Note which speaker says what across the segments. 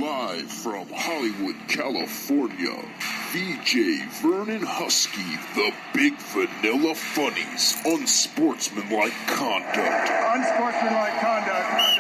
Speaker 1: Live from Hollywood, California, VJ Vernon Husky, the Big Vanilla Funnies, Unsportsmanlike Conduct.
Speaker 2: Unsportsmanlike conduct.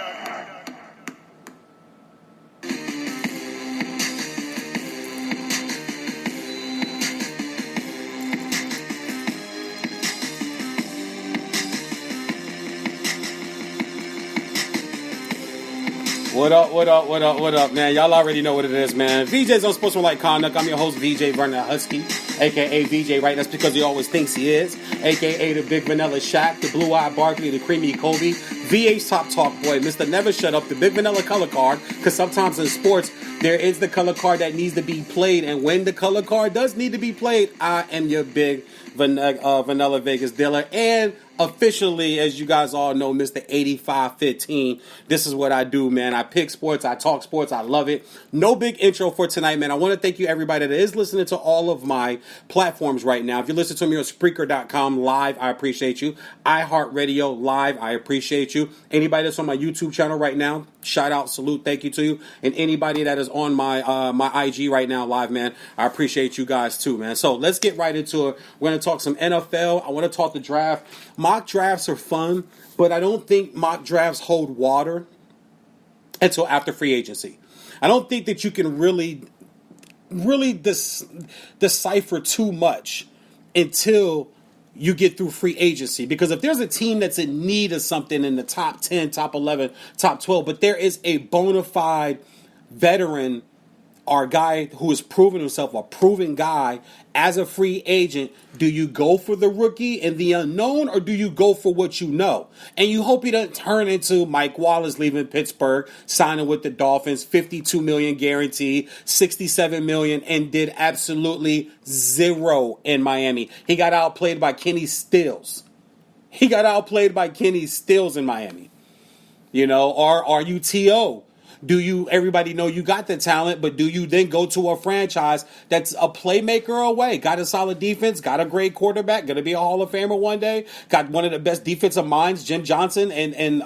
Speaker 3: What up, man? Y'all already know what it is, man. VJ's on Sportsmanlike Conduct. I'm your host, VJ Vernon Husky, a.k.a. VJ, right? That's because he always thinks he is, a.k.a. the Big Vanilla Shaq, the Blue-Eyed Barkley, the Creamy Kobe, VA's Top Talk Boy, Mr. Never Shut Up, the Big Vanilla Color Card, because sometimes in sports, there is the color card that needs to be played, and when the color card does need to be played, I am your Big Vanilla Vegas dealer, and officially, as you guys all know, Mr. 8515. This is what I do, man. I pick sports. I talk sports. I love it. No big intro for tonight, man. I want to thank you, everybody that is listening to all of my platforms right now. If you listen to me on Spreaker.com live, I appreciate you. iHeartRadio live, I appreciate you. Anybody that's on my YouTube channel right now, shout out, salute, thank you to you. And anybody that is on my my IG right now live, man, I appreciate you guys too, man. So let's get right into it. We're going to talk some NFL. I want to talk the draft. Mock drafts are fun, but I don't think mock drafts hold water until after free agency. I don't think that you can really decipher too much until you get through free agency. Because if there's a team that's in need of something in the top 10, top 11, top 12, but there is a bona fide veteran or guy who has proven himself, a proven guy as a free agent, do you go for the rookie and the unknown, or do you go for what you know? And you hope he doesn't turn into Mike Wallace leaving Pittsburgh, signing with the Dolphins, $52 million guaranteed, $67 million, and did absolutely zero in Miami. He got outplayed by Kenny Stills. In Miami. You know, or are you T.O.? Everybody know you got the talent, but do you then go to a franchise that's a playmaker away? Got a solid defense, got a great quarterback, going to be a Hall of Famer one day, got one of the best defensive minds, Jim Johnson, and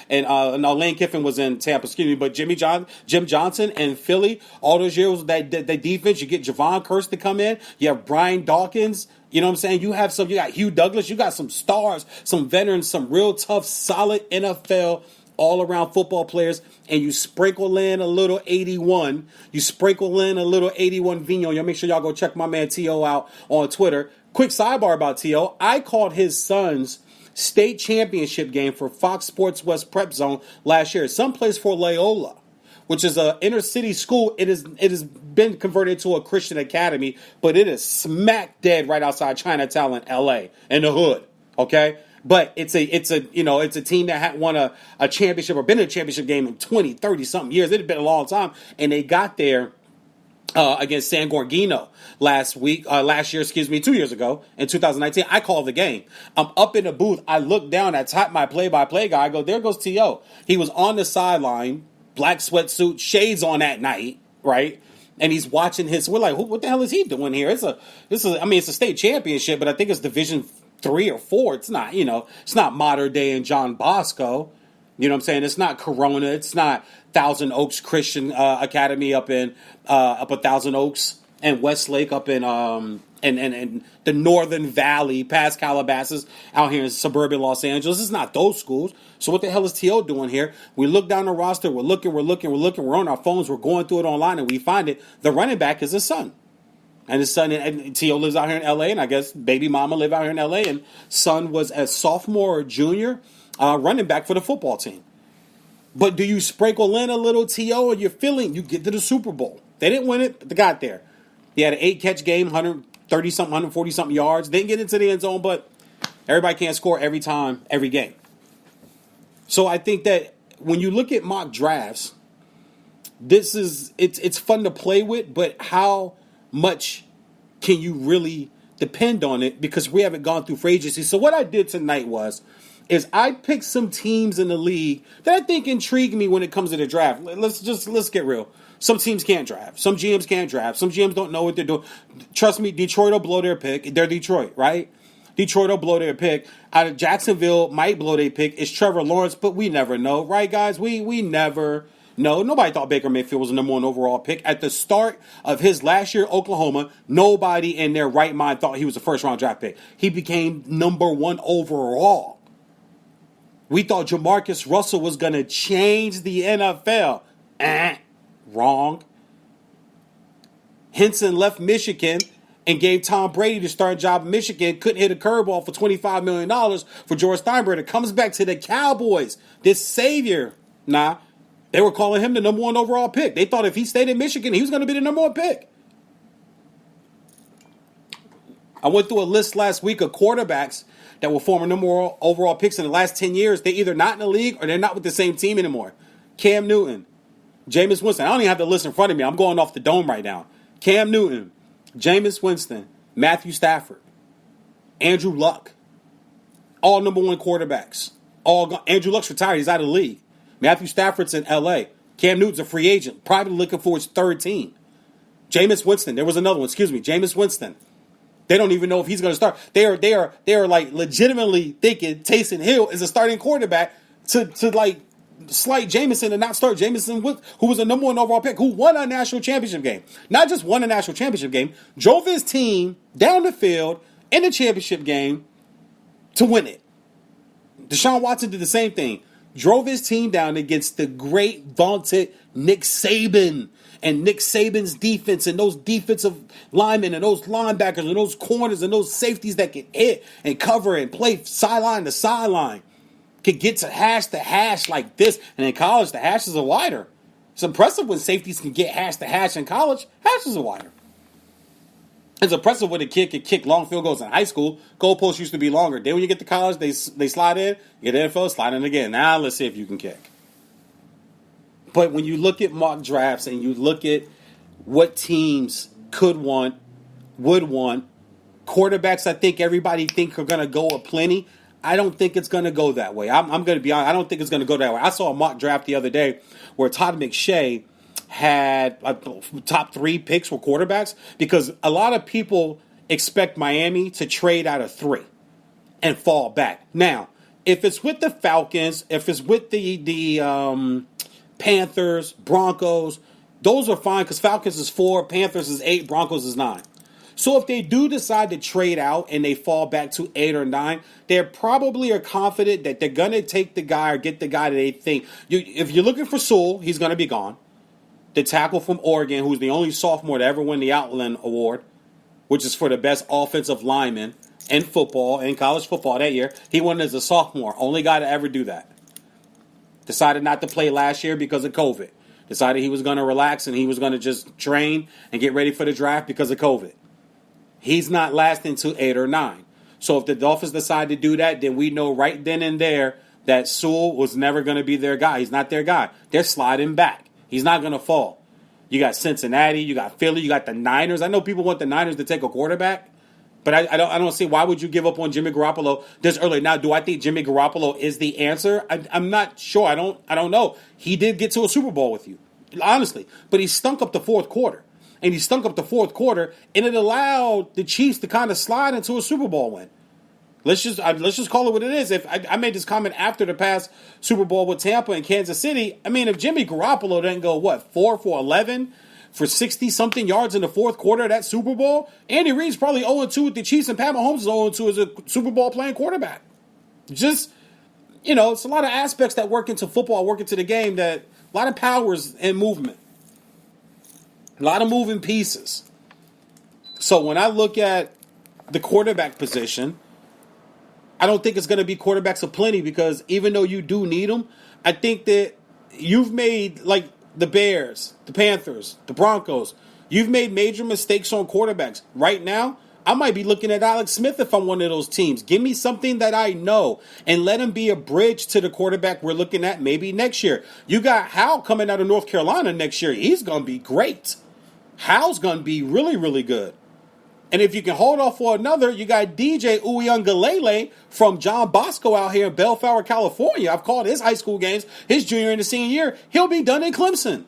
Speaker 3: Lane Kiffin was in Tampa, but Jim Johnson and Philly, all those years, that defense, you get Javon Curse to come in, you have Brian Dawkins. You know what I'm saying? You got Hugh Douglas, you got some stars, some veterans, some real tough, solid NFL all-around football players, and you sprinkle in a little 81. You sprinkle in a little 81 Vino. Y'all make sure y'all go check my man T.O. out on Twitter. Quick sidebar about T.O. I called his son's state championship game for Fox Sports West Prep Zone last year. Someplace for Loyola, which is an inner city school. It has been converted to a Christian academy, but it is smack dead right outside Chinatown in L.A. in the hood. Okay. But it's a team that had won a championship or been in a championship game in 20, 30 something years. It had been a long time, and they got there against San Gorgino last year, 2 years ago in 2019. I called the game. I'm up in the booth. I look down. I tap my play-by-play guy. I go, there goes T.O. He was on the sideline, black sweatsuit, shades on that night, right? And he's watching we're like, what the hell is he doing here? It's a state championship, but I think it's Division 3 or 4. It's not, it's not modern day in John Bosco. You know what I'm saying? It's not Corona. It's not Thousand Oaks Christian Academy up at Thousand Oaks and Westlake up in the Northern Valley past Calabasas out here in suburban Los Angeles. It's not those schools. So what the hell is T.O. doing here? We look down the roster. We're looking. We're on our phones. We're going through it online, and we find it. The running back is his son. And his son, and T.O. lives out here in L.A., and I guess baby mama live out here in L.A., and son was a sophomore or junior running back for the football team. But do you sprinkle in a little T.O. and you get to the Super Bowl? They didn't win it, but they got there. He had an 8-catch game, 130-something, 140-something yards. Didn't get into the end zone, but everybody can't score every time, every game. So I think that when you look at mock drafts, it's fun to play with, but how much can you really depend on it, because we haven't gone through free agency. So what I did tonight is I picked some teams in the league that I think intrigue me when it comes to the draft. Let's get real. Some teams can't draft. Some GMs can't draft. Some GMs don't know what they're doing. Trust me, Detroit will blow their pick. They're Detroit, right? Detroit will blow their pick. Out of Jacksonville might blow their pick. It's Trevor Lawrence, but we never know, right, guys? We never No, nobody thought Baker Mayfield was the number 1 overall pick. At the start of his last year at Oklahoma, nobody in their right mind thought he was a first-round draft pick. He became number 1 overall. We thought Jamarcus Russell was going to change the NFL. Wrong. Henson left Michigan and gave Tom Brady the starting job in Michigan. Couldn't hit a curveball for $25 million for George Steinbrenner. Comes back to the Cowboys. This savior. Nah. They were calling him the number 1 overall pick. They thought if he stayed in Michigan, he was going to be the number 1 pick. I went through a list last week of quarterbacks that were former number 1 overall picks in the last 10 years. They're either not in the league or they're not with the same team anymore. Cam Newton, Jameis Winston. I don't even have the list in front of me. I'm going off the dome right now. Cam Newton, Jameis Winston, Matthew Stafford, Andrew Luck. All number 1 quarterbacks. Andrew Luck's retired. He's out of the league. Matthew Stafford's in L.A. Cam Newton's a free agent, probably looking for his 3rd team. Jameis Winston. There was another one. Jameis Winston. They don't even know if he's going to start. They are like legitimately thinking Taysom Hill is a starting quarterback to like slight Jameson and not start Jameson, who was a number 1 overall pick, who won a national championship game. Not just won a national championship game, drove his team down the field in the championship game to win it. Deshaun Watson did the same thing. Drove his team down against the great, vaunted Nick Saban. And Nick Saban's defense and those defensive linemen and those linebackers and those corners and those safeties that can hit and cover and play sideline to sideline. Could get to hash like this. And in college, the hashes are wider. It's impressive when safeties can get hash to hash in college. Hashes are wider. It's impressive when a kid can kick long field goals in high school. Goalposts used to be longer. Then when you get to college, they slide in. You get NFL, slide in again. Now let's see if you can kick. But when you look at mock drafts and you look at what teams could want, would want, quarterbacks I think everybody think are going to go aplenty. I don't think it's going to go that way. I'm going to be honest. I don't think it's going to go that way. I saw a mock draft the other day where Todd McShay had top 3 picks for quarterbacks because a lot of people expect Miami to trade out of 3 and fall back. Now, if it's with the Falcons, if it's with the Panthers, Broncos, those are fine because Falcons is 4, Panthers is 8, Broncos is 9. So if they do decide to trade out and they fall back to 8 or 9, they probably are confident that they're going to take the guy or get the guy that they think. If you're looking for Sewell, he's going to be gone. The tackle from Oregon, who's the only sophomore to ever win the Outland Award, which is for the best offensive lineman in football, in college football that year. He won as a sophomore. Only guy to ever do that. Decided not to play last year because of COVID. Decided he was going to relax and he was going to just train and get ready for the draft because of COVID. He's not lasting to 8 or 9. So if the Dolphins decide to do that, then we know right then and there that Sewell was never going to be their guy. He's not their guy. They're sliding back. He's not going to fall. You got Cincinnati, you got Philly, you got the Niners. I know people want the Niners to take a quarterback, but I don't see why would you give up on Jimmy Garoppolo this early. Now, do I think Jimmy Garoppolo is the answer? I'm not sure. I don't know. He did get to a Super Bowl with you, honestly, but he stunk up the fourth quarter. And he stunk up the fourth quarter, and it allowed the Chiefs to kind of slide into a Super Bowl win. Let's just call it what it is. If I made this comment after the past Super Bowl with Tampa and Kansas City, I mean, if Jimmy Garoppolo didn't go, 4 for 11 for 60-something yards in the fourth quarter of that Super Bowl, Andy Reid's probably 0-2 with the Chiefs, and Pat Mahomes is 0-2 as a Super Bowl playing quarterback. Just, it's a lot of aspects that work into football, work into the game, that a lot of powers and movement. A lot of moving pieces. So when I look at the quarterback position, I don't think it's going to be quarterbacks aplenty because even though you do need them, I think that you've made, like the Bears, the Panthers, the Broncos, you've made major mistakes on quarterbacks. Right now, I might be looking at Alex Smith if I'm one of those teams. Give me something that I know and let him be a bridge to the quarterback we're looking at maybe next year. You got Howell coming out of North Carolina next year. He's going to be great. Howell's going to be really, really good. And if you can hold off for another, you got DJ Uiagalelei from John Bosco out here in Bellflower, California. I've called his high school games, his junior and the senior year. He'll be done in Clemson.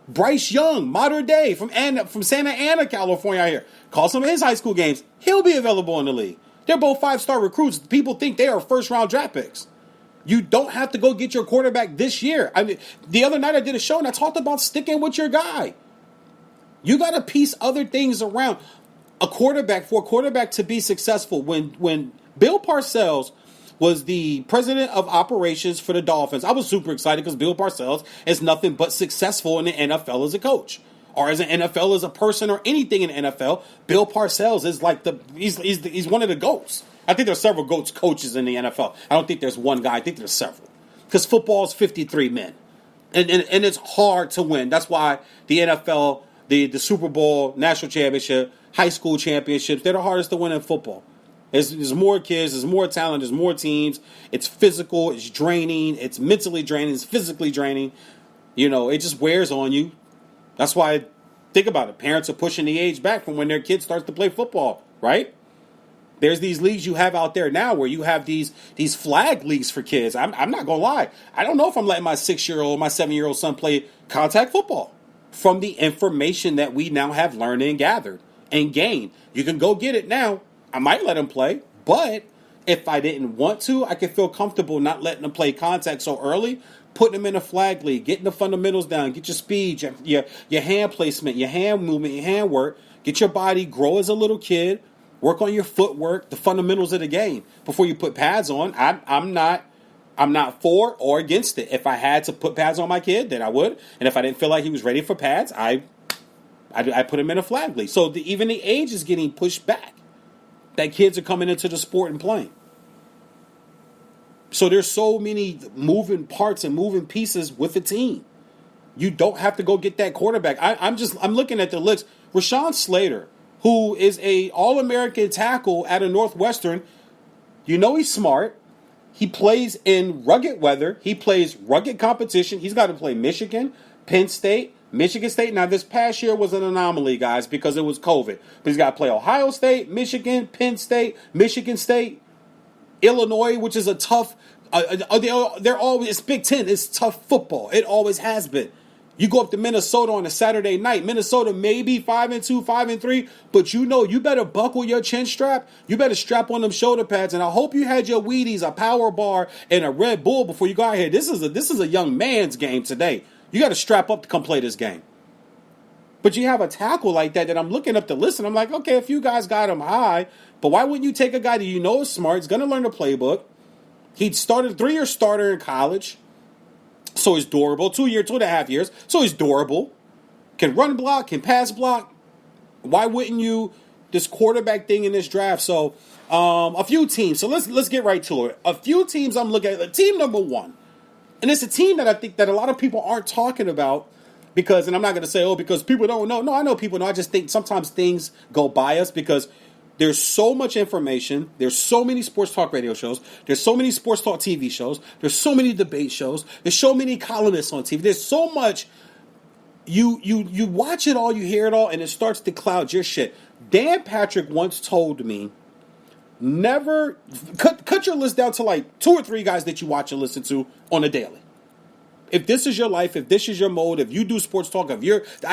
Speaker 3: Bryce Young, modern day, from Santa Ana, California out here. Call some of his high school games. He'll be available in the league. They're both 5-star recruits. People think they are first-round draft picks. You don't have to go get your quarterback this year. I mean, the other night I did a show and I talked about sticking with your guy. You got to piece other things around a quarterback for a quarterback to be successful. When Bill Parcells was the president of operations for the Dolphins, I was super excited because Bill Parcells is nothing but successful in the NFL as a coach. Or as an NFL as a person or anything in the NFL, Bill Parcells is like he's one of the GOATs. I think there's several GOATs coaches in the NFL. I don't think there's one guy. I think there's several. Because football is 53 men. And it's hard to win. That's why the NFL, the Super Bowl, national championship, high school championships, they're the hardest to win in football. There's more kids, there's more talent, there's more teams. It's physical, it's draining, it's mentally draining, it's physically draining. It just wears on you. That's why, think about it, parents are pushing the age back from when their kid starts to play football, right? There's these leagues you have out there now where you have these flag leagues for kids. I'm not going to lie. I don't know if I'm letting my 6-year-old, my 7-year-old son play contact football. From the information that we now have learned and gathered and gained. You can go get it now. I might let him play, but if I didn't want to, I could feel comfortable not letting him play contact so early, putting him in a flag league, getting the fundamentals down, get your speed, your hand placement, your hand movement, your hand work, get your body, grow as a little kid, work on your footwork, the fundamentals of the game before you put pads on. I'm not for or against it. If I had to put pads on my kid, then I would. And if I didn't feel like he was ready for pads, I put him in a flag league. So even the age is getting pushed back. That kids are coming into the sport and playing. So there's so many moving parts and moving pieces with the team. You don't have to go get that quarterback. I'm looking at the list. Rashawn Slater, who is a All-American tackle at a Northwestern, he's smart. He plays in rugged weather. He plays rugged competition. He's got to play Michigan, Penn State, Michigan State. Now, this past year was an anomaly, guys, because it was COVID. But he's got to play Ohio State, Michigan, Penn State, Michigan State, Illinois, which is a tough. They're always, it's Big Ten. It's tough football. It always has been. You go up to Minnesota on a Saturday night. Minnesota maybe 5-2, 5-3, but you better buckle your chin strap. You better strap on them shoulder pads, and I hope you had your Wheaties, a Power Bar, and a Red Bull before you got here. This is a young man's game today. You got to strap up to come play this game. But you have a tackle like that I'm looking up the list, and I'm like, okay, if you guys got him high, but why wouldn't you take a guy that is smart, he's going to learn the playbook. He started a 3-year starter in college, so he's durable. 2.5 years, so he's durable. Can run block, can pass block. Why wouldn't you? This quarterback thing in this draft. So a few teams. So let's get right to it. A few teams I'm looking at. Team number one. And it's a team that I think that a lot of people aren't talking about because, and I'm not going to say, because people don't know. No, I know people know. I just think sometimes things go by us because there's so much information. There's so many sports talk radio shows. There's so many sports talk TV shows. There's so many debate shows. There's so many columnists on TV. There's so much. You watch it all, you hear it all, and it starts to cloud your shit. Dan Patrick once told me, never cut your list down to like 2 or 3 guys that you watch and listen to on a daily. If this is your life, if this is your mode, if you do sports talk, I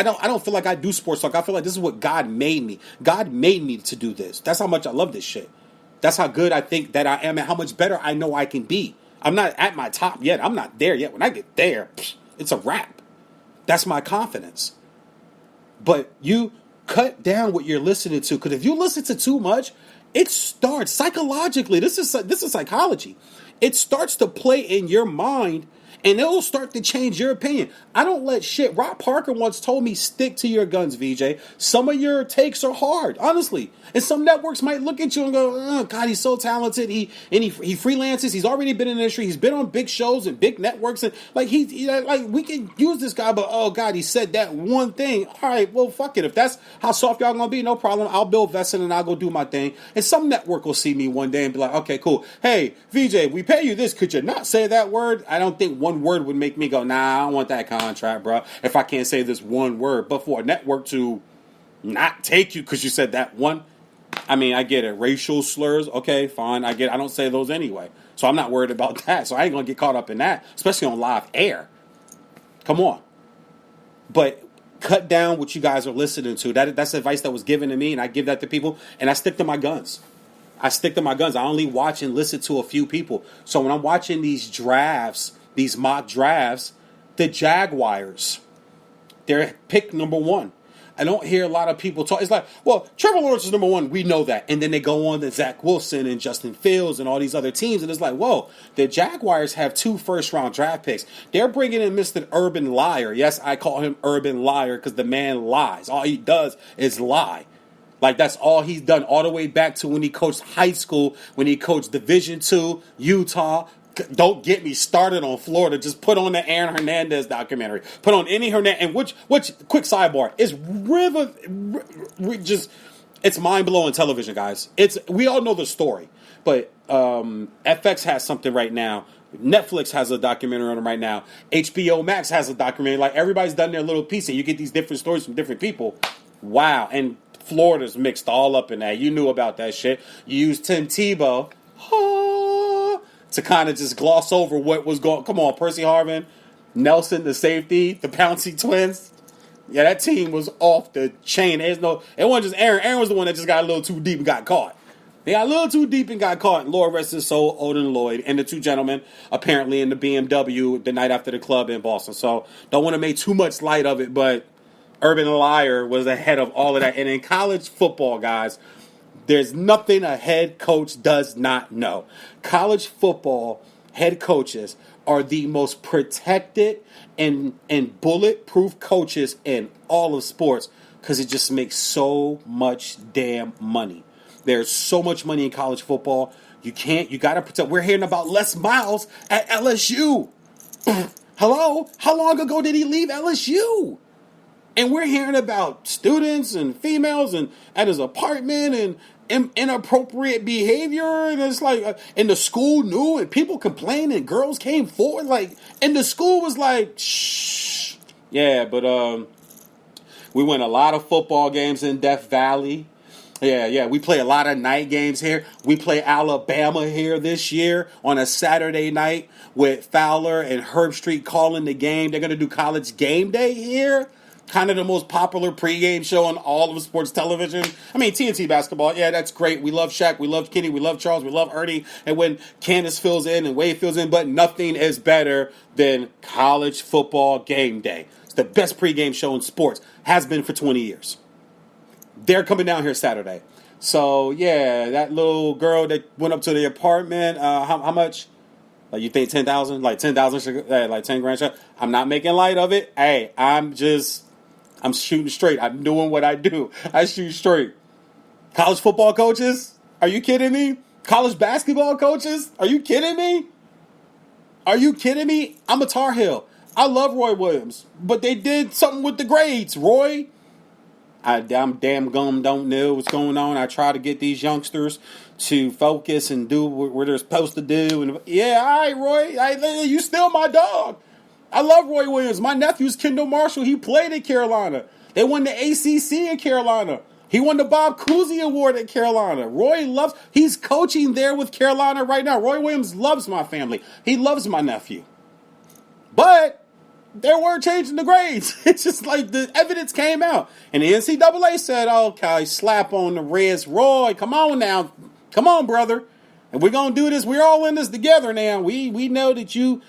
Speaker 3: don't feel like I do sports talk. I feel like this is what God made me. God made me to do this. That's how much I love this shit. That's how good I think that I am and how much better I know I can be. I'm not at my top yet. I'm not there yet. When I get there, it's a wrap. That's my confidence. But you cut down what you're listening to, because if you listen to too much, it starts psychologically. This is psychology. It starts to play in your mind, and it'll start to change your opinion. I don't let shit. Rob Parker once told me, stick to your guns, VJ. Some of your takes are hard, honestly. And some networks might look at you and go, oh, God, he's so talented. He freelances. He's already been in the industry. He's been on big shows and big networks. And like we can use this guy, but oh, God, he said that one thing. All right, well, fuck it. If that's how soft y'all gonna be, no problem. I'll build Vesson and I'll go do my thing. And some network will see me one day and be like, okay, cool. Hey, VJ, we pay you this. Could you not say that word? I don't think one word would make me go, nah, I don't want that contract, bro, if I can't say this one word. But for a network to not take you because you said that one, I mean, I get it. Racial slurs, okay, fine. I get it. I don't say those anyway. So I'm not worried about that. So I ain't going to get caught up in that, especially on live air. Come on. But cut down what you guys are listening to. That's advice that was given to me, and I give that to people, and I stick to my guns. I stick to my guns. I only watch and listen to a few people. So when I'm watching these drafts, these mock drafts, the Jaguars, they're pick number 1. I don't hear a lot of people talk. It's like, well, Trevor Lawrence is number 1. We know that. And then they go on to Zach Wilson and Justin Fields and all these other teams. And it's like, whoa, the Jaguars have 2 first-round draft picks. They're bringing in Mr. Urban Liar. Yes, I call him Urban Liar because the man lies. All he does is lie. Like, that's all he's done all the way back to when he coached high school, when he coached Division II, Utah. Don't get me started on Florida. Just put on the Aaron Hernandez documentary. Put on any Hernandez. And which quick sidebar, is it's mind-blowing television, guys. We all know the story. But FX has something right now. Netflix has a documentary on them right now. HBO Max has a documentary. Like, everybody's done their little piece, and you get these different stories from different people. Wow. And Florida's mixed all up in that. You knew about that shit. You used Tim Tebow to kind of just gloss over what was going. Come on, Percy Harvin, Nelson, the safety, the Pouncey twins. Yeah, that team was off the chain. It wasn't just Aaron. Aaron was the one that just got a little too deep and got caught. They got a little too deep and got caught. And Lord rest his soul, Odin Lloyd, and the 2 gentlemen apparently in the BMW the night after the club in Boston. So don't want to make too much light of it, but Urban Liar was ahead of all of that. And in college football, guys, there's nothing a head coach does not know. College football head coaches are the most protected and bulletproof coaches in all of sports because it just makes so much damn money. There's so much money in college football. You got to protect. We're hearing about Les Miles at LSU. Hello? How long ago did he leave LSU? And we're hearing about students and females and at his apartment and inappropriate behavior, and it's like, and the school knew, and people complained, and girls came forward, like, and the school was like, shh. Yeah, but we win a lot of football games in Death Valley. Yeah, we play a lot of night games here. We play Alabama here this year on a Saturday night with Fowler and Herbstreit calling the game. They're going to do College Game Day here. Kind of the most popular pregame show on all of sports television. I mean, TNT basketball, yeah, that's great. We love Shaq, we love Kenny, we love Charles, we love Ernie. And when Candace fills in and Wade fills in, but nothing is better than College Football Game Day. It's the best pregame show in sports. Has been for 20 years. They're coming down here Saturday. So, yeah, that little girl that went up to the apartment, how much? Like, you think 10,000? Like 10,000, like 10 grand? I'm not making light of it. Hey, I'm shooting straight. I'm doing what I do. I shoot straight. College football coaches? Are you kidding me? College basketball coaches? Are you kidding me? Are you kidding me? I'm a Tar Heel. I love Roy Williams, but they did something with the grades, Roy. I'm damn gum don't know what's going on. I try to get these youngsters to focus and do what they're supposed to do. And yeah, all right, Roy, you still my dog. I love Roy Williams. My nephew's Kendall Marshall. He played at Carolina. They won the ACC at Carolina. He won the Bob Cousy Award at Carolina. He's coaching there with Carolina right now. Roy Williams loves my family. He loves my nephew. But they weren't changing the grades. It's just like the evidence came out. And the NCAA said, okay, slap on the wrist. Roy, come on now. Come on, brother. And we're going to do this. We're all in this together now. We know that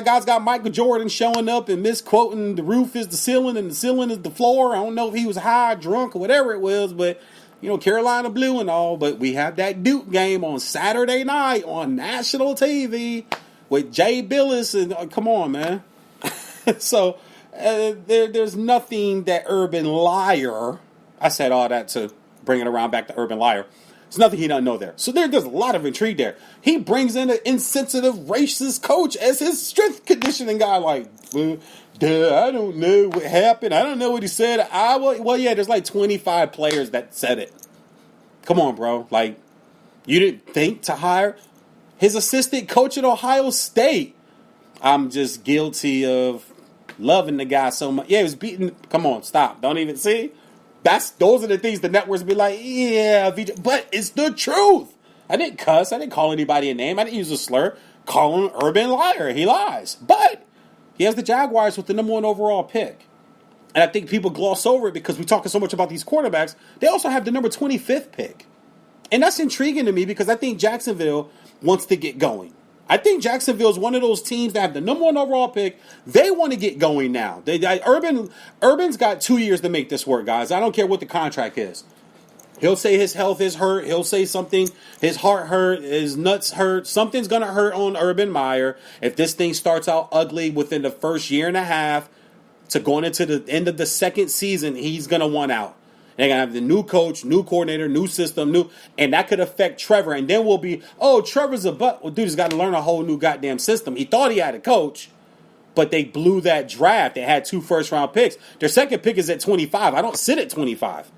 Speaker 3: guys got Michael Jordan showing up and misquoting the roof is the ceiling and the ceiling is the floor. I don't know if he was high, drunk, or whatever it was, but, Carolina blue and all. But we have that Duke game on Saturday night on national TV with Jay Billis. And come on, man. So there's nothing that Urban Liar, I said all that to bring it around back to Urban Liar. There's nothing he doesn't know there. So there's a lot of intrigue there. He brings in an insensitive, racist coach as his strength conditioning guy. Like, I don't know what happened. I don't know what he said. There's like 25 players that said it. Come on, bro. Like, you didn't think to hire his assistant coach at Ohio State. I'm just guilty of loving the guy so much. Yeah, he was beating. Come on, stop. Don't even see. Those are the things the networks be like, yeah, VJ. But it's the truth. I didn't cuss. I didn't call anybody a name. I didn't use a slur. Call him Urban Liar. He lies. But he has the Jaguars with the number 1 overall pick. And I think people gloss over it because we're talking so much about these quarterbacks. They also have the number 25th pick. And that's intriguing to me because I think Jacksonville wants to get going. I think Jacksonville is one of those teams that have the number 1 overall pick. They want to get going now. Urban's got 2 years to make this work, guys. I don't care what the contract is. He'll say his health is hurt. He'll say something, his heart hurt, his nuts hurt. Something's going to hurt on Urban Meyer. If this thing starts out ugly within the first year and a half to going into the end of the second season, he's going to want out. They're going to have the new coach, new coordinator, new system, and that could affect Trevor. And then we'll be, Trevor's a butt. Well, dude, he's got to learn a whole new goddamn system. He thought he had a coach, but they blew that draft. They had 2 first-round picks. Their second pick is at 25. I don't sit at 25.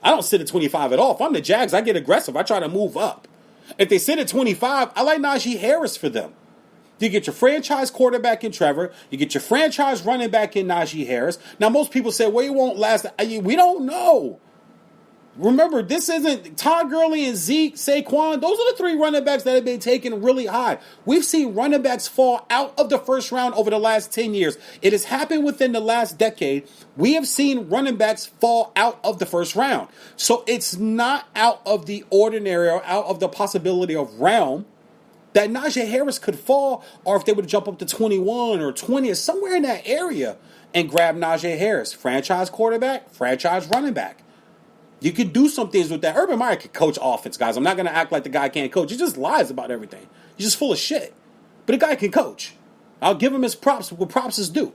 Speaker 3: I don't sit at 25 at all. If I'm the Jags, I get aggressive. I try to move up. If they sit at 25, I like Najee Harris for them. You get your franchise quarterback in Trevor. You get your franchise running back in Najee Harris. Now, most people say, well, he won't last. We don't know. Remember, this isn't Todd Gurley and Zeke, Saquon. Those are the 3 running backs that have been taken really high. We've seen running backs fall out of the first round over the last 10 years. It has happened within the last decade. We have seen running backs fall out of the first round. So it's not out of the ordinary or out of the possibility of realm that Najee Harris could fall, or if they would jump up to 21 or 20 or somewhere in that area and grab Najee Harris. Franchise quarterback, franchise running back. You could do some things with that. Urban Meyer could coach offense, guys. I'm not going to act like the guy can't coach. He just lies about everything. He's just full of shit. But the guy can coach. I'll give him his props, what props is due.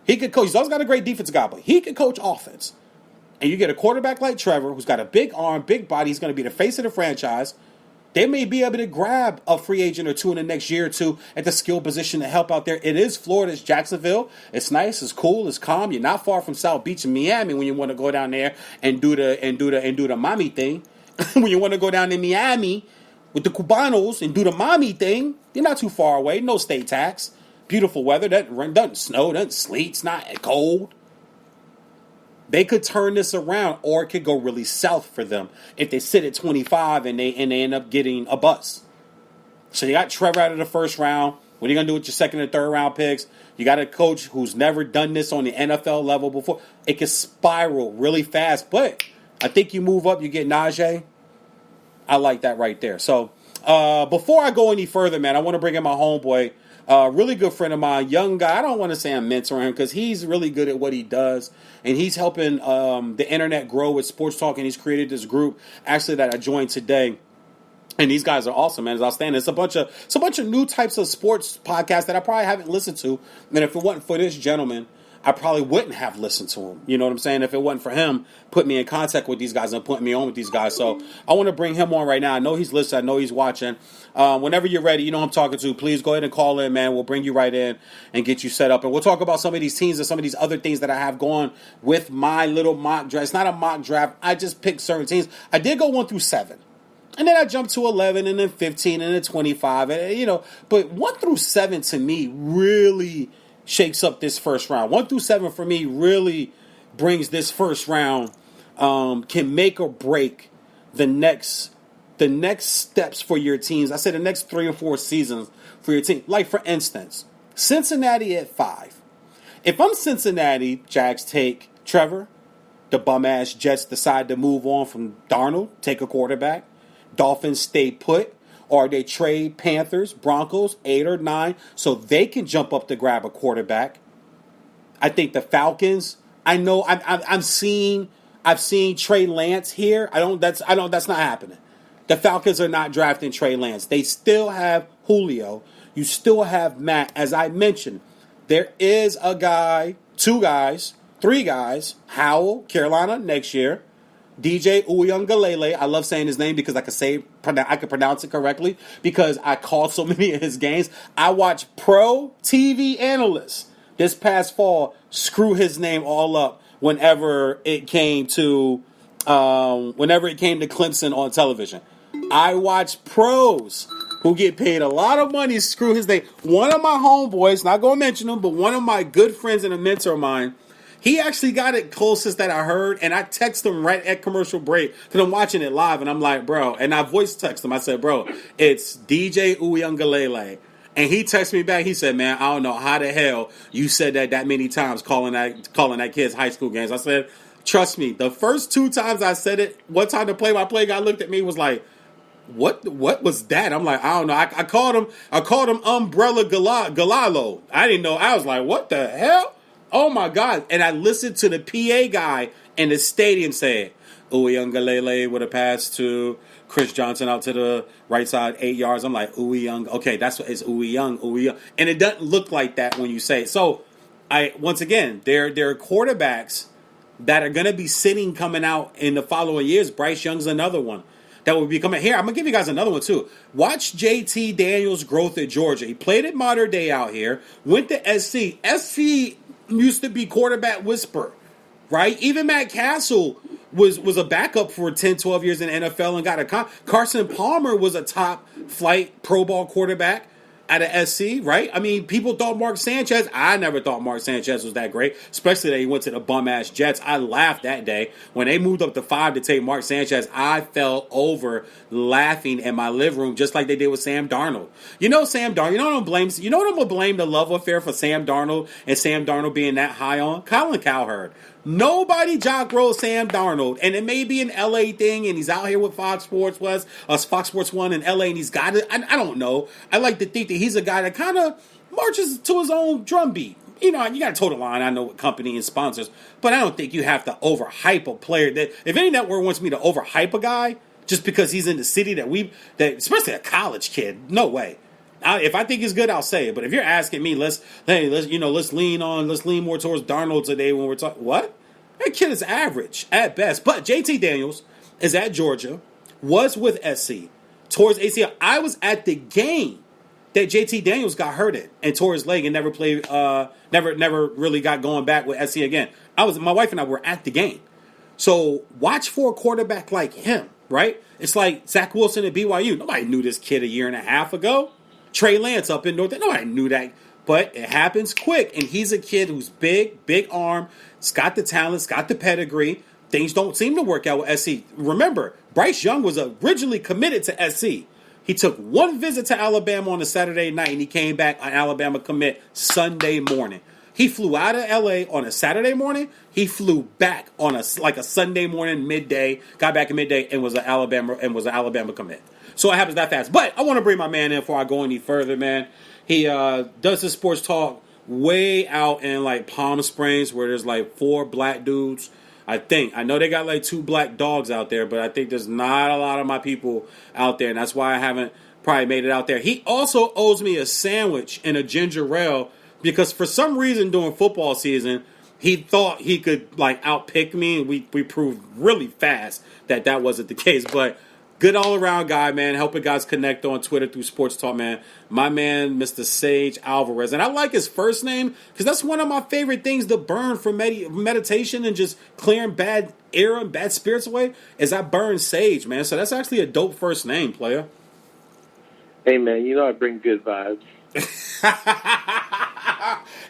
Speaker 3: He could coach. He's always got a great defense guy, but he can coach offense. And you get a quarterback like Trevor, who's got a big arm, big body. He's going to be the face of the franchise. They may be able to grab a free agent or 2 in the next year or 2 at the skill position to help out there. It is Florida, it's Jacksonville. It's nice, it's cool, it's calm. You're not far from South Beach and Miami when you want to go down there and do the mommy thing. When you want to go down to Miami with the Cubanos and do the mommy thing, you're not too far away. No state tax. Beautiful weather. Doesn't snow, doesn't sleet. It's not cold. They could turn this around, or it could go really south for them if they sit at 25 and they end up getting a bust. So you got Trevor out of the first round. What are you going to do with your second and third round picks? You got a coach who's never done this on the NFL level before. It can spiral really fast, but I think you move up, you get Najee. I like that right there. So before I go any further, man, I want to bring in my homeboy, really good friend of mine, young guy. I don't want to say I'm mentoring him because he's really good at what he does. And he's helping the internet grow with Sports Talk. And he's created this group, actually, that I joined today. And these guys are awesome, man. It's outstanding. It's a bunch of new types of sports podcasts that I probably haven't listened to. And if it wasn't for this gentleman, I probably wouldn't have listened to him. You know what I'm saying? If it wasn't for him, put me in contact with these guys and putting me on with these guys. So I want to bring him on right now. I know he's listening. I know he's watching. Whenever you're ready, you know who I'm talking to. Please go ahead and call in, man. We'll bring you right in and get you set up. And we'll talk about some of these teams and some of these other things that I have going with my little mock draft. It's not a mock draft. I just picked certain teams. I did go 1 through 7. And then I jumped to 11 and then 15 and then 25. And, but 1 through 7 to me really shakes up this first round. 1 through 7 for me really brings this first round, can make or break the next steps for your teams. I said the next 3 or 4 seasons for your team. Like, for instance, Cincinnati at 5. If I'm Cincinnati, Jags take Trevor. The bum-ass Jets decide to move on from Darnold, take a quarterback. Dolphins stay put. Or they trade Panthers, Broncos, 8 or 9, so they can jump up to grab a quarterback. I think the Falcons. I know I've seen Trey Lance here. That's not happening. The Falcons are not drafting Trey Lance. They still have Julio. You still have Matt. As I mentioned, there is a guy, 2 guys, 3 guys. Howell, Carolina next year. DJ Uiagalelei. I love saying his name because I can pronounce it correctly because I called so many of his games. I watched pro TV analysts this past fall screw his name all up whenever it came to Clemson on television. I watched pros who get paid a lot of money screw his name. One of my homeboys, not going to mention him, but one of my good friends and a mentor of mine, he actually got it closest that I heard, and I text him right at commercial break because I'm watching it live, and I'm like, bro, and I voice text him. I said, bro, it's DJ Uiagalelei. And he texted me back. He said, man, I don't know how the hell you said that many times calling that kid's high school games. I said, Trust me, the first 2 times I said it, one time the play-by-play guy looked at me was like, "What was that?" I'm like, "I don't know." I called him Umbrella Galalo. I didn't know. I was like, "What the hell?" Oh my god! And I listened to the PA guy in the stadium say, Uiagalelei with a pass to Chris Johnson out to the right side, 8 yards. I'm like, Uiang. Okay, that's what it's Uiang. And it doesn't look like that when you say it. So, once again, there are quarterbacks that are going to be sitting coming out in the following years. Bryce Young's another one that will be coming. Here, I'm going to give you guys another one, too. Watch JT Daniels' growth at Georgia. He played at Mater Dei out here, went to SC. SC used to be quarterback whisper, right? Even Matt Castle was a backup for 10, 12 years in the NFL and got a Carson Palmer was a top flight Pro Bowl quarterback out of SC, right? I mean, people thought Mark Sanchez. I never thought Mark Sanchez was that great, especially that he went to the bum-ass Jets. I laughed that day. When they moved up to 5 to take Mark Sanchez, I fell over laughing in my living room just like they did with Sam Darnold. You know Sam Darnold. You know what I'm going to blame the love affair for Sam Darnold and Sam Darnold being that high on? Colin Cowherd. Nobody jock rolls Sam Darnold, and it may be an LA thing, and he's out here with Fox Sports Fox Sports 1 in LA, and he's got it. I don't know. I like to think that he's a guy that kind of marches to his own drum beat. You know, you got to toe the line. I know what company and sponsors, but I don't think you have to overhype a player. That if any network wants me to overhype a guy just because he's in the city that especially a college kid, no way. If I think he's good, I'll say it. But if you're asking me, let's lean more towards Darnold today when we're talking. What? That kid is average at best. But JT Daniels is at Georgia, was with SC, towards ACL. I was at the game that JT Daniels got hurt in and tore his leg and never played. Never really got going back with SC again. My wife and I were at the game. So watch for a quarterback like him, right? It's like Zach Wilson at BYU. Nobody knew this kid a year and a half ago. Trey Lance up in North. Nobody knew that. But it happens quick. And he's a kid who's big arm. He's got the talent. He's got the pedigree. Things don't seem to work out with SC. Remember, Bryce Young was originally committed to SC. He took one visit to Alabama on a Saturday night, and he came back on Alabama commit Sunday morning. He flew out of L.A. on a Saturday morning. He flew back on a Sunday morning midday. Got back at midday and was an Alabama commit. So it happens that fast. But I want to bring my man in before I go any further, man. He does his sports talk way out in like Palm Springs where there's like 4 black dudes. I know they got like 2 black dogs out there, but I think there's not a lot of my people out there, and that's why I haven't probably made it out there. He also owes me a sandwich and a ginger ale because for some reason during football season, he thought he could like outpick me, and we proved really fast that wasn't the case. But good all-around guy, man. Helping guys connect on Twitter through Sports Talk, man. My man, Mr. Sage Alvarez. And I like his first name because that's one of my favorite things to burn for meditation and just clearing bad air and bad spirits away is I burn sage, man. So that's actually a dope first name, player.
Speaker 4: Hey, man, you know I bring good vibes.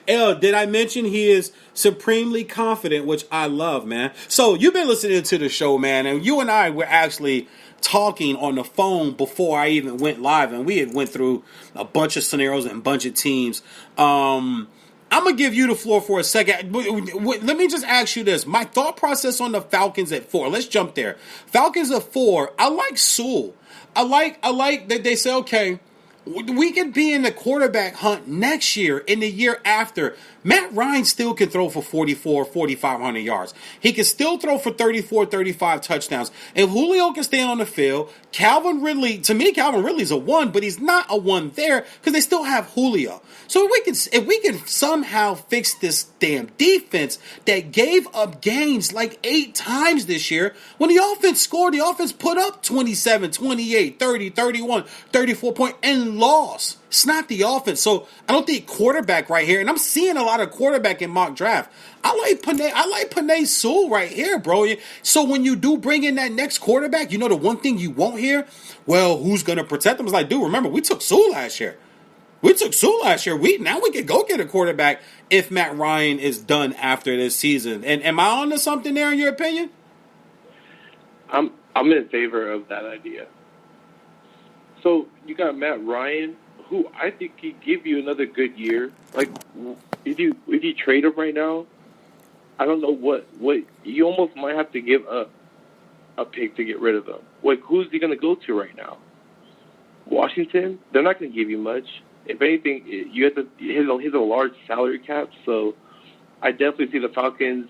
Speaker 3: Did I mention he is supremely confident, which I love, man. So you've been listening to the show, man, and you and I were actually talking on the phone before I even went live, and we had went through a bunch of scenarios and a bunch of teams. I'm going to give you the floor for a second. Let me just ask you this. My thought process on the Falcons at 4. Let's jump there. Falcons at 4. I like Sewell. I like that they say, okay, we could be in the quarterback hunt next year, in the year after. Matt Ryan still can throw for 4,500 yards. He can still throw for 34, 35 touchdowns. If Julio can stay on the field, Calvin Ridley's a 1, but he's not a 1 there because they still have Julio. So if we can somehow fix this damn defense that gave up gains like 8 times this year, when the offense scored, the offense put up 27, 28, 30, 31, 34 points and lost. It's not the offense. So I don't think quarterback right here, and I'm seeing a lot of quarterback in mock draft. I like Penei Sewell right here, bro. So when you do bring in that next quarterback, you know the one thing you won't hear? Well, who's going to protect them? It's like, dude, remember, we took Sewell last year. Now we can go get a quarterback if Matt Ryan is done after this season. And am I on to something there in your opinion?
Speaker 4: I'm in favor of that idea. So you got Matt Ryan, who I think could give you another good year. Like if you trade him right now, I don't know what you almost might have to give up a pick to get rid of him. Like, who's he going to go to right now? Washington? They're not going to give you much. If anything, you have to hit a large salary cap, so I definitely see the Falcons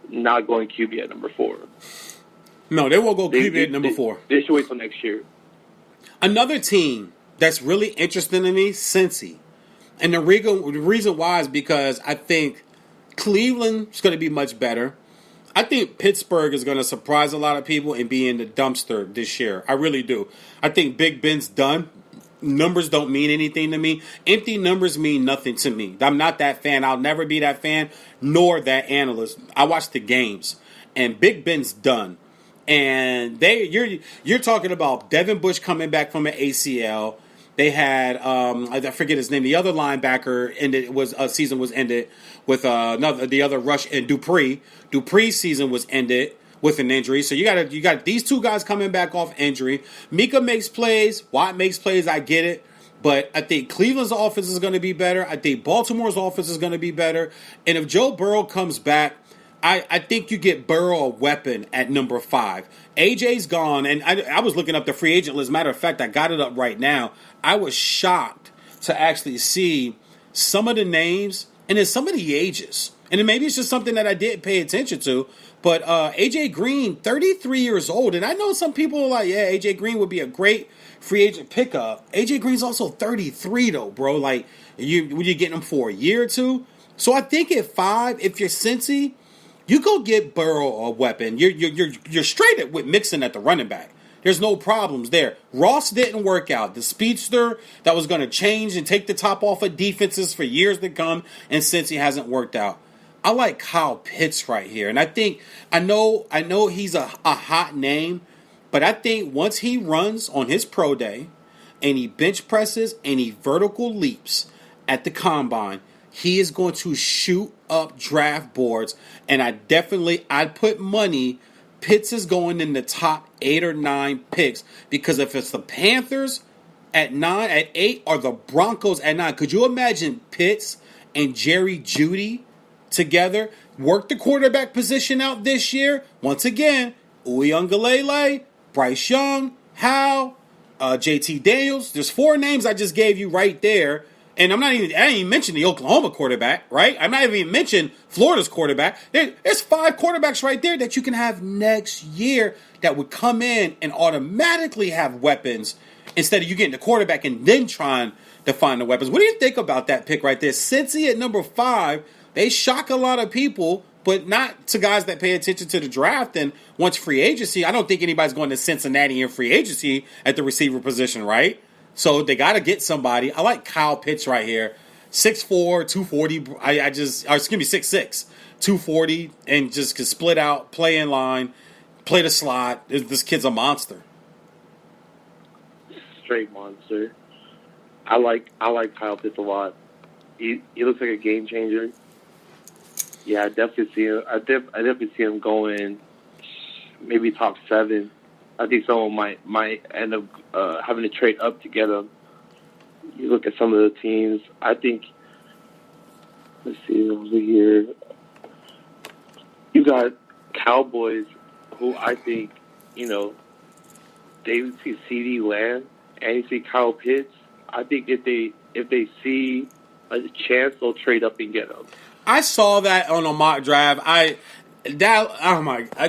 Speaker 4: not going QB at number 4.
Speaker 3: No, they won't go QB at number 4.
Speaker 4: They should wait till next year.
Speaker 3: Another team that's really interesting to me, Cincy. And the reason why is because I think Cleveland's going to be much better. I think Pittsburgh is going to surprise a lot of people and be in the dumpster this year. I really do. I think Big Ben's done. Numbers don't mean anything to me. Empty numbers mean nothing to me. I'm not that fan. I'll never be that fan, nor that analyst. I watch the games, and Big Ben's done. And you're talking about Devin Bush coming back from an ACL. They had I forget his name. The other linebacker season was ended with the other rush, and Dupree. Dupree's season was ended with an injury. So you got these two guys coming back off injury. Mika makes plays. Watt makes plays. I get it. But I think Cleveland's offense is going to be better. I think Baltimore's offense is going to be better. And if Joe Burrow comes back, I think you get Burrow a weapon at number 5. AJ's gone, and I was looking up the free agent list. Matter of fact, I got it up right now. I was shocked to actually see some of the names and then some of the ages. And then maybe it's just something that I didn't pay attention to. But AJ Green, 33 years old. And I know some people are like, yeah, AJ Green would be a great free agent pickup. AJ Green's also 33, though, bro. Like, you're getting him for a year or two. So I think at 5, if you're Cincy, you go get Burrow a weapon. You're straight with Mixon at the running back. There's no problems there. Ross didn't work out. The speedster that was going to change and take the top off of defenses for years to come, and Cincy hasn't worked out. I like Kyle Pitts right here. And I know he's a hot name, but I think once he runs on his pro day and he bench presses and he vertical leaps at the combine, he is going to shoot up draft boards. And I'd put money Pitts is going in the top 8 or 9 picks, because if it's the Panthers at 8, or the Broncos at 9, could you imagine Pitts and Jerry Jeudy together work the quarterback position out this year? Once again, Uiagalelei, Bryce Young, Howe, JT Daniels. There's 4 names I just gave you right there. And I didn't even mention the Oklahoma quarterback, right? I'm not even mention Florida's quarterback. There's 5 quarterbacks right there that you can have next year that would come in and automatically have weapons, instead of you getting the quarterback and then trying to find the weapons. What do you think about that pick right there? Cincy at number 5, they shock a lot of people, but not to guys that pay attention to the draft. And once free agency, I don't think anybody's going to Cincinnati in free agency at the receiver position, right? So they got to get somebody. I like Kyle Pitts right here. 6'4", 240. 6'6", 240, and just can split out, play in line, play the slot. This kid's a monster.
Speaker 4: Straight monster. I like Kyle Pitts a lot. He looks like a game changer. Yeah, I definitely see him. I definitely see him going maybe top 7. I think someone might end up having to trade up to get him. You look at some of the teams. I think. Let's see over here. You got Cowboys, who I think, they see CeeDee Lamb and you see Kyle Pitts. I think if they see a chance, they'll trade up and get him.
Speaker 3: I saw that on a mock draft.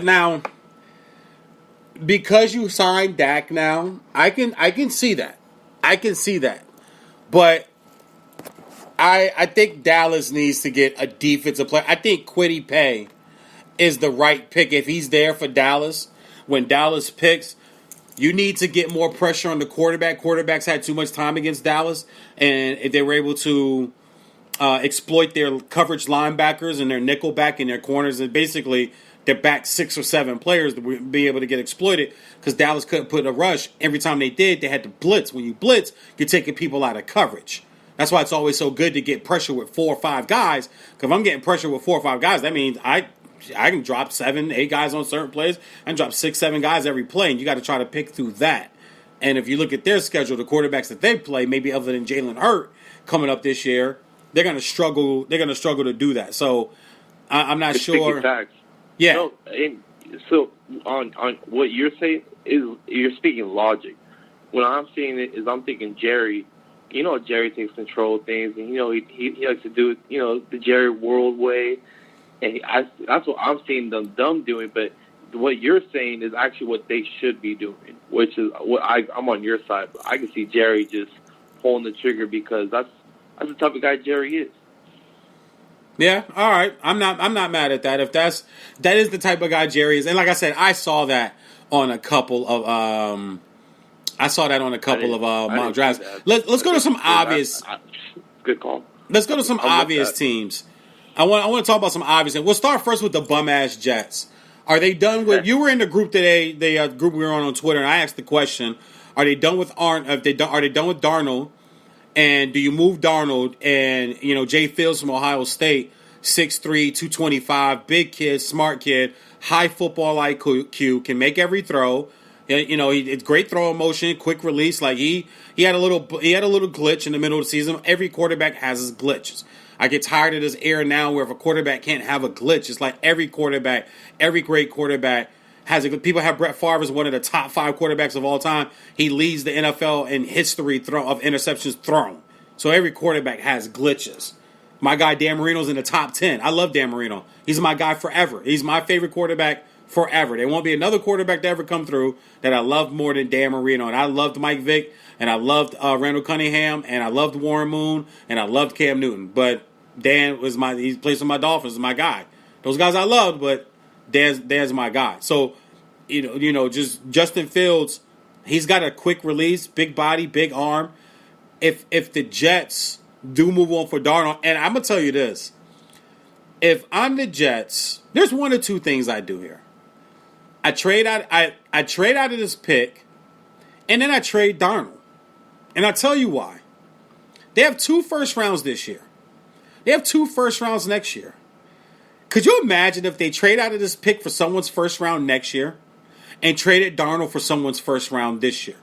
Speaker 3: Now, because you signed Dak now, I can see that. I can see that. But I think Dallas needs to get a defensive player. I think Kwity Paye is the right pick. If he's there for Dallas, when Dallas picks, you need to get more pressure on the quarterback. Quarterbacks had too much time against Dallas, and if they were able to exploit their coverage linebackers and their nickel back and their corners, and basically their back 6 or 7 players to be able to get exploited, because Dallas couldn't put a rush. Every time they did, they had to blitz. When you blitz, you're taking people out of coverage. That's why it's always so good to get pressure with 4 or 5 guys, because if I'm getting pressure with 4 or 5 guys, that means I can drop 7, 8 guys on certain plays. I can drop 6, 7 guys every play, and you got to try to pick through that. And if you look at their schedule, the quarterbacks that they play, maybe other than Jalen Hurts coming up this year, they're going to struggle. They're going to struggle to do that. So I'm not
Speaker 4: It's sticky
Speaker 3: sure.
Speaker 4: facts.
Speaker 3: Yeah.
Speaker 4: No, and so on what you're saying is you're speaking logic. When I'm seeing it is I'm thinking Jerry. You know, Jerry takes control of things, and you know he likes to do it. You know, the Jerry World way, and that's what I'm seeing them doing. But what you're saying is actually what they should be doing, which is what I'm on your side. But I can see Jerry just pulling the trigger because that's the type of guy Jerry is.
Speaker 3: Yeah, all right. I'm not mad at that. If that is the type of guy Jerry is. And like I said, I saw that on a couple of mock drafts. Let's go to some obvious.
Speaker 4: Good call.
Speaker 3: Let's go to some obvious teams. I want to talk about some obvious. We'll start first with the bum ass Jets. Are they done with? You were in the group today, the group we were on Twitter, and I asked the question: are they done with Are they done with Darnold? And do you move Darnold and Jay Fields from Ohio State, 6'3", 225, big kid, smart kid, high football IQ, can make every throw. It's great throwing motion, quick release. Like he had a little glitch in the middle of the season. Every quarterback has his glitches. I get tired of this era now where if a quarterback can't have a glitch, it's like every great quarterback has a good. People have Brett Favre as one of the top 5 quarterbacks of all time. He leads the NFL in history of interceptions thrown. So every quarterback has glitches. My guy Dan Marino's in the top 10. I love Dan Marino. He's my guy forever. He's my favorite quarterback forever. There won't be another quarterback to ever come through that I love more than Dan Marino. And I loved Mike Vick, and I loved Randall Cunningham, and I loved Warren Moon, and I loved Cam Newton. But Dan was he plays for my Dolphins, is my guy. Those guys I loved, but Dan's my guy. So, just Justin Fields, he's got a quick release, big body, big arm. If the Jets do move on for Darnold, and I'm gonna tell you this, if I'm the Jets, there's one or two things I do here. I trade out of this pick, and then I trade Darnold. And I'll tell you why. They have 2 first rounds this year. They have 2 first rounds next year. Could you imagine if they trade out of this pick for someone's first round next year and traded Darnold for someone's first round this year?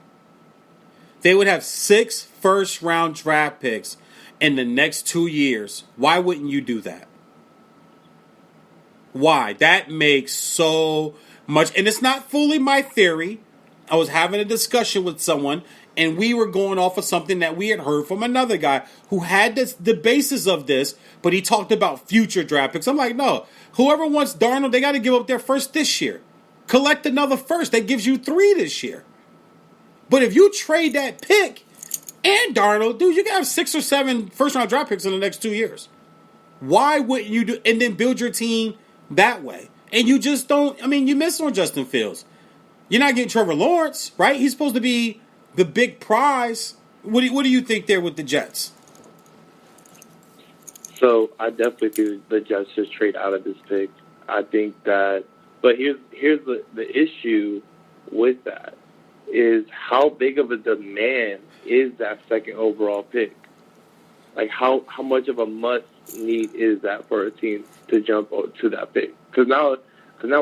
Speaker 3: They would have 6 first round draft picks in the next 2 years. Why wouldn't you do that? Why? That makes so much. And it's not fully my theory. I was having a discussion with someone, and we were going off of something that we had heard from another guy who had the basis of this, but he talked about future draft picks. I'm like, no. Whoever wants Darnold, they got to give up their first this year. Collect another first. That gives you 3 this year. But if you trade that pick and Darnold, dude, you can have 6 or 7 first-round draft picks in the next 2 years. Why wouldn't you do and then build your team that way? And you just don't. I mean, you miss on Justin Fields. You're not getting Trevor Lawrence, right? He's supposed to be the big prize. What do you think there with the Jets?
Speaker 4: So I definitely think the Jets should trade out of this pick. I think that, but here's the issue with that is how big of a demand is that second overall pick? Like how much of a must need is that for a team to jump to that pick? Because now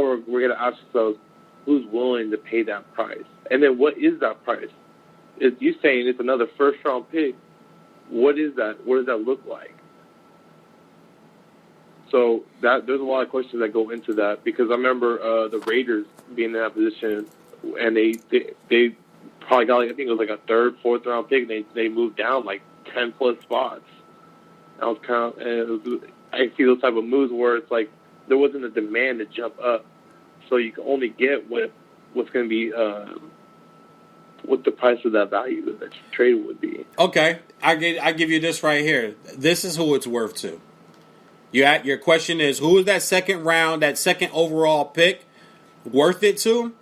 Speaker 4: we're going to ask ourselves, who's willing to pay that price? And then what is that price? If you're saying it's another first-round pick, what is that? What does that look like? So there's a lot of questions that go into that because I remember the Raiders being in that position, and they probably got, I think it was like a 3rd, 4th-round pick, and they moved down like 10-plus spots. I was I see those type of moves where it's like there wasn't a demand to jump up. So you can only get what's going to be what the price of that value that you trade would be.
Speaker 3: Okay, I give you this right here. This is who it's worth to. Your question is, who is that second round, that second overall pick worth it to?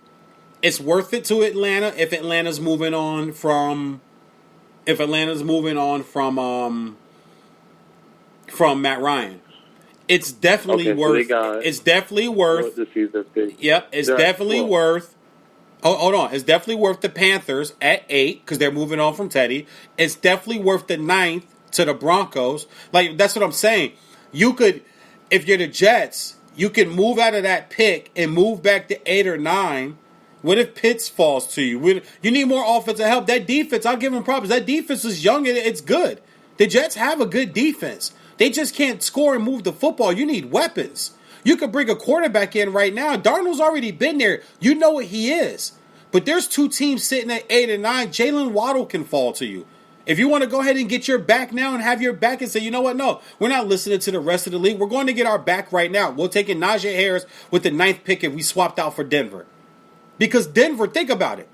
Speaker 3: It's worth it to Atlanta if Atlanta's moving on from Matt Ryan. It's definitely worth. It's definitely worth. Yep, it's definitely worth. Hold on, it's definitely worth the Panthers at 8 because they're moving on from Teddy. It's definitely worth the 9th to the Broncos. Like that's what I'm saying. You could, if you're the Jets, you can move out of that pick and move back to 8 or 9. What if Pitts falls to you? You need more offensive help. That defense, I'll give them props. That defense is young and it's good. The Jets have a good defense. They just can't score and move the football. You need weapons. You could bring a quarterback in right now. Darnold's already been there. You know what he is. But there's two teams sitting at 8 and 9. Jalen Waddle can fall to you. If you want to go ahead and get your back now and have your back and say, you know what, no, we're not listening to the rest of the league. We're going to get our back right now. We'll take in Najee Harris with the 9th pick if we swapped out for Denver. Because Denver, think about it.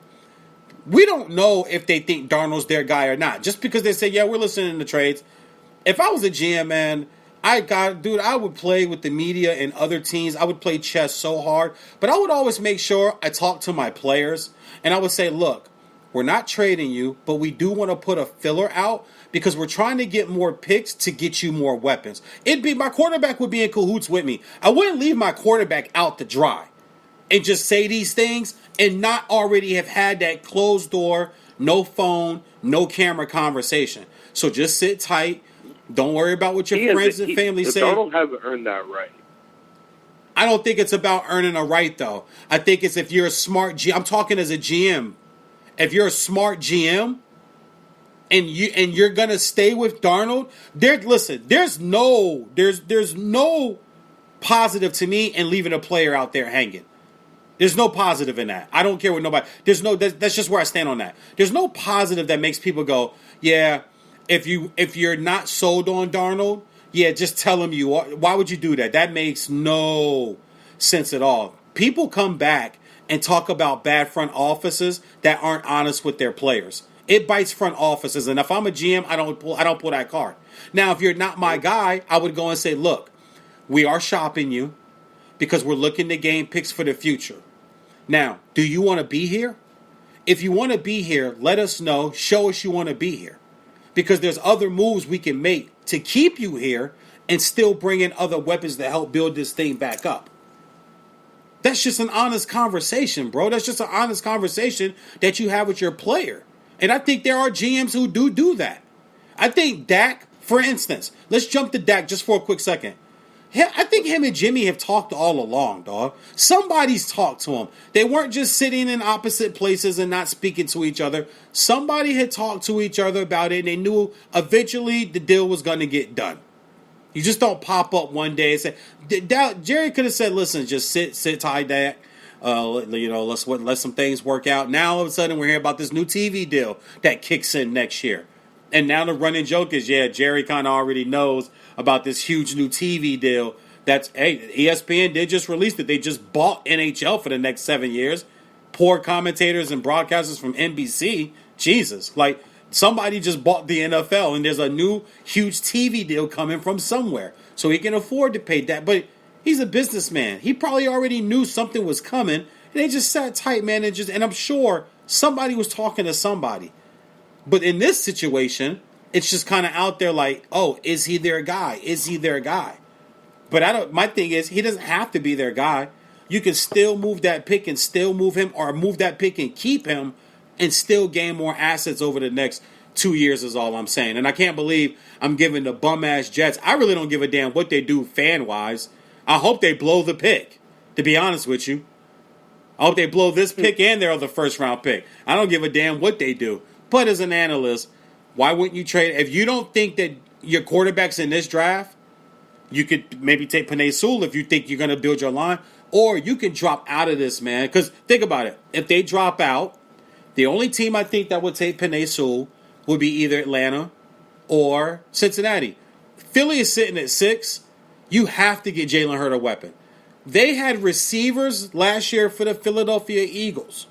Speaker 3: We don't know if they think Darnold's their guy or not. Just because they say, yeah, we're listening to trades. If I was a GM, man, I would play with the media and other teams. I would play chess so hard. But I would always make sure I talk to my players. And I would say, look, we're not trading you, but we do want to put a filler out because we're trying to get more picks to get you more weapons. My quarterback would be in cahoots with me. I wouldn't leave my quarterback out to dry and just say these things and not already have had that closed door, no phone, no camera conversation. So just sit tight. Don't worry about what your friends and family say.
Speaker 4: Darnold haven't earned that right.
Speaker 3: I don't think it's about earning a right, though. I think it's if you're a smart GM. I'm talking as a GM. If you're a smart GM and you're gonna stay with Darnold, there's no positive to me in leaving a player out there hanging. There's no positive in that. I don't care what nobody. That's just where I stand on that. There's no positive that makes people go, yeah. If you're not sold on Darnold, yeah, just tell him you are. Why would you do that? That makes no sense at all. People come back and talk about bad front offices that aren't honest with their players. It bites front offices, and if I'm a GM, I don't pull that card. Now, if you're not my guy, I would go and say, look, we are shopping you because we're looking to gain picks for the future. Now, do you want to be here? If you want to be here, let us know. Show us you want to be here. Because there's other moves we can make to keep you here and still bring in other weapons to help build this thing back up. That's just an honest conversation, bro. That's just an honest conversation that you have with your player. And I think there are GMs who do that. I think Dak, for instance, let's jump to Dak just for a quick second. I think him and Jimmy have talked all along, dog. Somebody's talked to him. They weren't just sitting in opposite places and not speaking to each other. Somebody had talked to each other about it, and they knew eventually the deal was going to get done. You just don't pop up one day and say, Jerry could have said, listen, just sit tight, Dak. Let some things work out. Now all of a sudden we're hearing about this new TV deal that kicks in next year. And now the running joke is, yeah, Jerry kind of already knows about this huge new TV deal. ESPN did just release it. They just bought NHL for the next 7 years. Poor commentators and broadcasters from NBC. Jesus, like somebody just bought the NFL, and there's a new huge TV deal coming from somewhere, so he can afford to pay that. But he's a businessman. He probably already knew something was coming, and they just sat tight, man. And I'm sure somebody was talking to somebody. But in this situation, it's just kind of out there like, oh, is he their guy? Is he their guy? But my thing is, he doesn't have to be their guy. You can still move that pick and still move him, or move that pick and keep him and still gain more assets over the next 2 years is all I'm saying. And I can't believe I'm giving the bum-ass Jets. I really don't give a damn what they do fan-wise. I hope they blow the pick, to be honest with you. I hope they blow this pick and their other first-round pick. I don't give a damn what they do. But as an analyst, why wouldn't you trade? If you don't think that your quarterback's in this draft, you could maybe take Penei Sewell if you think you're going to build your line. Or you can drop out of this, man. Because think about it. If they drop out, the only team I think that would take Penei Sewell would be either Atlanta or Cincinnati. Philly is sitting at 6. You have to get Jalen Hurts a weapon. They had receivers last year for the Philadelphia Eagles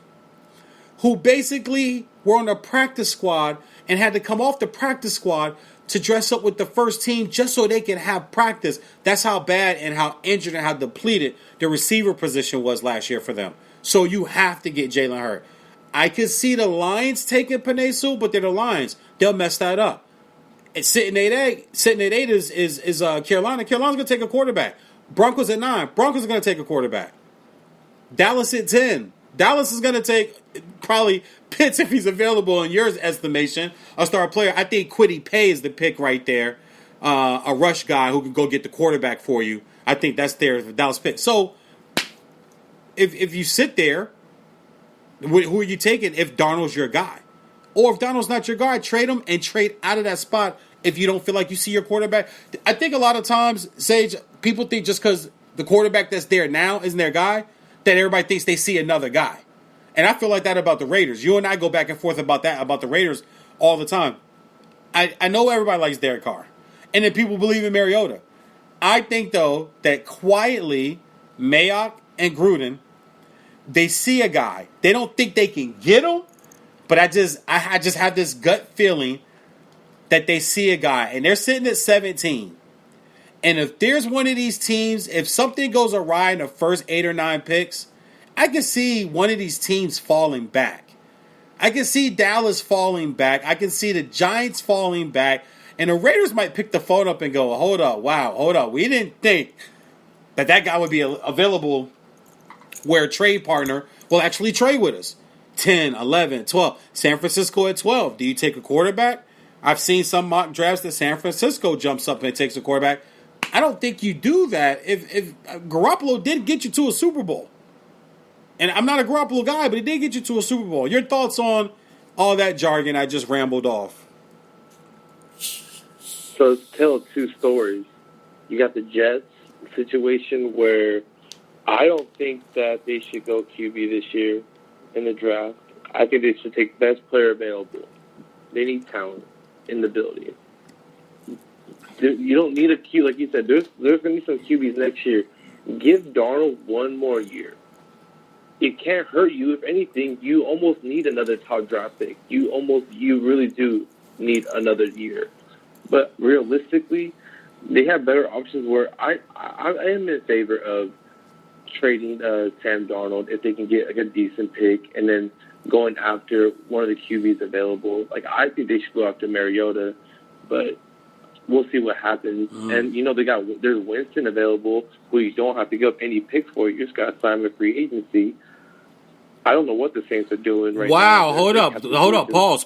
Speaker 3: who basically were on a practice squad and had to come off the practice squad to dress up with the first team just so they can have practice. That's how bad and how injured and how depleted the receiver position was last year for them. So you have to get Jalen Hurts. I could see the Lions taking Penei Sewell, but they're the Lions. They'll mess that up. It's sitting at 8 is Carolina. Carolina's going to take a quarterback. Broncos at 9. Broncos are going to take a quarterback. Dallas at 10. Dallas is going to take probably Pitts if he's available in your estimation. A star player. I think Kwity Paye is the pick right there. A rush guy who can go get the quarterback for you. I think that's their Dallas pick. So if you sit there, who are you taking if Darnold's your guy? Or if Darnold's not your guy, trade him and trade out of that spot if you don't feel like you see your quarterback. I think a lot of times, Sage, people think just because the quarterback that's there now isn't their guy, that everybody thinks they see another guy. And I feel like that about the Raiders. You and I go back and forth about that, about the Raiders all the time. I know everybody likes Derek Carr. And then people believe in Mariota. I think, though, that quietly, Mayock and Gruden, they see a guy. They don't think they can get him, but I just have this gut feeling that they see a guy. And they're sitting at 17. And if there's one of these teams, if something goes awry in the first 8 or 9 picks, I can see one of these teams falling back. I can see Dallas falling back. I can see the Giants falling back. And the Raiders might pick the phone up and go, hold up, we didn't think that guy would be available where a trade partner will actually trade with us. 10, 11, 12. San Francisco at 12. Do you take a quarterback? I've seen some mock drafts that San Francisco jumps up and takes a quarterback. I don't think you do that if Garoppolo did get you to a Super Bowl. And I'm not a Garoppolo guy, but he did get you to a Super Bowl. Your thoughts on all that jargon I just rambled off?
Speaker 4: So tell 2 stories. You got the Jets situation where I don't think that they should go QB this year in the draft. I think they should take best player available. They need talent in the building. You don't need a Q, like you said. There's going to be some QBs next year. Give Darnold 1 more year. It can't hurt you. If anything, you almost need another top draft pick. You really do need another year. But realistically, they have better options where I am in favor of trading Sam Darnold if they can get like a decent pick and then going after one of the QBs available. Like, I think they should go after Mariota, but we'll see what happens. And, there's Winston available who you don't have to give up any picks for. You just got to sign with free agency. I don't know what the Saints are doing right now.
Speaker 3: Wow, hold up, pause.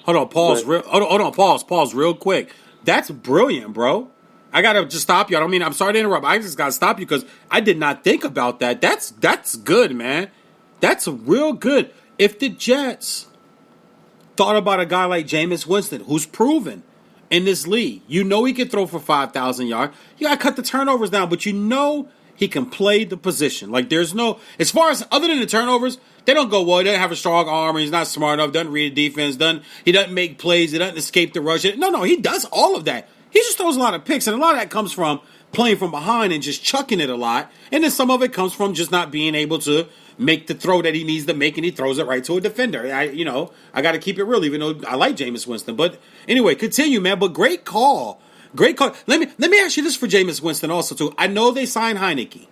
Speaker 3: Hold on, pause real quick. That's brilliant, bro. I got to just stop you. I'm sorry to interrupt. I just got to stop you because I did not think about that. That's good, man. That's real good. If the Jets thought about a guy like Jameis Winston, who's proven in this league, he can throw for 5,000 yards. You got to cut the turnovers down, but he can play the position. Like, there's no, as far as other than the turnovers, they don't go, well, he doesn't have a strong arm, he's not smart enough, doesn't read the defense, he doesn't make plays, he doesn't escape the rush. No, he does all of that. He just throws a lot of picks, and a lot of that comes from playing from behind and just chucking it a lot. And then some of it comes from just not being able to make the throw that he needs to make, and he throws it right to a defender. I got to keep it real, even though I like Jameis Winston. But anyway, continue, man. But great call. Great call. Let me ask you this for Jameis Winston also, too. I know they signed Heineke,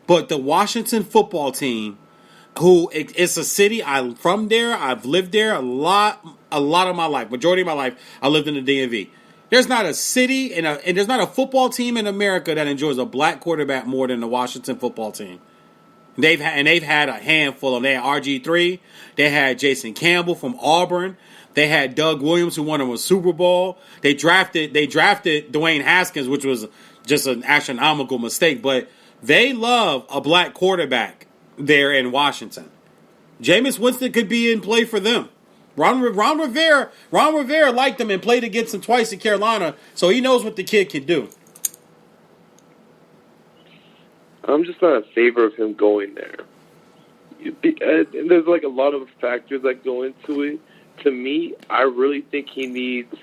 Speaker 3: but the Washington football team, it's a city, I'm from there, I've lived there a lot of my life. Majority of my life, I lived in the DMV. There's not a city and there's not a football team in America that enjoys a black quarterback more than the Washington football team. They've had a handful of them. They had RG3. They had Jason Campbell from Auburn. They had Doug Williams, who won them a Super Bowl. They drafted Dwayne Haskins, which was just an astronomical mistake. But they love a black quarterback there in Washington. Jameis Winston could be in play for them. Ron Rivera liked him and played against him twice in Carolina, so he knows what the kid can do.
Speaker 4: I'm just not in favor of him going there. And there's like a lot of factors that go into it. To me, I really think he needs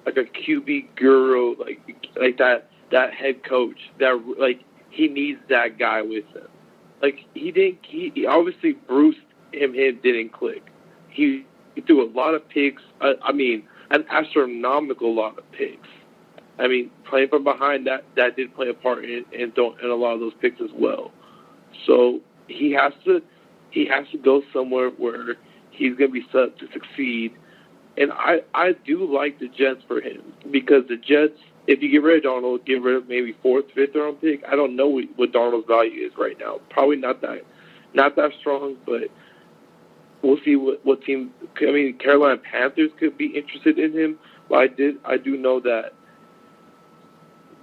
Speaker 4: like a QB guru, like that head coach. That like he needs that guy with him. Like he obviously Bruce him didn't click. He threw a lot of picks. An astronomical lot of picks. Playing from behind, that did play a part in a lot of those picks as well. So he has to go somewhere where he's going to be set to succeed. And I do like the Jets for him because the Jets, if you get rid of Darnold, get rid of maybe 4th, 5th round pick. I don't know what Darnold's value is right now. Probably not that strong, but we'll see what team. Carolina Panthers could be interested in him. But I do know that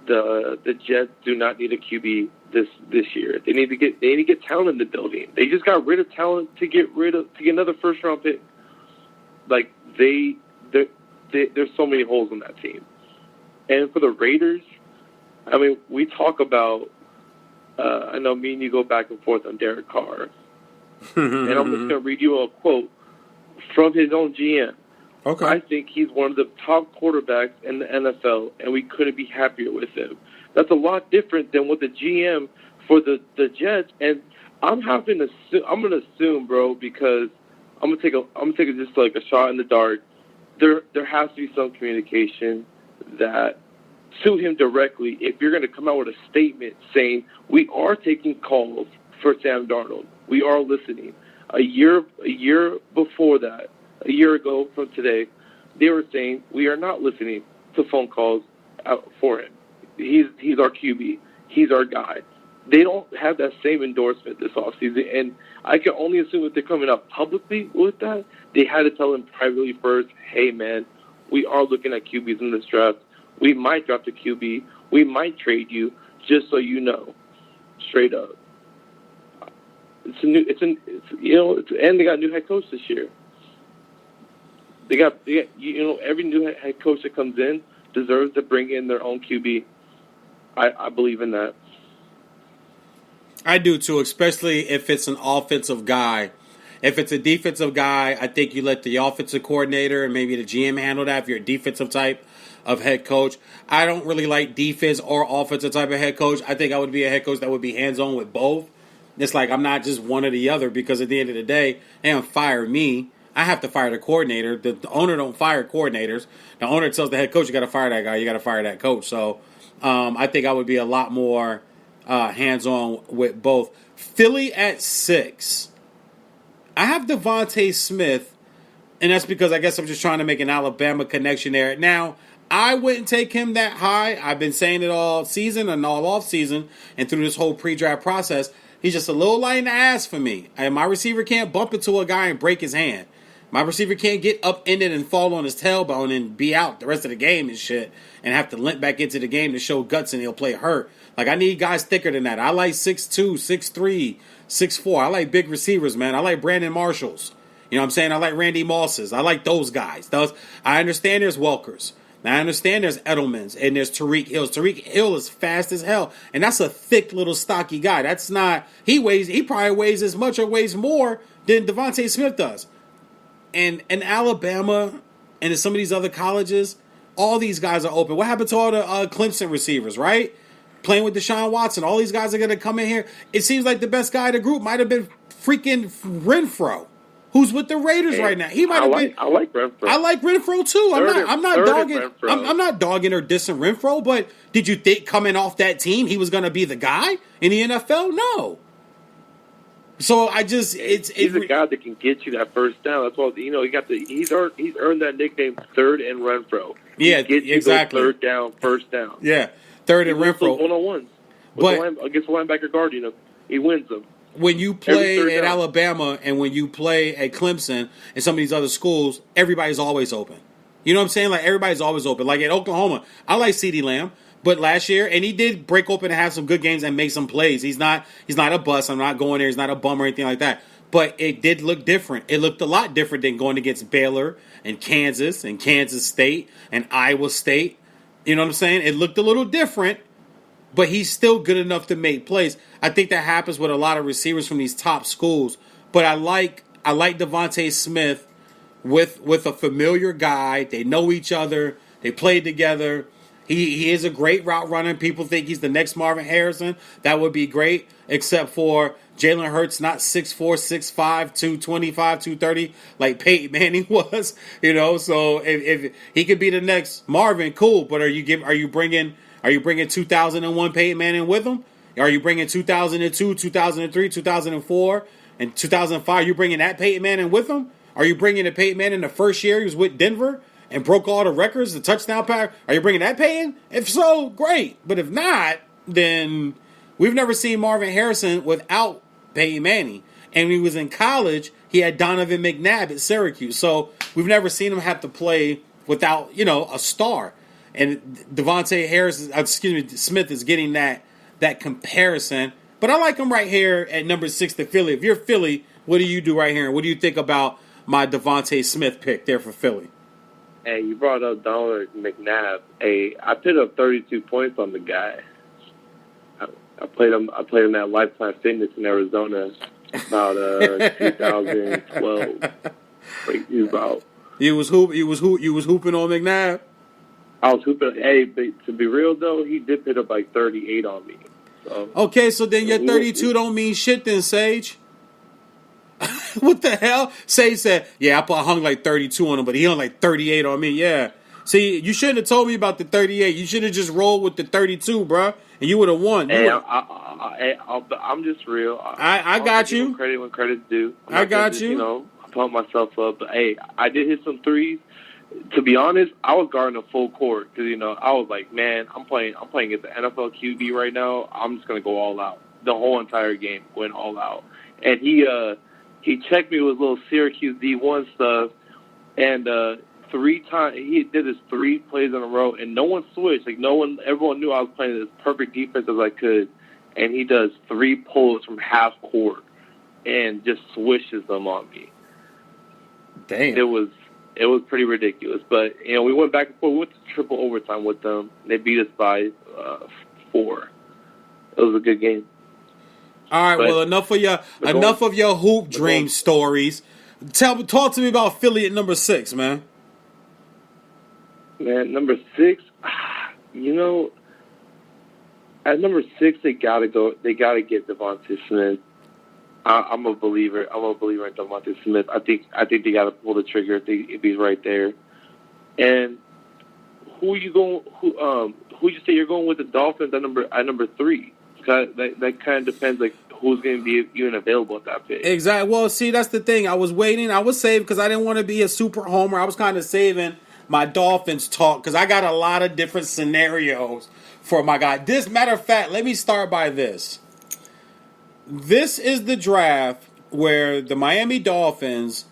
Speaker 4: the Jets do not need a QB this year. They need to get talent in the building. They just got rid of talent to get another 1st round pick. Like there's so many holes in that team. And for the Raiders, I mean, we talk about. I know me and you go back and forth on Derek Carr, and I'm just going to read you a quote from his own GM.
Speaker 3: Okay.
Speaker 4: I think he's one of the top quarterbacks in the NFL, and we couldn't be happier with him. That's a lot different than what the GM for the Jets. And I'm going to assume, bro, because I'm gonna take just like a shot in the dark. There has to be some communication that to him directly. If you're going to come out with a statement saying we are taking calls for Sam Darnold, we are listening. A year before that, a year ago from today, they were saying we are not listening to phone calls for him. He's our QB. He's our guy. They don't have that same endorsement this offseason, and I can only assume if they're coming up publicly with that, they had to tell him privately first, hey, man, we are looking at QBs in this draft. We might draft a QB. We might trade you, just so you know, straight up. And they got a new head coach this year. They got every new head coach that comes in deserves to bring in their own QB. I believe in that.
Speaker 3: I do too, especially if it's an offensive guy. If it's a defensive guy, I think you let the offensive coordinator and maybe the GM handle that if you're a defensive type of head coach. I don't really like defense or offensive type of head coach. I think I would be a head coach that would be hands-on with both. It's like I'm not just one or the other because at the end of the day, they don't fire me. I have to fire the coordinator. The owner don't fire coordinators. The owner tells the head coach, you got to fire that guy. You got to fire that coach. So I think I would be a lot more hands-on with both. Philly at 6. I have Devontae Smith, and that's because I guess I'm just trying to make an Alabama connection there. Now, I wouldn't take him that high. I've been saying it all season and all off season and through this whole pre-draft process. He's just a little light in the ass for me. And my receiver can't bump into a guy and break his hand. My receiver can't get upended and fall on his tailbone and be out the rest of the game and shit and have to limp back into the game to show guts and he'll play hurt. Like, I need guys thicker than that. I like 6'2", 6'3", 6'4". I like big receivers, man. I like Brandon Marshalls. You know what I'm saying? I like Randy Mosses. I like those guys. I understand there's Welkers. Now, I understand there's Edelmans and there's Tariq Hills. Tariq Hill is fast as hell, and that's a thick little stocky guy. That's not – he probably weighs as much or weighs more than Devontae Smith does. And in Alabama and in some of these other colleges, all these guys are open. What happened to all the Clemson receivers, right? Playing with Deshaun Watson. All these guys are going to come in here. It seems like the best guy in the group might have been freaking Renfro, who's with the Raiders right now. He might have been. I like Renfro. I like Renfro too. I'm not dogging or dissing Renfro, but did you think coming off that team he was going to be the guy in the NFL? No. So I just he's
Speaker 4: a guy that can get you that first down. That's why he's earned that nickname Third and Renfro.
Speaker 3: Yeah, exactly.
Speaker 4: Third down, first down.
Speaker 3: Yeah, Third and Renfro.
Speaker 4: 1-on-1s. But against a linebacker guard, he wins them.
Speaker 3: When you play at Alabama and when you play at Clemson and some of these other schools, everybody's always open. You know what I'm saying? Like, everybody's always open. Like, at Oklahoma, I like CeeDee Lamb, but last year, and he did break open and have some good games and make some plays. He's not a bust. I'm not going there. He's not a bum or anything like that. But it did look different. It looked a lot different than going against Baylor and Kansas State and Iowa State. You know what I'm saying? It looked a little different. But he's still good enough to make plays. I think that happens with a lot of receivers from these top schools. But I like Devontae Smith with a familiar guy. They know each other. They played together. He is a great route runner. People think he's the next Marvin Harrison. That would be great, except for Jalen Hurts, not 6'4", 6'5", 225, 230 like Peyton Manning was. So if he could be the next Marvin, cool. But are you bringing 2001 Peyton Manning with him? Are you bringing 2002, 2003, 2004, and 2005? You bringing that Peyton Manning with him? Are you bringing the Peyton Manning the first year he was with Denver and broke all the records, the touchdown pass? Are you bringing that Peyton? If so, great. But if not, then we've never seen Marvin Harrison without Peyton Manning. And when he was in college, he had Donovan McNabb at Syracuse. So we've never seen him have to play without, a star. And Smith is getting that comparison. But I like him right here at number 6 to Philly. If you're Philly, what do you do right here? And what do you think about my Devontae Smith pick there for Philly?
Speaker 4: Hey, you brought up Donald McNabb. Hey, I put up 32 points on the guy. I played him at Lifetime Fitness in Arizona about 2012.
Speaker 3: You was hooping on McNabb.
Speaker 4: I was hooping. Hey, but to be real though, he did put up like 38 on me. So,
Speaker 3: okay, so then your 32 don't mean shit then, Sage. What the hell? Sage said, yeah, I hung like 32 on him, but he hung like 38 on me. Yeah. See, you shouldn't have told me about the 38. You should have just rolled with the 32, bro, and you would have won.
Speaker 4: Hey, I'm just real.
Speaker 3: I got you.
Speaker 4: Credit when credit's due.
Speaker 3: I got you.
Speaker 4: You know, I pump myself up. But hey, I did hit some threes. To be honest, I was guarding a full court because I was like, man, I'm playing as the NFL QB right now. I'm just gonna go all out. The whole entire game went all out, and he checked me with little Syracuse D1 stuff, and 3 times he did his 3 plays in a row, and no one switched. Like everyone knew I was playing as perfect defense as I could, and he does 3 pulls from half court and just swishes them on me.
Speaker 3: Damn.
Speaker 4: It was pretty ridiculous, but we went back and forth. We went to triple overtime with them. They beat us by 4. It was a good game.
Speaker 3: All right, well, enough of your hoop dream stories. Talk to me about Philly at number 6, man.
Speaker 4: Man, number 6, at number 6 they gotta get Devontae Smith. I'm a believer. I'm a believer in Devontae Smith. I think they got to pull the trigger if he's right there. And who you say you're going with the Dolphins at number 3? That kind of depends like who's going to be even available at that pick.
Speaker 3: Exactly. Well, see, that's the thing. I was waiting. I was saving because I didn't want to be a super homer. I was kind of saving my Dolphins talk because I got a lot of different scenarios for my guy. This matter of fact, let me start by this. This is the draft where the Miami Dolphins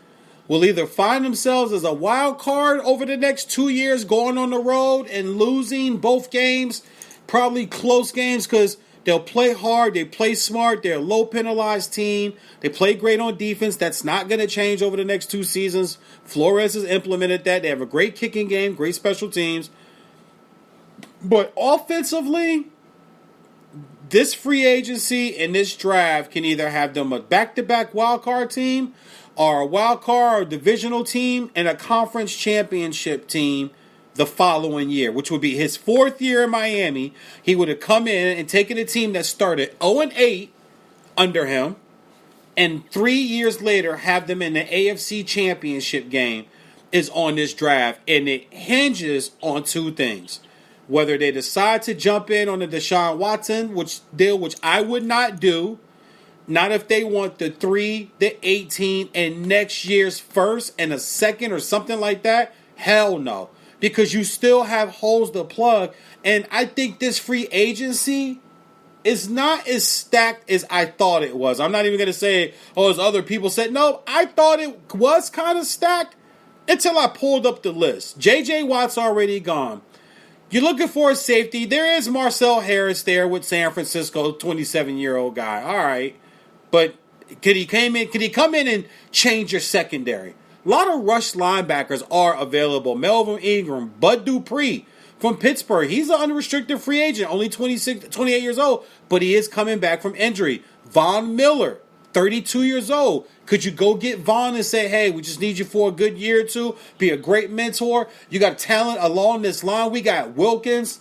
Speaker 3: will either find themselves as a wild card over the next 2 years going on the road and losing both games, probably close games because they'll play hard, they play smart, they're a low penalized team, they play great on defense. That's not going to change over the next 2 seasons. Flores has implemented that. They have a great kicking game, great special teams. But offensively, this free agency and this draft can either have them a back-to-back wild card team or a wild card or divisional team and a conference championship team the following year, which would be his 4th year in Miami. He would have come in and taken a team that started 0-8 under him and 3 years later have them in the AFC championship game is on this draft. And it hinges on 2 things. Whether they decide to jump in on the Deshaun Watson which I would not do. Not if they want the 3, the 18, and next year's first and a second or something like that. Hell no. Because you still have holes to plug. And I think this free agency is not as stacked as I thought it was. I'm not even going to say, as other people said. No, I thought it was kind of stacked until I pulled up the list. J.J. Watt's already gone. You're looking for a safety. There is Marcel Harris there with San Francisco, 27-year-old guy. All right. But could he come in and change your secondary? A lot of rush linebackers are available. Melvin Ingram, Bud Dupree from Pittsburgh. He's an unrestricted free agent, only 28 years old, but he is coming back from injury. Von Miller, 32 years old. Could you go get Vaughn and say, hey, we just need you for a good year or 2, be a great mentor? You got talent along this line. We got Wilkins.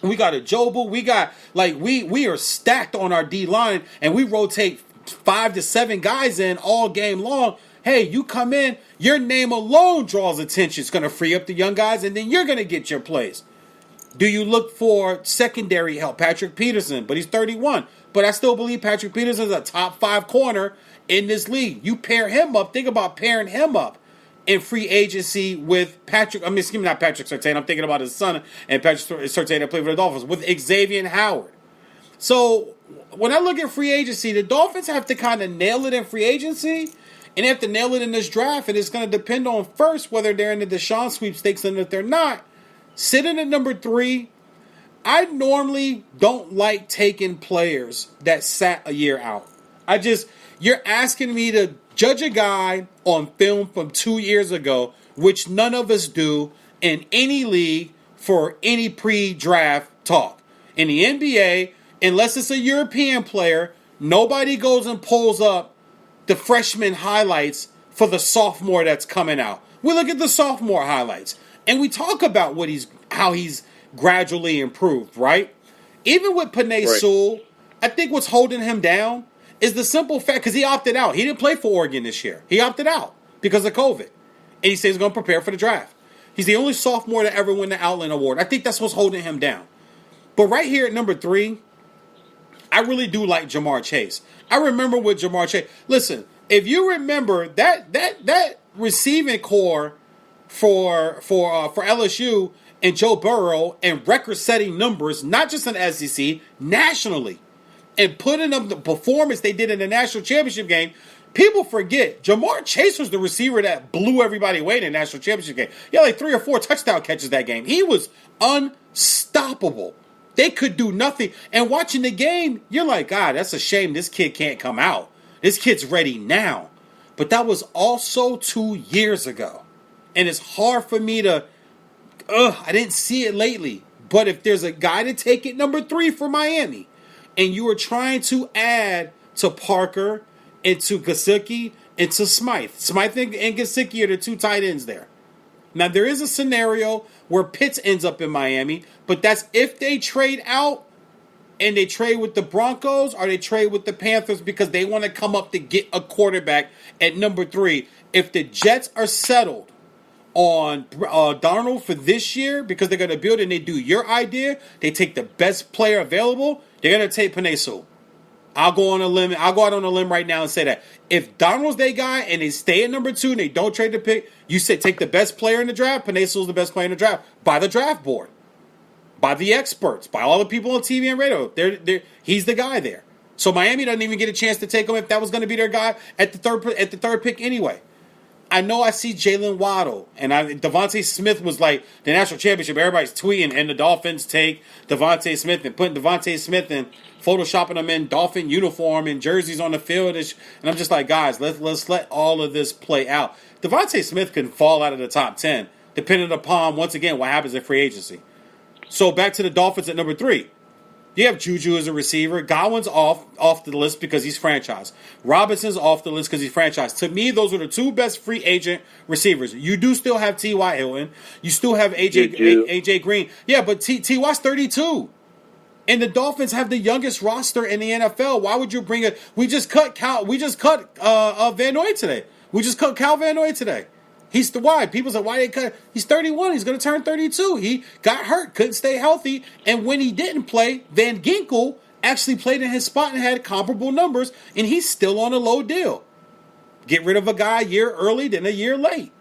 Speaker 3: We got Ajobu. We got, we are stacked on our D-line, and we rotate 5 to 7 guys in all game long. Hey, you come in, your name alone draws attention. It's going to free up the young guys, and then you're going to get your place. Do you look for secondary help? Patrick Peterson, but he's 31. But I still believe Patrick Peterson is a top 5 corner in this league. You pair him up. Think about pairing him up in free agency with not Patrick Surtain. I'm thinking about his son and Patrick Surtain that played for the Dolphins with Xavier Howard. So when I look at free agency, the Dolphins have to kind of nail it in free agency, and they have to nail it in this draft. And it's going to depend on first whether they're in the Deshaun sweepstakes, and if they're not, sitting at number 3. I normally don't like taking players that sat a year out. You're asking me to judge a guy on film from 2 years ago which none of us do in any league for any pre-draft talk. In the NBA, unless it's a European player, nobody goes and pulls up the freshman highlights for the sophomore that's coming out. We look at the sophomore highlights and we talk about how he's gradually improved, right? Even with Panay Sewell, I think what's holding him down is the simple fact, because he opted out. He didn't play for Oregon this year. He opted out because of COVID. And he says he's going to prepare for the draft. He's the only sophomore to ever win the Outland Award. I think that's what's holding him down. But right here at number 3, I really do like Jamar Chase. I remember with Jamar Chase. Listen, if you remember that receiving core for LSU and Joe Burrow and record-setting numbers, not just in the SEC, nationally, and putting up the performance they did in the national championship game, people forget Jamar Chase was the receiver that blew everybody away in the national championship game. He had like 3 or 4 touchdown catches that game. He was unstoppable. They could do nothing. And watching the game, you're like, God, that's a shame this kid can't come out. This kid's ready now. But that was also 2 years ago. And it's hard for me to, I didn't see it lately. But if there's a guy to take it number 3 for Miami, and you are trying to add to Parker and to Gesicki and to Smythe. Smythe and Gesicki are the 2 tight ends there. Now, there is a scenario where Pitts ends up in Miami, but that's if they trade out and they trade with the Broncos or they trade with the Panthers because they want to come up to get a quarterback at number 3. If the Jets are settled on Darnold for this year because they're going to build and they do your idea, they take the best player available, they're going to take Panay Sewell. I'll go out on a limb right now and say that. If Donald's their guy and they stay at number 2 and they don't trade the pick, you said take the best player in the draft. Panay Sewell's the best player in the draft by the draft board, by the experts, by all the people on TV and radio. He's the guy there. So Miami doesn't even get a chance to take him if that was going to be their guy at the third pick anyway. I know I see Jalen Waddle, and Devontae Smith was like the national championship. Everybody's tweeting, and the Dolphins take Devontae Smith and putting Devontae Smith and photoshopping them in Dolphin uniform and jerseys on the field. And I'm just like, guys, let's let all of this play out. Devontae Smith can fall out of the top 10, depending upon, once again, what happens in free agency. So back to the Dolphins at number 3. You have Juju as a receiver. Godwin's off the list because he's franchised. Robinson's off the list because he's franchised. To me, those are the 2 best free agent receivers. You do still have T.Y. Hilton. You still have AJ Green. Yeah, but T.Y.'s 32. And the Dolphins have the youngest roster in the NFL. Why would you bring it? We just cut Van Noy today. We just cut Cal Van Noy today. He's the why. People say, why they cut? He's 31. He's going to turn 32. He got hurt, couldn't stay healthy. And when he didn't play, Van Ginkel actually played in his spot and had comparable numbers, and he's still on a low deal. Get rid of a guy a year early, then a year late.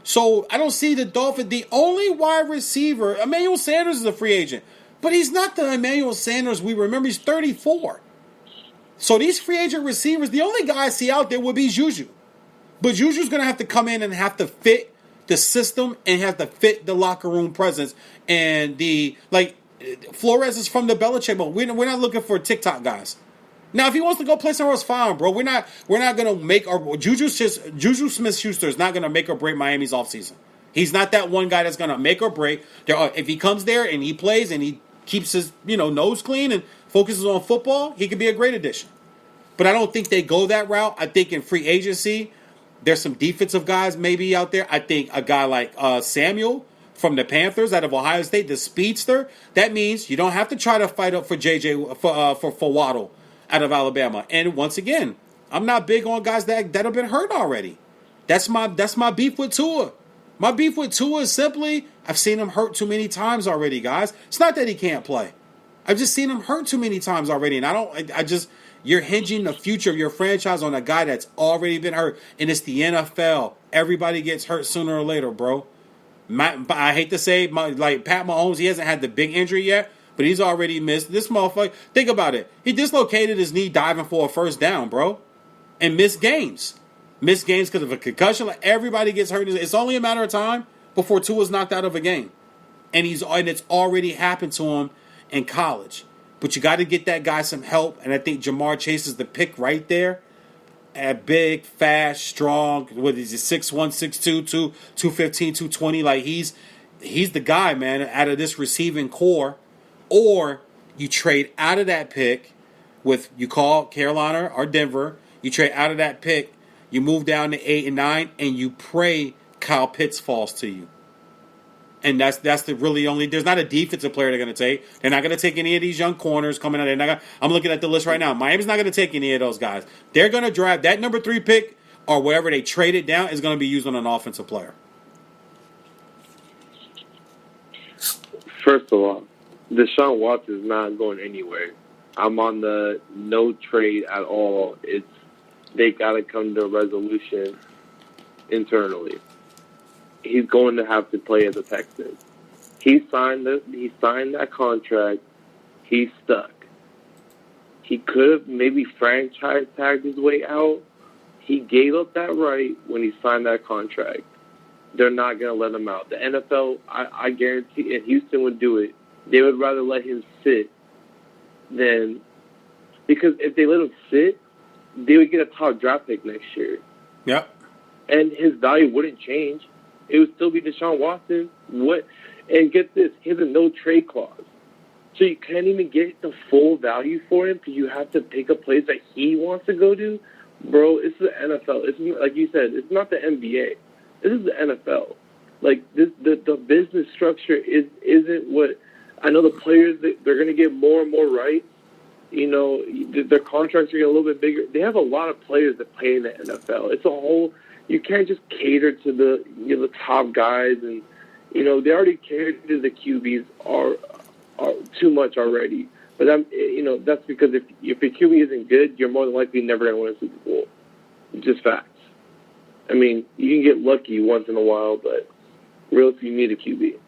Speaker 3: So I don't see the Dolphins. The only wide receiver, Emmanuel Sanders is a free agent, but he's not the Emmanuel Sanders we remember. He's 34. So these free agent receivers, the only guy I see out there would be Juju. But Juju's going to have to come in and have to fit the system and have to fit the locker room presence. And Flores is from the Belichick mode. We're not looking for TikTok guys. Now, if he wants to go play somewhere else, fine, bro. We're not going to make our Juju Smith-Schuster is not going to make or break Miami's offseason. He's not that one guy that's going to make or break. If he comes there and he plays and he keeps his nose clean and focuses on football, he could be a great addition. But I don't think they go that route. I think in free agency, there's some defensive guys maybe out there. I think a guy like Samuel from the Panthers out of Ohio State, the speedster, that means you don't have to try to fight up for for Waddle out of Alabama. And once again, I'm not big on guys that have been hurt already. That's my beef with Tua. My beef with Tua is simply I've seen him hurt too many times already, guys. It's not that he can't play. I've just seen him hurt too many times already, and you're hinging the future of your franchise on a guy that's already been hurt, and it's the NFL. Everybody gets hurt sooner or later, bro. I hate to say, like Pat Mahomes, he hasn't had the big injury yet, but he's already missed. This motherfucker, think about it. He dislocated his knee diving for a first down, bro, and missed games. Missed games because of a concussion. Like, everybody gets hurt. It's only a matter of time before Tua's knocked out of a game, and it's already happened to him in college. But you got to get that guy some help, and I think Jamar Chase is the pick right there. big, fast, strong. What is it? 6'1", 6'2", 215, 220. Like he's the guy, man, out of this receiving core. Or you trade out of that pick with, you call Carolina or Denver. You trade out of that pick. You move down to 8 and 9, and you pray Kyle Pitts falls to you. And that's the really only. There's not a defensive player they're going to take. They're not going to take any of these young corners coming out. I'm looking at the list right now. Miami's not going to take any of those guys. They're going to draft that number 3 pick or wherever they trade it down is going to be used on an offensive player.
Speaker 4: First of all, Deshaun Watson is not going anywhere. I'm on the no trade at all. They got to come to a resolution internally. He's going to have to play as a Texan. He signed that contract. He's stuck. He could have maybe franchise tagged his way out. He gave up that right when he signed that contract. They're not going to let him out. The NFL, I guarantee, and Houston would do it. They would rather let him sit than, because if they let him sit, they would get a top draft pick next year.
Speaker 3: Yep.
Speaker 4: And his value wouldn't change. It would still be Deshaun Watson. What? And get this, he has a no-trade clause. So you can't even get the full value for him because you have to pick a place that he wants to go to. Bro, it's the NFL. It's, like you said, it's not the NBA. This is the NFL. Like, the business structure isn't what... I know the players, they're going to get more and more rights. You know, their contracts are getting a little bit bigger. They have a lot of players that play in the NFL. It's a whole... You can't just cater to the top guys, and they already cater to the QBs are too much already. But that's because if your QB isn't good, you're more than likely never going to win a Super Bowl. It's just facts. I mean, you can get lucky once in a while, but really, you need a QB.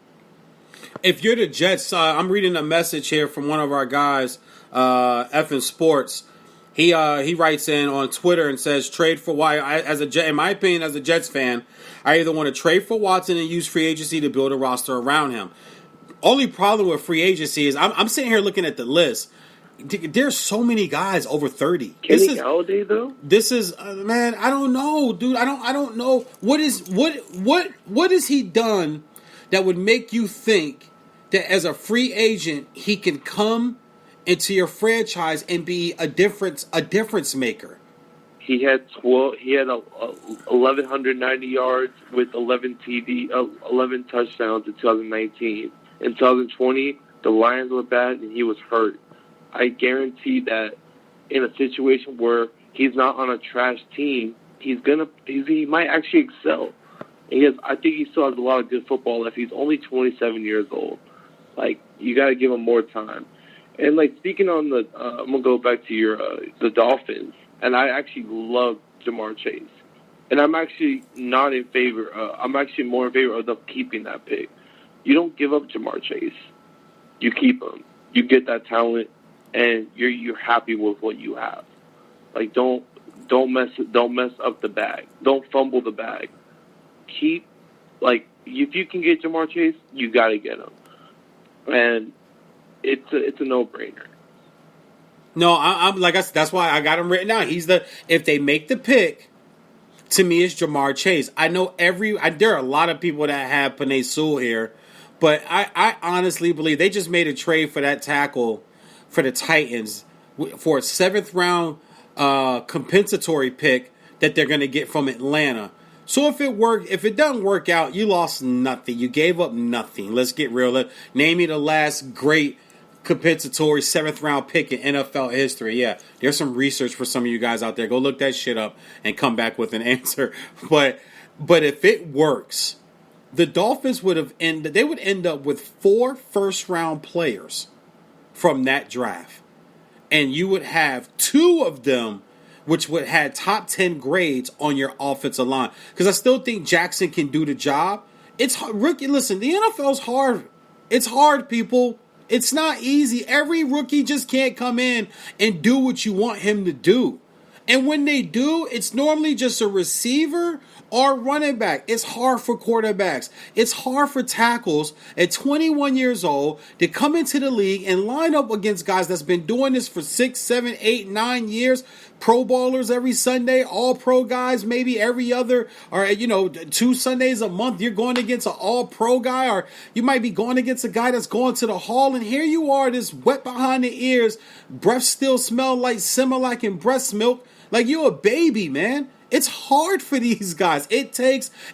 Speaker 3: If you're the Jets, I'm reading a message here from one of our guys, Effin Sports. He writes in on Twitter and says, trade for in my opinion, as a Jets fan, I either want to trade for Watson and use free agency to build a roster around him. Only problem with free agency is I'm sitting here looking at the list. There's so many guys over 30.
Speaker 4: Kenny Galladay, though?
Speaker 3: This is man, I don't know, dude. I don't know what has he done that would make you think that as a free agent he can come into your franchise and be a difference maker.
Speaker 4: He had 1,190 yards with 11 touchdowns in 2019. In 2020, the Lions were bad and he was hurt. I guarantee that in a situation where he's not on a trash team, he might actually excel. I think he still has a lot of good football left. He's only 27 years old. Like, you got to give him more time. And, like, speaking on the, I'm going to go back to the Dolphins, and I actually love Jamar Chase. And I'm actually not in favor, I'm actually more in favor of them keeping that pick. You don't give up Jamar Chase. You keep him. You get that talent, and you're happy with what you have. Like, don't mess up the bag. Don't fumble the bag. If you can get Jamar Chase, you got to get him. And it's a no-brainer.
Speaker 3: No, that's why I got him written down. If they make the pick, to me it's Jamar Chase. I know there are a lot of people that have Penei Sewell here, but I honestly believe they just made a trade for that tackle for the Titans for a 7th round compensatory pick that they're going to get from Atlanta. So if it doesn't work out, you lost nothing. You gave up nothing. Let's get real. Name me the last great compensatory 7th round pick in NFL history. Yeah, there's some research for some of you guys out there. Go look that shit up and come back with an answer. But if it works, the Dolphins would end up with 4 first-round players from that draft. And you would have 2 of them which would have top 10 grades on your offensive line. Because I still think Jackson can do the job. It's hard. Rookie, listen, the NFL's hard. It's hard, people. It's not easy. Every rookie just can't come in and do what you want him to do. And when they do, it's normally just a receiver or running back. It's hard for quarterbacks. It's hard for tackles at 21 years old to come into the league and line up against guys that's been doing this for 6, 7, 8, 9 years. Pro ballers every Sunday, all pro guys maybe every other, or 2 Sundays a month. You're going against an all pro guy, or you might be going against a guy that's going to the hall. And here you are, this wet behind the ears, breath still smell like Similac and breast milk. Like you're a baby, man. It's hard for these guys.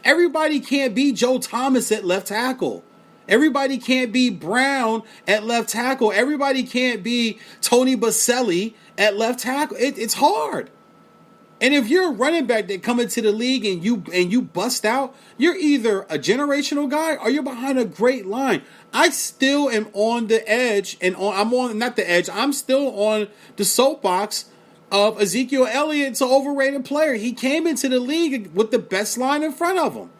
Speaker 3: Everybody can't be Joe Thomas at left tackle. Everybody can't be Brown at left tackle. Everybody can't be Tony Baselli at left tackle. It's hard. And if you're a running back that come into the league and you bust out, you're either a generational guy or you're behind a great line. I still am on the edge, I'm still on the soapbox of Ezekiel Elliott's an overrated player. He came into the league with the best line in front of him.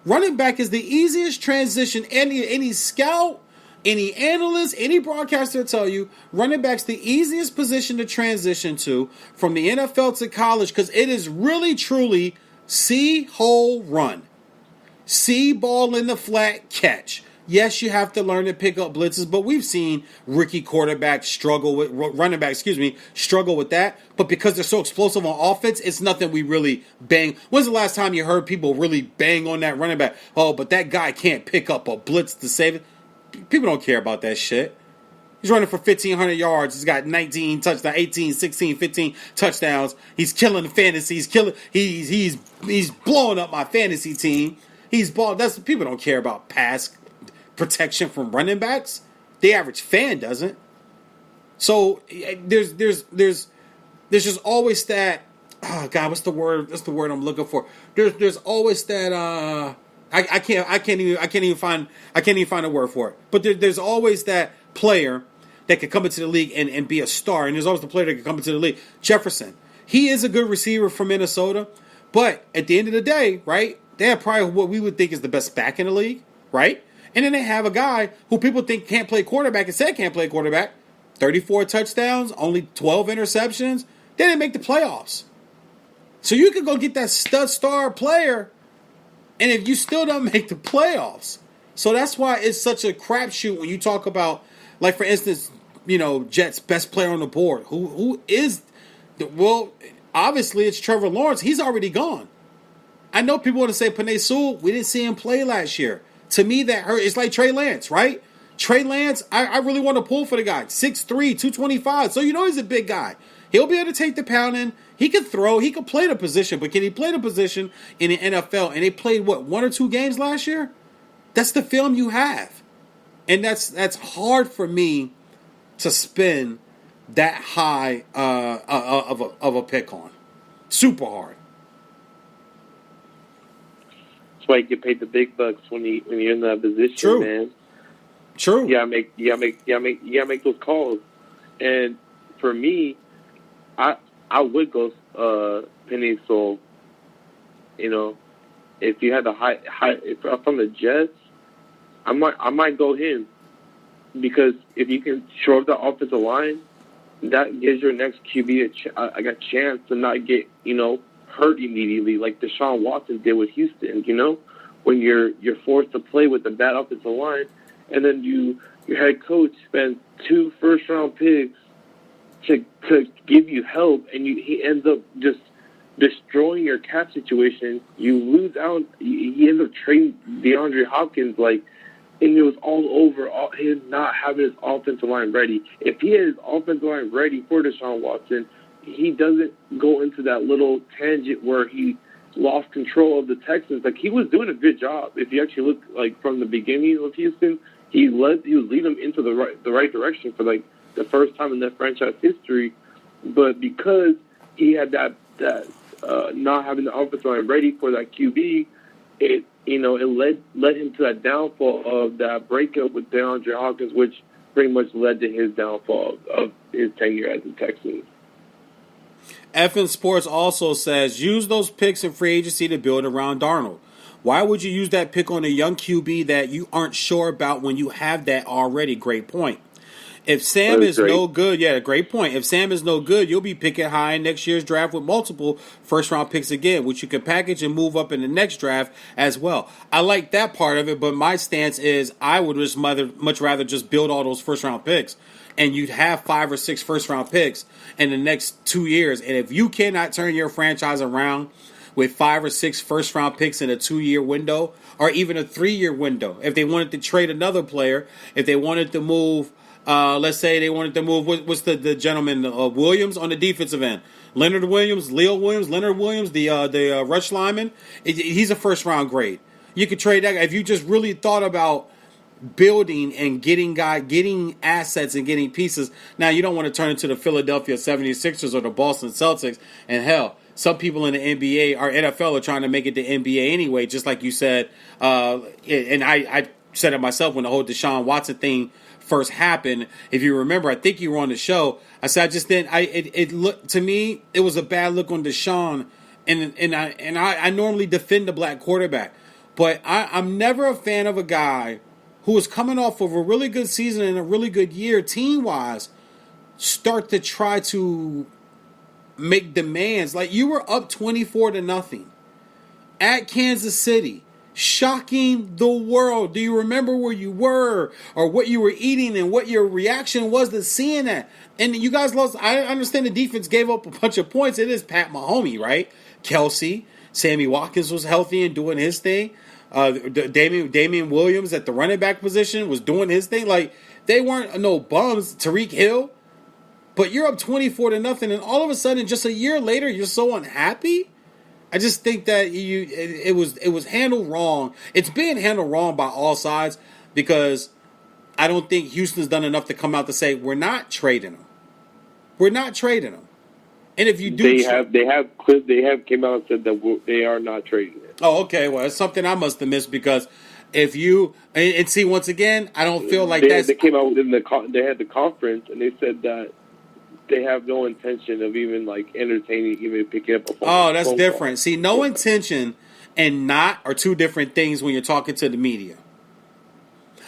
Speaker 3: Running back is the easiest transition. Any scout, any analyst, any broadcaster will tell you, running back's the easiest position to transition to from the NFL to college because it is really, truly see hole run. See ball in the flat catch. Yes, you have to learn to pick up blitzes, but we've seen rookie quarterbacks struggle with that. But because they're so explosive on offense, it's nothing we really bang. When's the last time you heard people really bang on that running back? Oh, but that guy can't pick up a blitz to save it. People don't care about that shit. He's running for 1,500 yards. He's got 19 touchdowns, 18, 16, 15 touchdowns. He's killing the fantasy. He's blowing up my fantasy team. People don't care about pass protection from running backs. The average fan doesn't. So there's just always that. Oh God, what's the word? That's the word I'm looking for. There's always that. I can't even find a word for it. But there's always that player that could come into the league and be a star. And there's always the player that could come into the league. Jefferson, he is a good receiver from Minnesota, but at the end of the day, right? They have probably what we would think is the best back in the league, right? And then they have a guy who people think can't play quarterback and said can't play quarterback. 34 touchdowns, only 12 interceptions. They didn't make the playoffs. So you could go get that stud star player, and if you still don't make the playoffs. So that's why it's such a crapshoot when you talk about, like, for instance, Jets' best player on the board. Who is, well, obviously it's Trevor Lawrence. He's already gone. I know people want to say Penei Sewell. We didn't see him play last year. To me, that hurt. It's like Trey Lance, right? Trey Lance, I really want to pull for the guy. 6'3", 225. So he's a big guy. He'll be able to take the pounding. He can throw. He can play the position. But can he play the position in the NFL? And they played, 1 or 2 games last year? That's the film you have. And that's hard for me to spend that high of a pick on. Super hard.
Speaker 4: That's why you get paid the big bucks when you're in that position,
Speaker 3: True.
Speaker 4: man.
Speaker 3: True.
Speaker 4: You gotta make those calls. And for me, I would go Penei Sewell. If you had the high if from the Jets, I might go him, because if you can shore up the offensive line, that gives your next QB a chance to not get hurt immediately like Deshaun Watson did with Houston. When you're forced to play with the bad offensive line, and then your head coach spends 2 first-round picks to give you help, and he ends up just destroying your cap situation. You lose out. He ends up trading DeAndre Hopkins, and it was all over him not having his offensive line ready. If he had his offensive line ready for Deshaun Watson, he doesn't go into that little tangent where he lost control of the Texans. He was doing a good job. If you actually look from the beginning of Houston, he was leading them into the right direction for the first time in their franchise history. But because he had that not having the offensive line ready for that QB, it led him to that downfall of that breakup with DeAndre Hopkins, which pretty much led to his downfall of his tenure as a Texan.
Speaker 3: FN Sports also says, use those picks in free agency to build around Darnold. Why would you use that pick on a young QB that you aren't sure about when you have that already? Great point. If Sam
Speaker 4: That's
Speaker 3: is
Speaker 4: great.
Speaker 3: no good, yeah, great point. If Sam is no good, you'll be picking high in next year's draft with multiple first-round picks again, which you can package and move up in the next draft as well. I like that part of it, but my stance is I would just much rather just build all those first-round picks, and you'd have 5 or 6 first-round picks in the next 2 years. And if you cannot turn your franchise around with 5 or 6 first-round picks in a 2-year window, or even a 3-year window, if they wanted to trade another player, if they wanted to move. Let's say they wanted to move. What's the gentleman Williams on the defensive end? Leonard Williams, Leo Williams, Leonard Williams, the rush lineman. He's a first round grade. You could trade that guy if you just really thought about building and getting assets and getting pieces. Now you don't want to turn into the Philadelphia 76ers or the Boston Celtics. And hell, some people in the NBA or NFL are trying to make it to NBA anyway. Just like you said, and I said it myself when the whole Deshaun Watson thing first happened. If you remember, I think you were on the show. I said I just didn't. It looked to me it was a bad look on Deshaun, and I normally defend the black quarterback, but I'm never a fan of a guy who is coming off of a really good season and a really good year team wise, start to try to make demands. Like you were up 24-0 at Kansas City. Shocking the world. Do you remember where you were or what you were eating and what your reaction was to seeing that? And you guys lost. I understand the defense gave up a bunch of points. It is Pat Mahomes, right? Kelsey, Sammy Watkins was healthy and doing his thing. Damian Williams at the running back position was doing his thing. Like they weren't no bums. Tyreek Hill. But you're up 24-0 and all of a sudden just a year later you're so unhappy? I just think that it was handled wrong. It's being handled wrong by all sides because I don't think Houston's done enough to come out to say we're not trading him. We're not trading him. And if you do,
Speaker 4: they have came out and said that they are not trading it.
Speaker 3: Oh, okay. Well, it's something I must have missed because if you and see once again, I don't feel like
Speaker 4: they came out within they had the conference and they said that they have no intention of even entertaining, even picking up a phone.
Speaker 3: Oh, that's
Speaker 4: phone
Speaker 3: different.
Speaker 4: Call.
Speaker 3: See, no intention and not are two different things when you're talking to the media.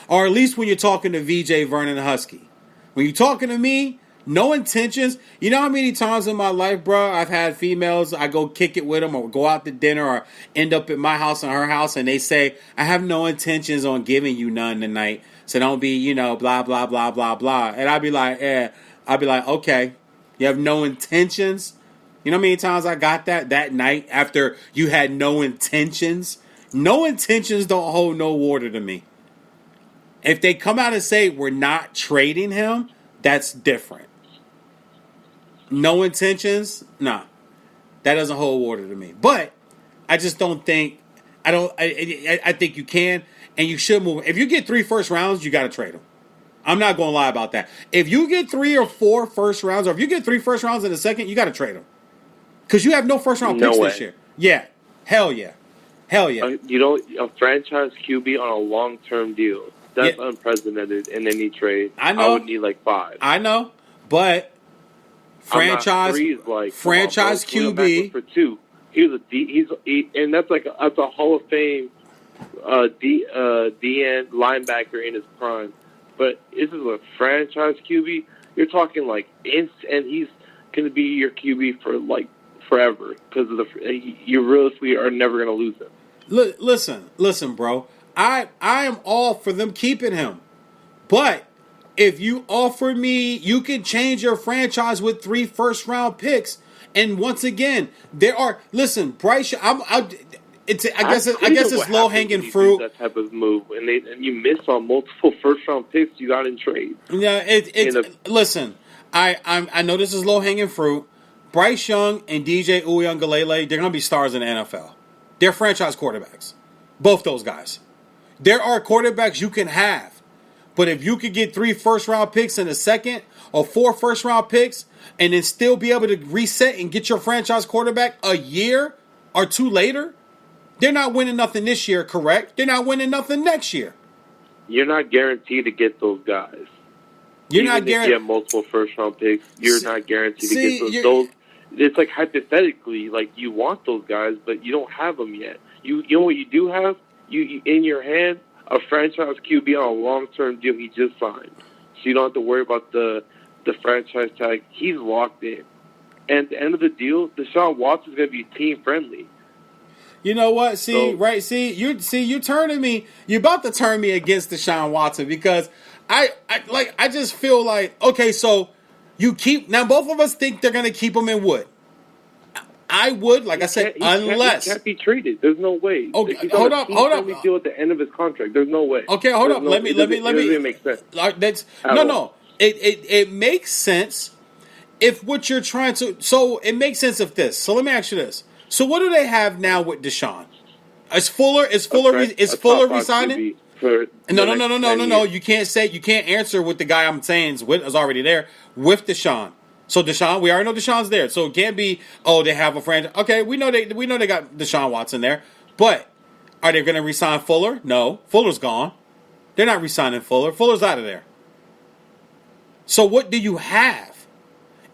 Speaker 3: Or at least when you're talking to VJ Vernon Husky. When you're talking to me, no intentions. You know how many times in my life, bro, I've had females, I go kick it with them or go out to dinner or end up at my house and her house and they say, I have no intentions on giving you none tonight. So don't be, blah, blah, blah, blah, blah. And I'd be like, okay, you have no intentions. You know how many times I got that night after you had no intentions? No intentions don't hold no water to me. If they come out and say we're not trading him, that's different. No intentions, nah. That doesn't hold water to me. But I just don't think I think you can and you should move. If you get 3 first rounds, you got to trade him. I'm not going to lie about that. If you get 3 or 4 first rounds, or if you get 3 first rounds in a second, you got to trade them. Because you have no first round picks this year. Yeah. Hell yeah. Hell yeah.
Speaker 4: A franchise QB on a long-term deal. That's unprecedented in any trade.
Speaker 3: I know.
Speaker 4: I would need 5.
Speaker 3: I know. But franchise QB
Speaker 4: for 2. And that's a Hall of Fame DN linebacker in his prime. But this is a franchise QB. You're talking and he's going to be your QB for forever because of you realistically are never going to lose him.
Speaker 3: Listen, bro. I am all for them keeping him, but if you offer me, you can change your franchise with 3 first round picks. And once again, Bryce. I guess it's low hanging fruit.
Speaker 4: That type of move, and you miss on multiple first round picks you got in trade.
Speaker 3: Yeah, listen. I know this is low hanging fruit. Bryce Young and DJ Uiagalelei, they're gonna be stars in the NFL. They're franchise quarterbacks, both those guys. There are quarterbacks you can have, but if you could get 3 first round picks in a second or 4 first round picks, and then still be able to reset and get your franchise quarterback a year or 2 later. They're not winning nothing this year, correct? They're not winning nothing next year.
Speaker 4: You're not guaranteed to get those guys.
Speaker 3: You're not guaranteed.
Speaker 4: If you have multiple first-round picks, you're not guaranteed to get those. It's hypothetically, you want those guys, but you don't have them yet. You know what you do have? You in your hand, a franchise QB on a long-term deal he just signed. so you don't have to worry about the franchise tag. He's locked in. And at the end of the deal, Deshaun Watson's going to be team friendly.
Speaker 3: You know what? You're turning me. You're about to turn me against Deshaun Watson because I just feel like, okay, so you keep, now both of us think they're going to keep him in Wood. I would, like I said, unless
Speaker 4: he can't be traded. There's no way.
Speaker 3: Okay,
Speaker 4: he's
Speaker 3: hold
Speaker 4: on
Speaker 3: up.
Speaker 4: Deal at the end of his contract. There's no way.
Speaker 3: Okay, hold up. Let me.
Speaker 4: It doesn't make sense.
Speaker 3: No. It makes sense if what you're trying to. So it makes sense if this. So let me ask you this. So what do they have now with Deshaun? Is Fuller resigning? No. You can't answer what the guy I'm saying is already there with Deshaun. So Deshaun, we already know Deshaun's there. So it can't be, they have a franchise. Okay, we know they got Deshaun Watson there. But are they going to re-sign Fuller? No. Fuller's gone. They're not re-signing Fuller. Fuller's out of there. So what do you have?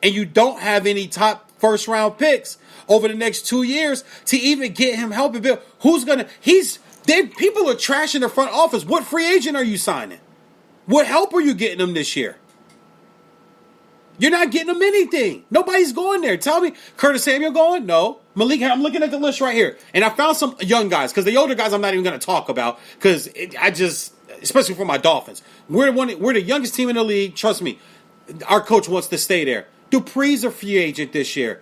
Speaker 3: And you don't have any top first-round picks over the next 2 years to even get him helping build. People are trashing the front office. What free agent are you signing? What help are you getting them this year? You're not getting them anything. Nobody's going there. Tell me, Curtis Samuel going? No. Malik, I'm looking at the list right here. And I found some young guys, because the older guys I'm not even going to talk about, because especially for my Dolphins. We're the youngest team in the league. Trust me. Our coach wants to stay there. Dupree's a free agent this year.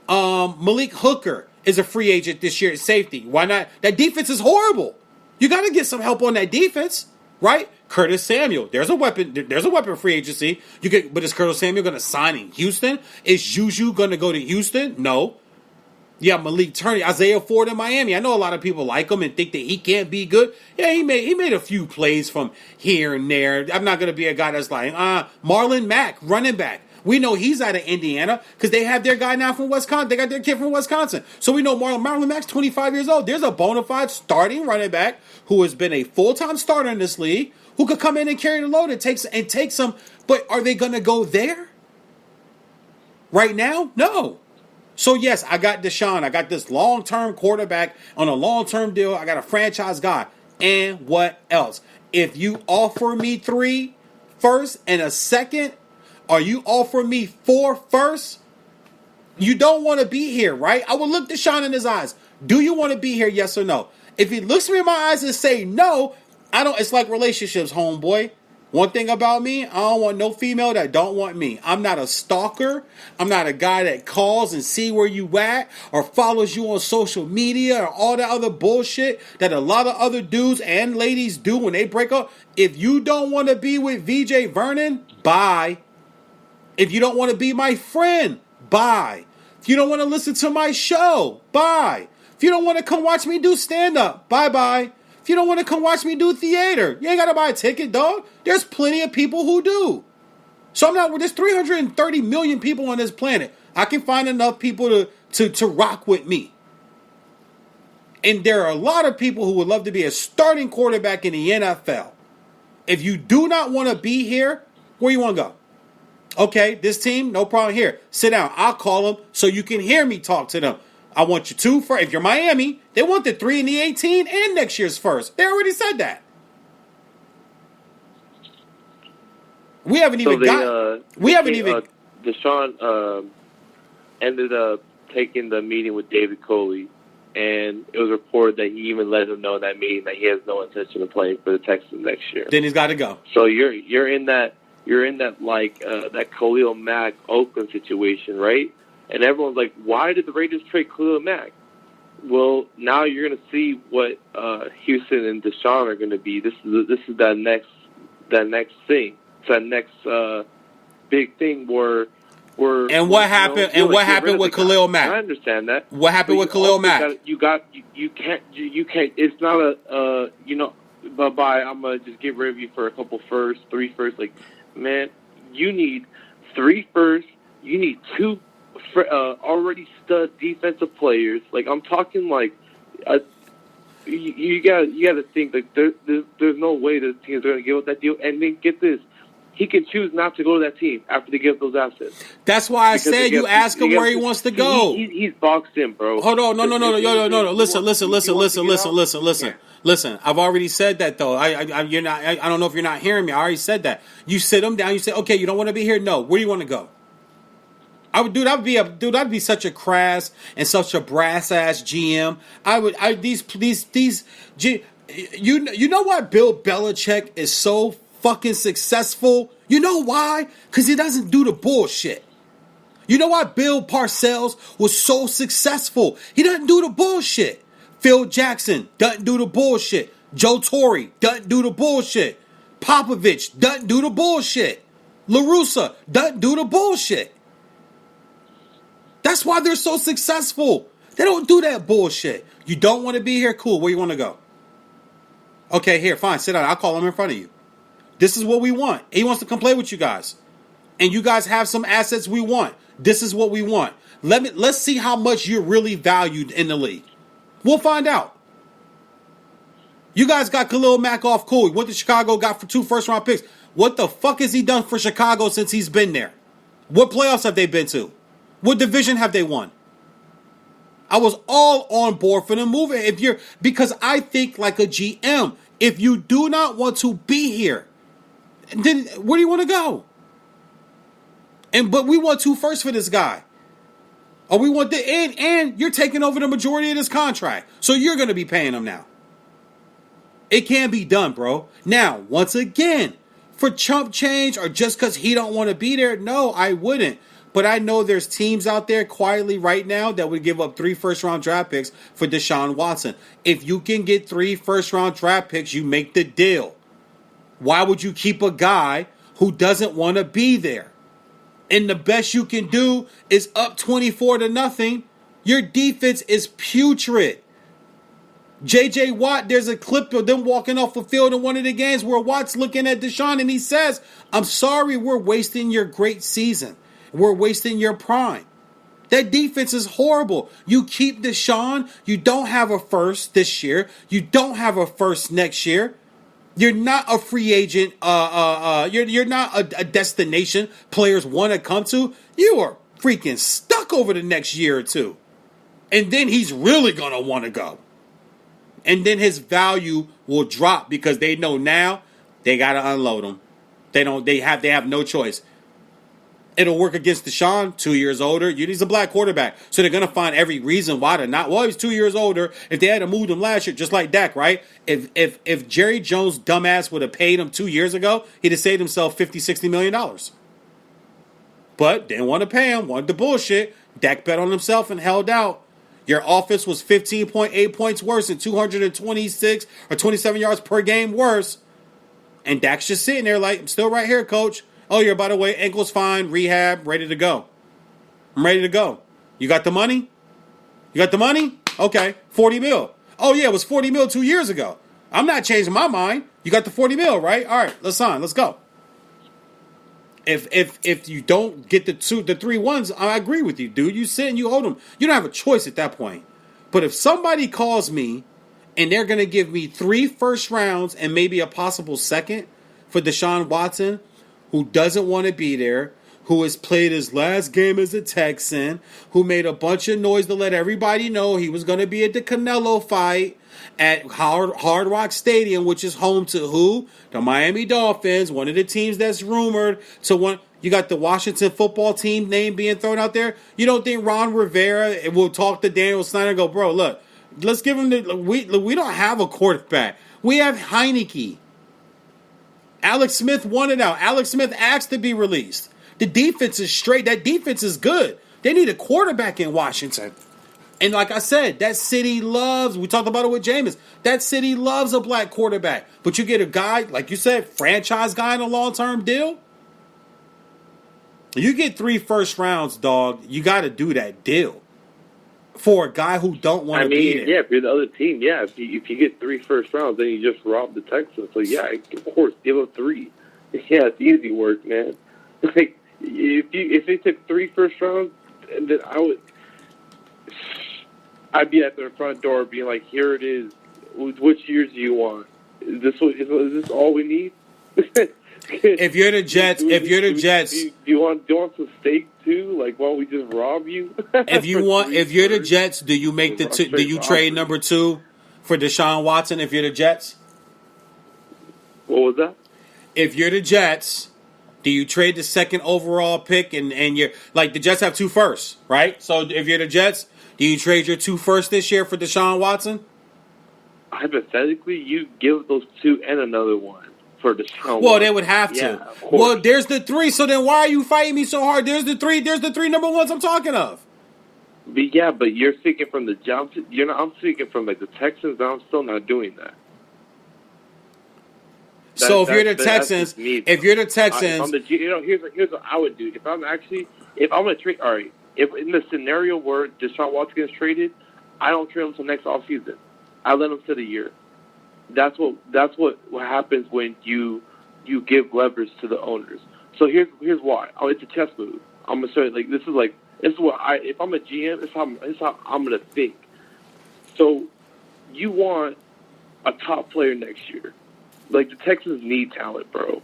Speaker 3: Malik Hooker is a free agent this year at safety. Why not? That defense is horrible. You got to get some help on that defense, right? Curtis Samuel, there's a weapon free agency. But is Curtis Samuel going to sign in Houston? Is Juju going to go to Houston? No. Yeah, Malik Turney, Isaiah Ford in Miami. I know a lot of people like him and think that he can't be good. Yeah, he made a few plays from here and there. I'm not going to be a guy that's like, Marlon Mack, running back. We know he's out of Indiana because they have their guy now from Wisconsin. They got their kid from Wisconsin. So we know Marlon Mack's 25 years old. There's a bona fide starting running back who has been a full-time starter in this league who could come in and carry the load and take some. But are they going to go there? Right now? No. So, yes, I got Deshaun. I got this long-term quarterback on a long-term deal. I got a franchise guy. And what else? If you offer me 3 firsts and a second, or you offer me 4 firsts, you don't want to be here, right? I will look Deshaun in his eyes. Do you want to be here, yes or no? If he looks me in my eyes and say no, it's like relationships, homeboy. One thing about me, I don't want no female that don't want me. I'm not a stalker. I'm not a guy that calls and see where you at or follows you on social media or all that other bullshit that a lot of other dudes and ladies do when they break up. If you don't want to be with VJ Vernon, bye. If you don't want to be my friend, bye. If you don't want to listen to my show, bye. If you don't want to come watch me do stand-up, bye-bye. If you don't want to come watch me do theater, you ain't got to buy a ticket, dog. There's plenty of people who do. So there's 330 million people on this planet. I can find enough people to rock with me. And there are a lot of people who would love to be a starting quarterback in the NFL. If you do not want to be here, where you want to go? Okay, this team, no problem here. Sit down. I'll call them so you can hear me talk to them. I want you 2 first. If you're Miami, they want the 3 and the 18 and next year's first. They already said that. We haven't even
Speaker 4: Deshaun ended up taking the meeting with David Coley, and it was reported that he even let him know in that meeting that he has no intention of playing for the Texans next year.
Speaker 3: Then he's got to go.
Speaker 4: So you're in that that Khalil Mack Oakland situation, right? And everyone's like, why did the Raiders trade Khalil Mack? Well, now you're going to see what Houston and Deshaun are going to be. This is that next thing. It's that next big thing where
Speaker 3: what happened with Khalil Mack?
Speaker 4: I understand that.
Speaker 3: What happened with Khalil Mack?
Speaker 4: You can't. It's not a bye-bye. I'm gonna just get rid of you for a couple firsts, 3 firsts. Like, man, you need 3 firsts. You need 2 already stud defensive players. Like, I'm talking like you got to think like there's no way the team's going to give up that deal. And then get this, he can choose not to go to that team after they give those assets.
Speaker 3: That's why I said you ask him where he wants to go.
Speaker 4: He's boxed in, bro.
Speaker 3: Hold on, no. Listen. Listen. I've already said that though. I don't know if you're not hearing me. I already said that. You sit him down. You say, okay, you don't want to be here. No, where do you want to go? That'd be such a crass and such a brass ass GM. You know why Bill Belichick is so fucking successful? You know why? Because he doesn't do the bullshit. You know why Bill Parcells was so successful? He doesn't do the bullshit. Phil Jackson doesn't do the bullshit. Joe Torre doesn't do the bullshit. Popovich doesn't do the bullshit. La Russa doesn't do the bullshit. That's why they're so successful. They don't do that bullshit. You don't want to be here? Cool. Where you want to go? Okay, here, fine. Sit down. I'll call him in front of you. This is what we want. He wants to come play with you guys. And you guys have some assets we want. This is what we want. Let's see how much you're really valued in the league. We'll find out. You guys got Khalil Mack off cool. He went to Chicago, got for 2 first-round picks. What the fuck has he done for Chicago since he's been there? What playoffs have they been to? What division have they won? I was all on board for them moving. Because I think like a GM, if you do not want to be here, then where do you want to go? But we want 2 firsts for this guy. Or we want and you're taking over the majority of this contract. So you're going to be paying him now. It can be done, bro. Now, once again, for chump change or just because he don't want to be there, no, I wouldn't. But I know there's teams out there quietly right now that would give up 3 first-round draft picks for Deshaun Watson. If you can get 3 first-round draft picks, you make the deal. Why would you keep a guy who doesn't want to be there? And the best you can do is up 24-0. Your defense is putrid. J.J. Watt, there's a clip of them walking off the field in one of the games where Watt's looking at Deshaun and he says, I'm sorry we're wasting your great season. We're wasting your prime. That defense is horrible. You keep Deshaun. You don't have a first this year. You don't have a first next year. You're not a free agent. You're not a destination players want to come to. You are freaking stuck over the next year or two. And then he's really going to want to go. And then his value will drop because they know now they got to unload him. They have no choice. It'll work against Deshaun, 2 years older. He's a black quarterback. So they're going to find every reason why to not. Well, he's 2 years older. If they had to move him last year, just like Dak, right? If Jerry Jones' dumbass would have paid him 2 years ago, he'd have saved himself $50-60 million. But didn't want to pay him, wanted the bullshit. Dak bet on himself and held out. Your offense was 15.8 points worse and 226 or 27 yards per game worse. And Dak's just sitting there like, I'm still right here, coach. Oh, yeah, by the way, ankle's fine, rehab, ready to go. I'm ready to go. You got the money? You got the money? Okay, 40 mil. Oh, yeah, it was 40 mil 2 years ago. I'm not changing my mind. You got the 40 mil, right? All right, let's sign. Let's go. If you don't get the 3 ones, I agree with you, dude. You sit and you hold them. You don't have a choice at that point. But if somebody calls me and they're going to give me 3 first rounds and maybe a possible second for Deshaun Watson, who doesn't want to be there, who has played his last game as a Texan, who made a bunch of noise to let everybody know he was going to be at the Canelo fight at Hard Rock Stadium, which is home to who? The Miami Dolphins, one of the teams that's rumored to one. You got the Washington football team name being thrown out there. You don't think Ron Rivera will talk to Daniel Snyder and go, bro, look, let's give him we don't have a quarterback. We have Heineke. Alex Smith wanted out. Alex Smith asked to be released. The defense is straight. That defense is good. They need a quarterback in Washington. And like I said, that city loves, we talked about it with Jameis, that city loves a black quarterback. But you get a guy, like you said, franchise guy in a long-term deal. You get 3 first rounds, dog. You got to do that deal for a guy who don't want to be there.
Speaker 4: Yeah, if you're the other team, yeah. If you get 3 first rounds, then you just rob the Texans. So, yeah, of course, give up 3. Yeah, it's easy work, man. Like, if they took 3 first rounds, then I'd be at their front door being like, here it is. Which years do you want? Is this all we need?
Speaker 3: if you're the Jets,
Speaker 4: Do you want some steak too? Like, why don't we just rob you?
Speaker 3: if you're the Jets, do you make the do you trade
Speaker 4: robbery.
Speaker 3: number 2 for Deshaun Watson? If you're the Jets,
Speaker 4: What was that?
Speaker 3: if you're the Jets, do you trade the second overall pick and you're like the Jets have 2 firsts, right? So if you're the Jets, do you trade your 2 firsts this year for Deshaun Watson?
Speaker 4: Hypothetically, you give those 2 and another one for Deshaun.
Speaker 3: Well, they would have to.
Speaker 4: Yeah, of course.
Speaker 3: Well, there's the 3. So then why are you fighting me so hard? There's the 3. There's the 3 number ones I'm talking of.
Speaker 4: But you're speaking from the job. You're not. I'm speaking from like the Texans. I'm still not doing that.
Speaker 3: So if you're the Texans,
Speaker 4: here's what I would do. If I'm gonna trade, all right. If in the scenario where Deshaun Watson gets traded, I don't trade him until next offseason. I let him sit a year. That's what happens when you give leverage to the owners. So here's why. Oh, it's a chess move. I'm gonna say this is what if I'm a GM, it's how I'm gonna think. So you want a top player next year. Like the Texans need talent, bro.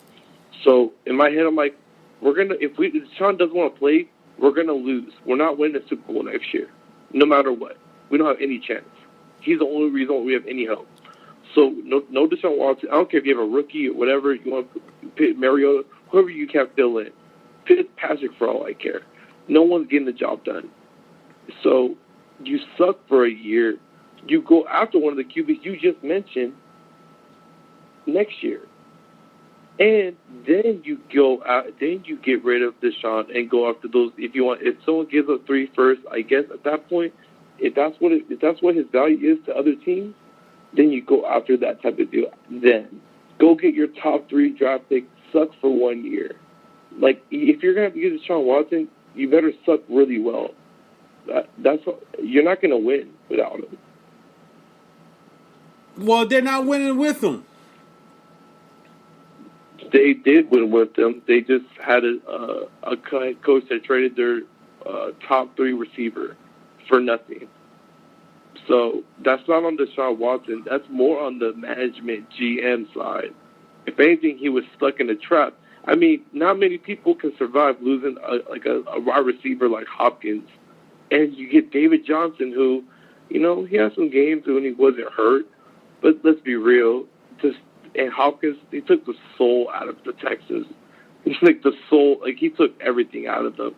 Speaker 4: So in my head, I'm like, if Deshaun doesn't want to play, we're gonna lose. We're not winning the Super Bowl next year, no matter what. We don't have any chance. He's the only reason we have any hope. So no Deshaun Watson. I don't care if you have a rookie or whatever you want to put Mariota, whoever you can fill in. Fitzpatrick for all I care. No one's getting the job done. So you suck for a year. You go after one of the QBs you just mentioned next year. And then you go out, then you get rid of Deshaun and go after those. If someone gives up 3 firsts, I guess at that point, if that's what his value is to other teams, then you go after that type of deal. Then go get your top 3 draft pick, suck for 1 year. Like if you're gonna have to get Deshaun Watson, you better suck really well. You're not gonna win without him.
Speaker 3: Well, they're not winning with him.
Speaker 4: They did win with them. They just had a coach that traded their top 3 receiver for nothing. So that's not on Deshaun Watson. That's more on the management GM side. If anything, he was stuck in a trap. I mean, not many people can survive losing a wide receiver like Hopkins. And you get David Johnson, who, he had some games when he wasn't hurt. But let's be real. And Hopkins, he took the soul out of the Texans. He's like the soul, he took everything out of them.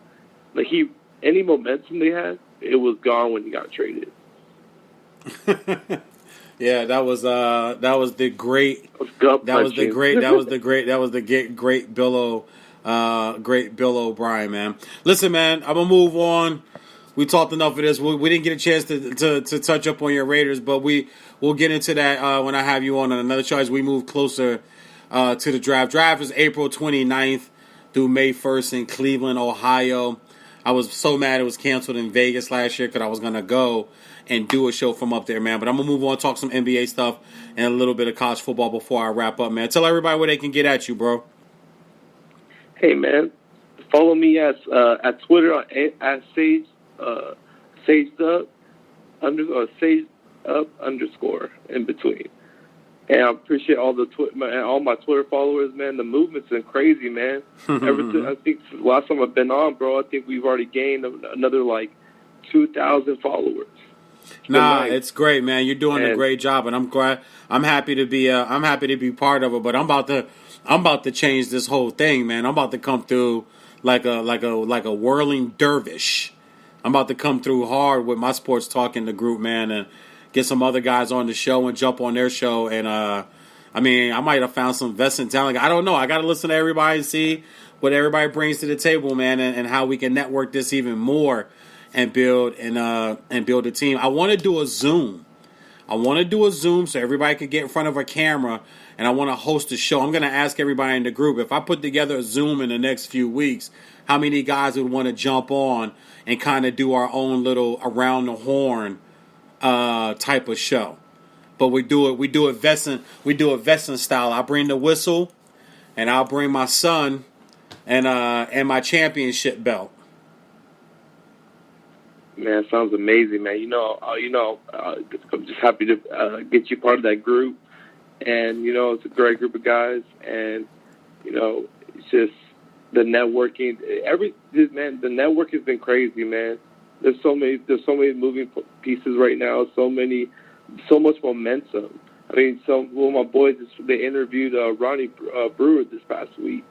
Speaker 4: Any momentum they had, it was gone when he got traded.
Speaker 3: Yeah, that was the great Bill O'Brien, man. Listen, man, I'm gonna move on. We talked enough of this. We didn't get a chance to touch up on your Raiders, but we'll get into that when I have you on another show as we move closer to the draft. Draft is April 29th through May 1st in Cleveland, Ohio. I was so mad it was canceled in Vegas last year because I was going to go and do a show from up there, man. But I'm going to move on, talk some NBA stuff and a little bit of college football before I wrap up, man. Tell everybody where they can get at you, bro.
Speaker 4: Hey, man. Follow me at Twitter at Sage Up _, in between. And I appreciate all my Twitter followers, man. The movement's been crazy, man. Ever since I think the last time I've been on, bro, I think we've already gained another 2,000 followers.
Speaker 3: It's great, man. You're doing a great job, and I'm glad. I'm happy to be part of it. But I'm about to change this whole thing, man. I'm about to come through like a whirling dervish. I'm about to come through hard with my sports talk in the group, man, and get some other guys on the show and jump on their show. And, I might have found some vested talent. I don't know. I got to listen to everybody and see what everybody brings to the table, man, and how we can network this even more and build a team. I want to do a Zoom. So everybody can get in front of a camera, and I want to host a show. I'm going to ask everybody in the group, if I put together a Zoom in the next few weeks, how many guys would want to jump on and kind of do our own little around the horn type of show. But we do it vesting style. I'll bring the whistle, and I'll bring my son and my championship belt.
Speaker 4: Man, sounds amazing, man. I'm just happy to get you part of that group. And, it's a great group of guys. And It's just the networking. The network has been crazy, man. There's so many moving pieces right now. So much momentum. I mean, my boys, they interviewed Ronnie Brewer this past week.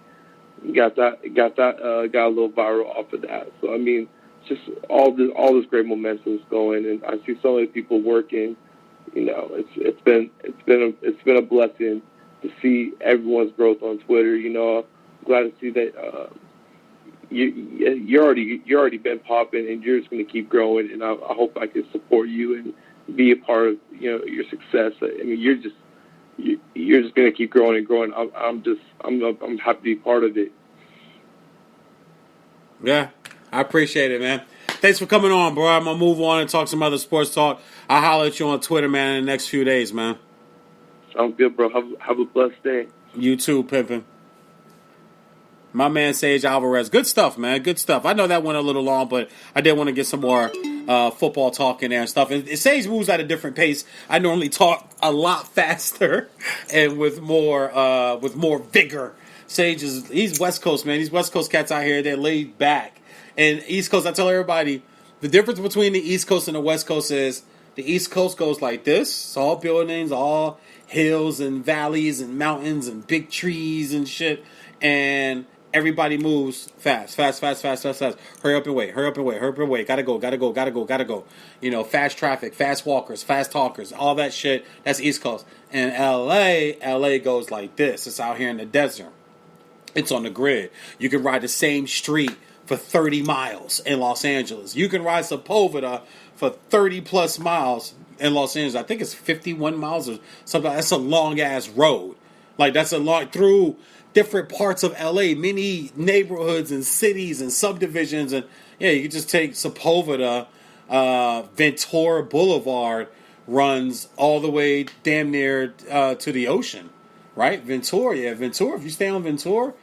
Speaker 4: Got a little viral off of that. So I mean, just all this great momentum is going, and I see so many people working. It's been a blessing to see everyone's growth on Twitter. I'm glad to see that you're already been popping, and you're just going to keep growing. And I hope I can support you and be a part of your success. I mean, you're just going to keep growing and growing. I'm happy to be part of it.
Speaker 3: Yeah, I appreciate it, man. Thanks for coming on, bro. I'm going to move on and talk some other sports talk. I'll holler at you on Twitter, man, in the next few days, man.
Speaker 4: Sounds good, bro. Have a blessed day.
Speaker 3: You too, Pimpin'. My man, Sage Alvarez. Good stuff, man. Good stuff. I know that went a little long, but I did want to get some more football talk in there and stuff. And Sage moves at a different pace. I normally talk a lot faster and with more vigor. Sage he's West Coast, man. These West Coast cats out here, they're laid back. And East Coast, I tell everybody, the difference between the East Coast and the West Coast is the East Coast goes like this. It's all buildings, all hills and valleys and mountains and big trees and shit. And everybody moves fast. Hurry up and wait. Gotta go. Fast traffic, fast walkers, fast talkers, all that shit. That's East Coast. And LA goes like this. It's out here in the desert. It's on the grid. You can ride the same street for 30 miles in Los Angeles. You can ride Sepulveda for 30 plus miles in Los Angeles. I think it's 51 miles or something. That's a long ass road. Like that's a long through different parts of LA, many neighborhoods and cities and subdivisions. And yeah, you can just take Sepulveda, Ventura Boulevard runs all the way damn near to the ocean, right? Ventura, if you stay on Ventura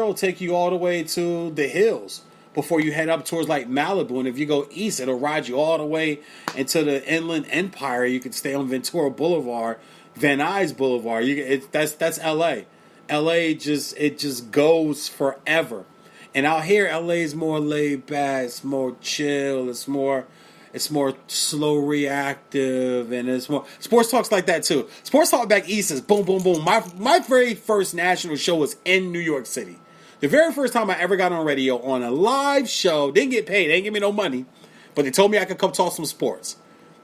Speaker 3: will take you all the way to the hills before you head up towards like Malibu. And if you go east, it'll ride you all the way into the Inland Empire. You can stay on Ventura Boulevard, Van Nuys Boulevard. That's LA. LA just goes forever. And out here, LA is more laid back. It's more chill. It's more slow reactive, and it's more sports talks like that too. Sports talk back east is boom, boom, boom. My very first national show was in New York City. The very first time I ever got on radio on a live show, didn't get paid, they didn't give me no money, but they told me I could come talk some sports.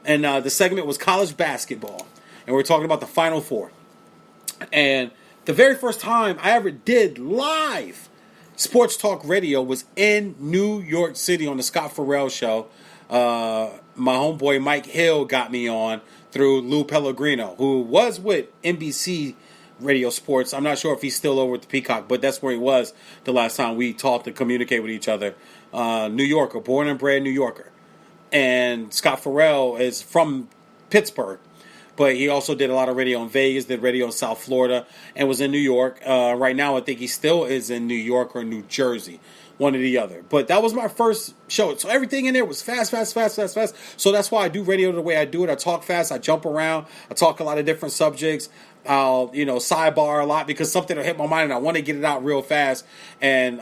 Speaker 3: And the segment was college basketball, and we're talking about the Final Four. And the very first time I ever did live sports talk radio was in New York City on the Scott Farrell show. My homeboy Mike Hill got me on through Lou Pellegrino, who was with NBC Radio Sports. I'm not sure if he's still over with the Peacock, but that's where he was the last time we talked and communicate with each other. New Yorker, born and bred New Yorker. And Scott Farrell is from Pittsburgh, but he also did a lot of radio in Vegas, did radio in South Florida, and was in New York. Right now, I think he still is in New York or New Jersey. One or the other. But that was my first show. So everything in there was fast. So that's why I do radio the way I do it. I talk fast. I jump around. I talk a lot of different subjects. I'll, sidebar a lot because something will hit my mind and I want to get it out real fast. And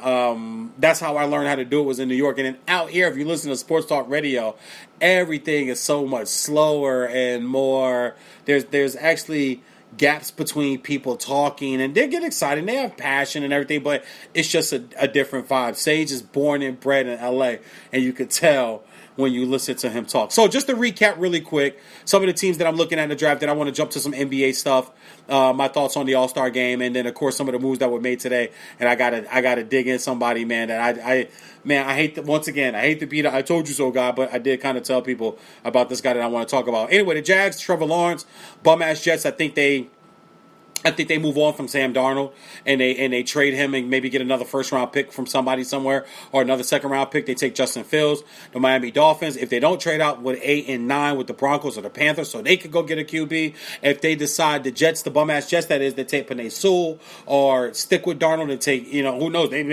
Speaker 3: that's how I learned how to do it was in New York. And then out here, if you listen to sports talk radio, everything is so much slower and more. There's actually gaps between people talking, and they get excited. They have passion and everything, but it's just a different vibe. Sage is born and bred in LA, and you could tell when you listen to him talk. So just to recap really quick, some of the teams that I'm looking at in the draft, that I want to jump to some NBA stuff, my thoughts on the All-Star game, and then of course some of the moves that were made today. And I gotta dig in somebody, man, that I hate to be the I told you so guy, but I did kind of tell people about this guy that I want to talk about. Anyway, the Jags, Trevor Lawrence, bum-ass Jets, I think they move on from Sam Darnold and they trade him and maybe get another first-round pick from somebody somewhere or another second-round pick. They take Justin Fields. The Miami Dolphins, if they don't trade out with 8 and 9 with the Broncos or the Panthers, so they could go get a QB. If they decide the Jets, the bum-ass Jets, that is, they take Penei Sewell or stick with Darnold and take, who knows, they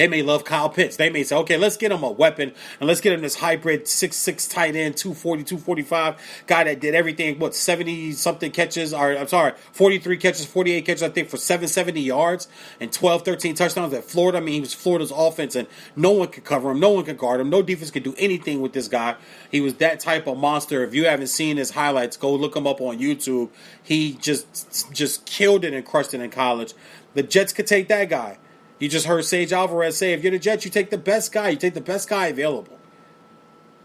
Speaker 3: may love Kyle Pitts. They may say, okay, let's get him a weapon and let's get him this hybrid 6'6" tight end, 240, 245 guy that did everything, 70-something catches, or I'm sorry, 43 catches, 40 48 catches, I think, for 770 yards and 12, 13 touchdowns at Florida. I mean, he was Florida's offense, and no one could cover him. No one could guard him. No defense could do anything with this guy. He was that type of monster. If you haven't seen his highlights, go look him up on YouTube. He just killed it and crushed it in college. The Jets could take that guy. You just heard Sage Alvarez say, if you're the Jets, you take the best guy. You take the best guy available.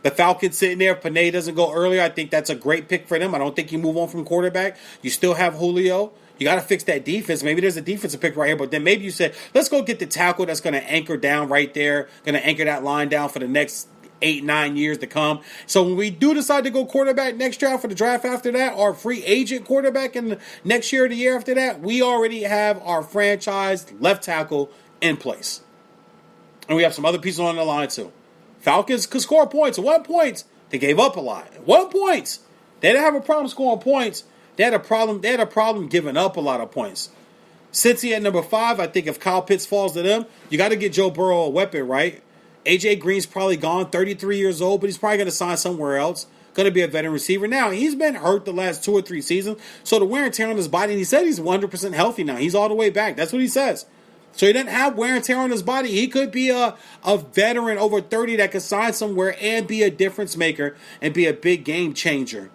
Speaker 3: The Falcons sitting there. If Panay doesn't go earlier, I think that's a great pick for them. I don't think you move on from quarterback. You still have Julio. You got to fix that defense. Maybe there's a defensive pick right here, but then maybe you say, let's go get the tackle that's going to anchor down right there, going to anchor that line down for the next 8-9 years to come. So when we do decide to go quarterback next draft, for the draft after that, or free agent quarterback in the next year or the year after that, we already have our franchise left tackle in place. And we have some other pieces on the line too. Falcons could score points. At 1 point, they gave up a lot. At 1 point, they didn't have a problem scoring points. They had a problem giving up a lot of points. Cincy at number 5, I think if Kyle Pitts falls to them, you got to get Joe Burrow a weapon, right? AJ Green's probably gone, 33 years old, but he's probably going to sign somewhere else. Going to be a veteran receiver. Now, he's been hurt the last 2 or 3 seasons, so the wear and tear on his body, and he said he's 100% healthy now. He's all the way back. That's what he says. So he doesn't have wear and tear on his body. He could be a veteran over 30 that could sign somewhere and be a difference maker and be a big game changer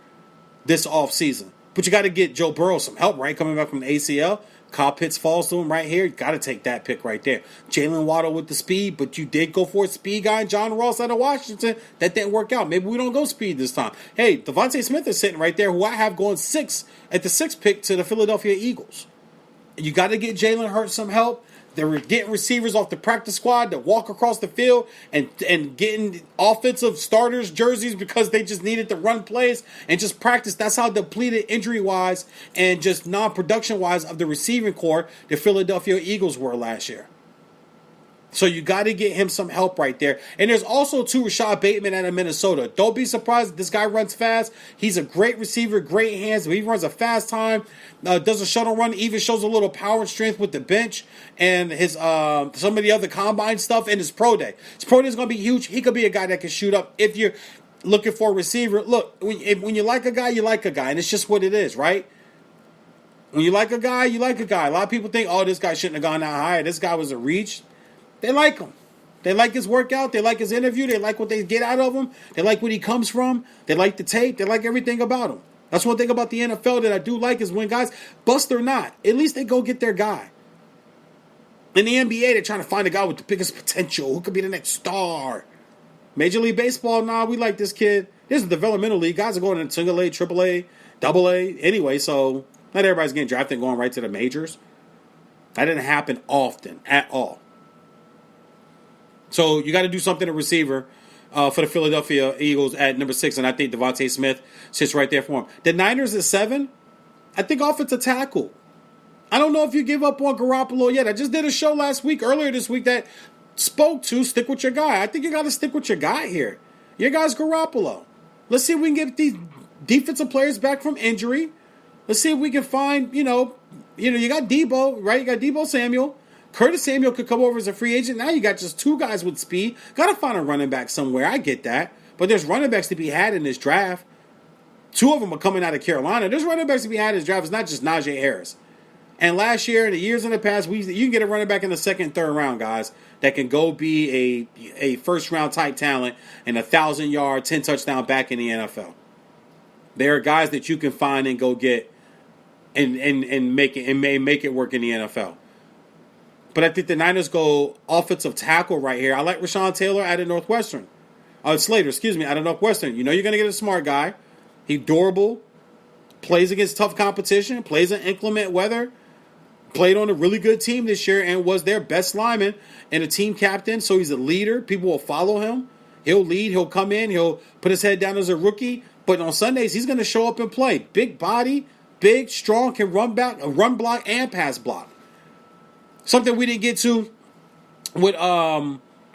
Speaker 3: this offseason. But you got to get Joe Burrow some help, right? Coming back from the ACL. Kyle Pitts falls to him right here. You got to take that pick right there. Jalen Waddle with the speed, but you did go for a speed guy and John Ross out of Washington. That didn't work out. Maybe we don't go speed this time. Hey, Devontae Smith is sitting right there, who I have going 6 at the 6th pick to the Philadelphia Eagles. You got to get Jalen Hurts some help. They're getting receivers off the practice squad that walk across the field and getting offensive starters jerseys because they just needed to run plays and just practice. That's how depleted injury-wise and just non-production-wise of the receiving corps the Philadelphia Eagles were last year. So you got to get him some help right there. And there's also too Rashad Bateman out of Minnesota. Don't be surprised. This guy runs fast. He's a great receiver, great hands. He runs a fast time, does a shuttle run, even shows a little power and strength with the bench and his some of the other combine stuff in his pro day. His pro day is going to be huge. He could be a guy that can shoot up. If you're looking for a receiver, look, when you like a guy, you like a guy. And it's just what it is, right? When you like a guy, you like a guy. A lot of people think, oh, this guy shouldn't have gone that high. This guy was a reach. They like him. They like his workout. They like his interview. They like what they get out of him. They like where he comes from. They like the tape. They like everything about him. That's one thing about the NFL that I do like is when guys, bust or not, at least they go get their guy. In the NBA, they're trying to find a guy with the biggest potential. Who could be the next star? Major League Baseball, nah, we like this kid. This is a developmental league. Guys are going into single A, triple A, double A. Anyway, so not everybody's getting drafted and going right to the majors. That didn't happen often at all. So you got to do something at receiver for the Philadelphia Eagles at number 6, and I think Devontae Smith sits right there for him. The Niners at 7, I think offensive tackle. I don't know if you give up on Garoppolo yet. I just did a show earlier this week, that spoke to stick with your guy. I think you got to stick with your guy here. Your guy's Garoppolo. Let's see if we can get these defensive players back from injury. Let's see if we can find, you got Debo, right? You got Debo Samuel. Curtis Samuel could come over as a free agent. Now you got just 2 guys with speed. Got to find a running back somewhere. I get that. But there's running backs to be had in this draft. 2 of them are coming out of Carolina. There's running backs to be had in this draft. It's not just Najee Harris. And last year, and the years in the past, you can get a running back in the 2nd, 3rd round, guys, that can go be a first-round type talent and 1,000-yard, 10-touchdown back in the NFL. There are guys that you can find and go get and make it work in the NFL. But I think the Niners go offensive tackle right here. I like Rashawn Taylor out of Northwestern. Slater, out of Northwestern. You know you're going to get a smart guy. He's durable, plays against tough competition, plays in inclement weather, played on a really good team this year and was their best lineman and a team captain. So he's a leader. People will follow him. He'll lead. He'll come in. He'll put his head down as a rookie. But on Sundays, he's going to show up and play. Big body, big, strong, can run block, and pass block. Something we didn't get to with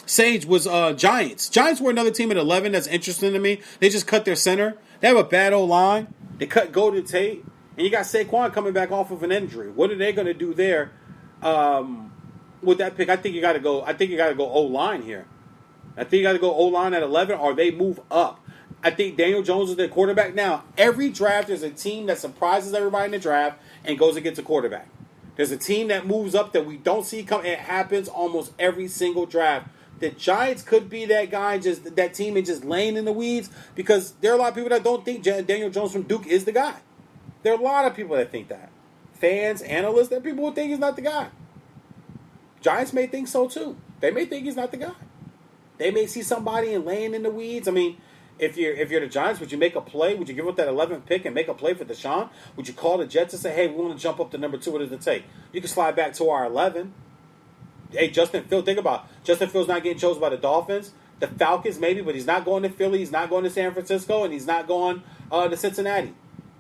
Speaker 3: Sage was Giants. Giants were another team at 11 that's interesting to me. They just cut their center. They have a bad O-line. They cut Golden Tate. And you got Saquon coming back off of an injury. What are they going to do there with that pick? I think you got to go O-line here. I think you got to go O-line at 11 or they move up. I think Daniel Jones is their quarterback. Now, every draft there's a team that surprises everybody in the draft and goes and gets a quarterback. There's a team that moves up that we don't see come. It happens almost every single draft. The Giants could be that guy, just that team, and just laying in the weeds, because there are a lot of people that don't think Daniel Jones from Duke is the guy. There are a lot of people that think that. Fans, analysts, that people would think he's not the guy. Giants may think so too. They may think he's not the guy. They may see somebody and laying in the weeds. I mean, if you're the Giants, would you make a play? Would you give up that 11th pick and make a play for Deshaun? Would you call the Jets and say, hey, we want to jump up to number 2, what does it take? You can slide back to our 11. Hey, Justin Fields, think about it. Justin Fields not getting chosen by the Dolphins. The Falcons maybe, but he's not going to Philly. He's not going to San Francisco, and he's not going to Cincinnati.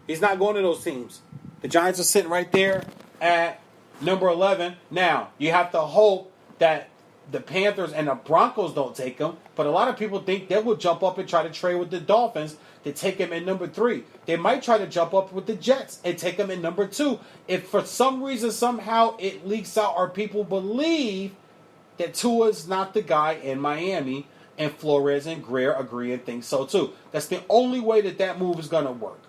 Speaker 3: He's not going to those teams. The Giants are sitting right there at number 11. Now, you have to hope that the Panthers and the Broncos don't take him, but a lot of people think they will jump up and try to trade with the Dolphins to take him in number 3. They might try to jump up with the Jets and take him in number 2. If for some reason, somehow it leaks out or people believe that Tua is not the guy in Miami, and Flores and Greer agree and think so too. That's the only way that move is going to work.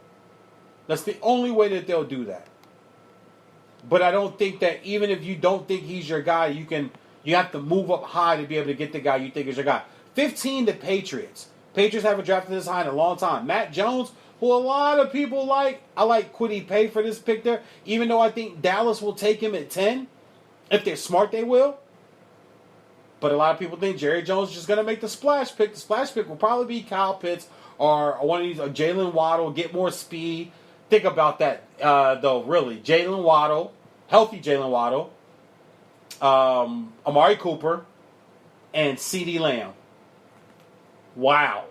Speaker 3: That's the only way that they'll do that. But I don't think that even if you don't think he's your guy, you have to move up high to be able to get the guy you think is your guy. 15, the Patriots. Patriots haven't drafted this high in a long time. Matt Jones, who a lot of people like. I like Kwity Paye for this pick there, even though I think Dallas will take him at 10. If they're smart, they will. But a lot of people think Jerry Jones is just going to make the splash pick. The splash pick will probably be Kyle Pitts or one of these, Jalen Waddle, get more speed. Think about that, though, really. Jalen Waddle, healthy Jalen Waddle, Amari Cooper, and CeeDee Lamb. Wow.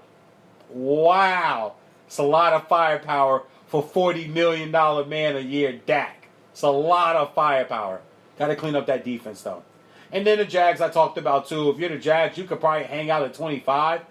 Speaker 3: It's a lot of firepower for $40 million man a year, Dak. It's a lot of firepower. Got to clean up that defense, though. And then the Jags I talked about, too. If you're the Jags, you could probably hang out at 25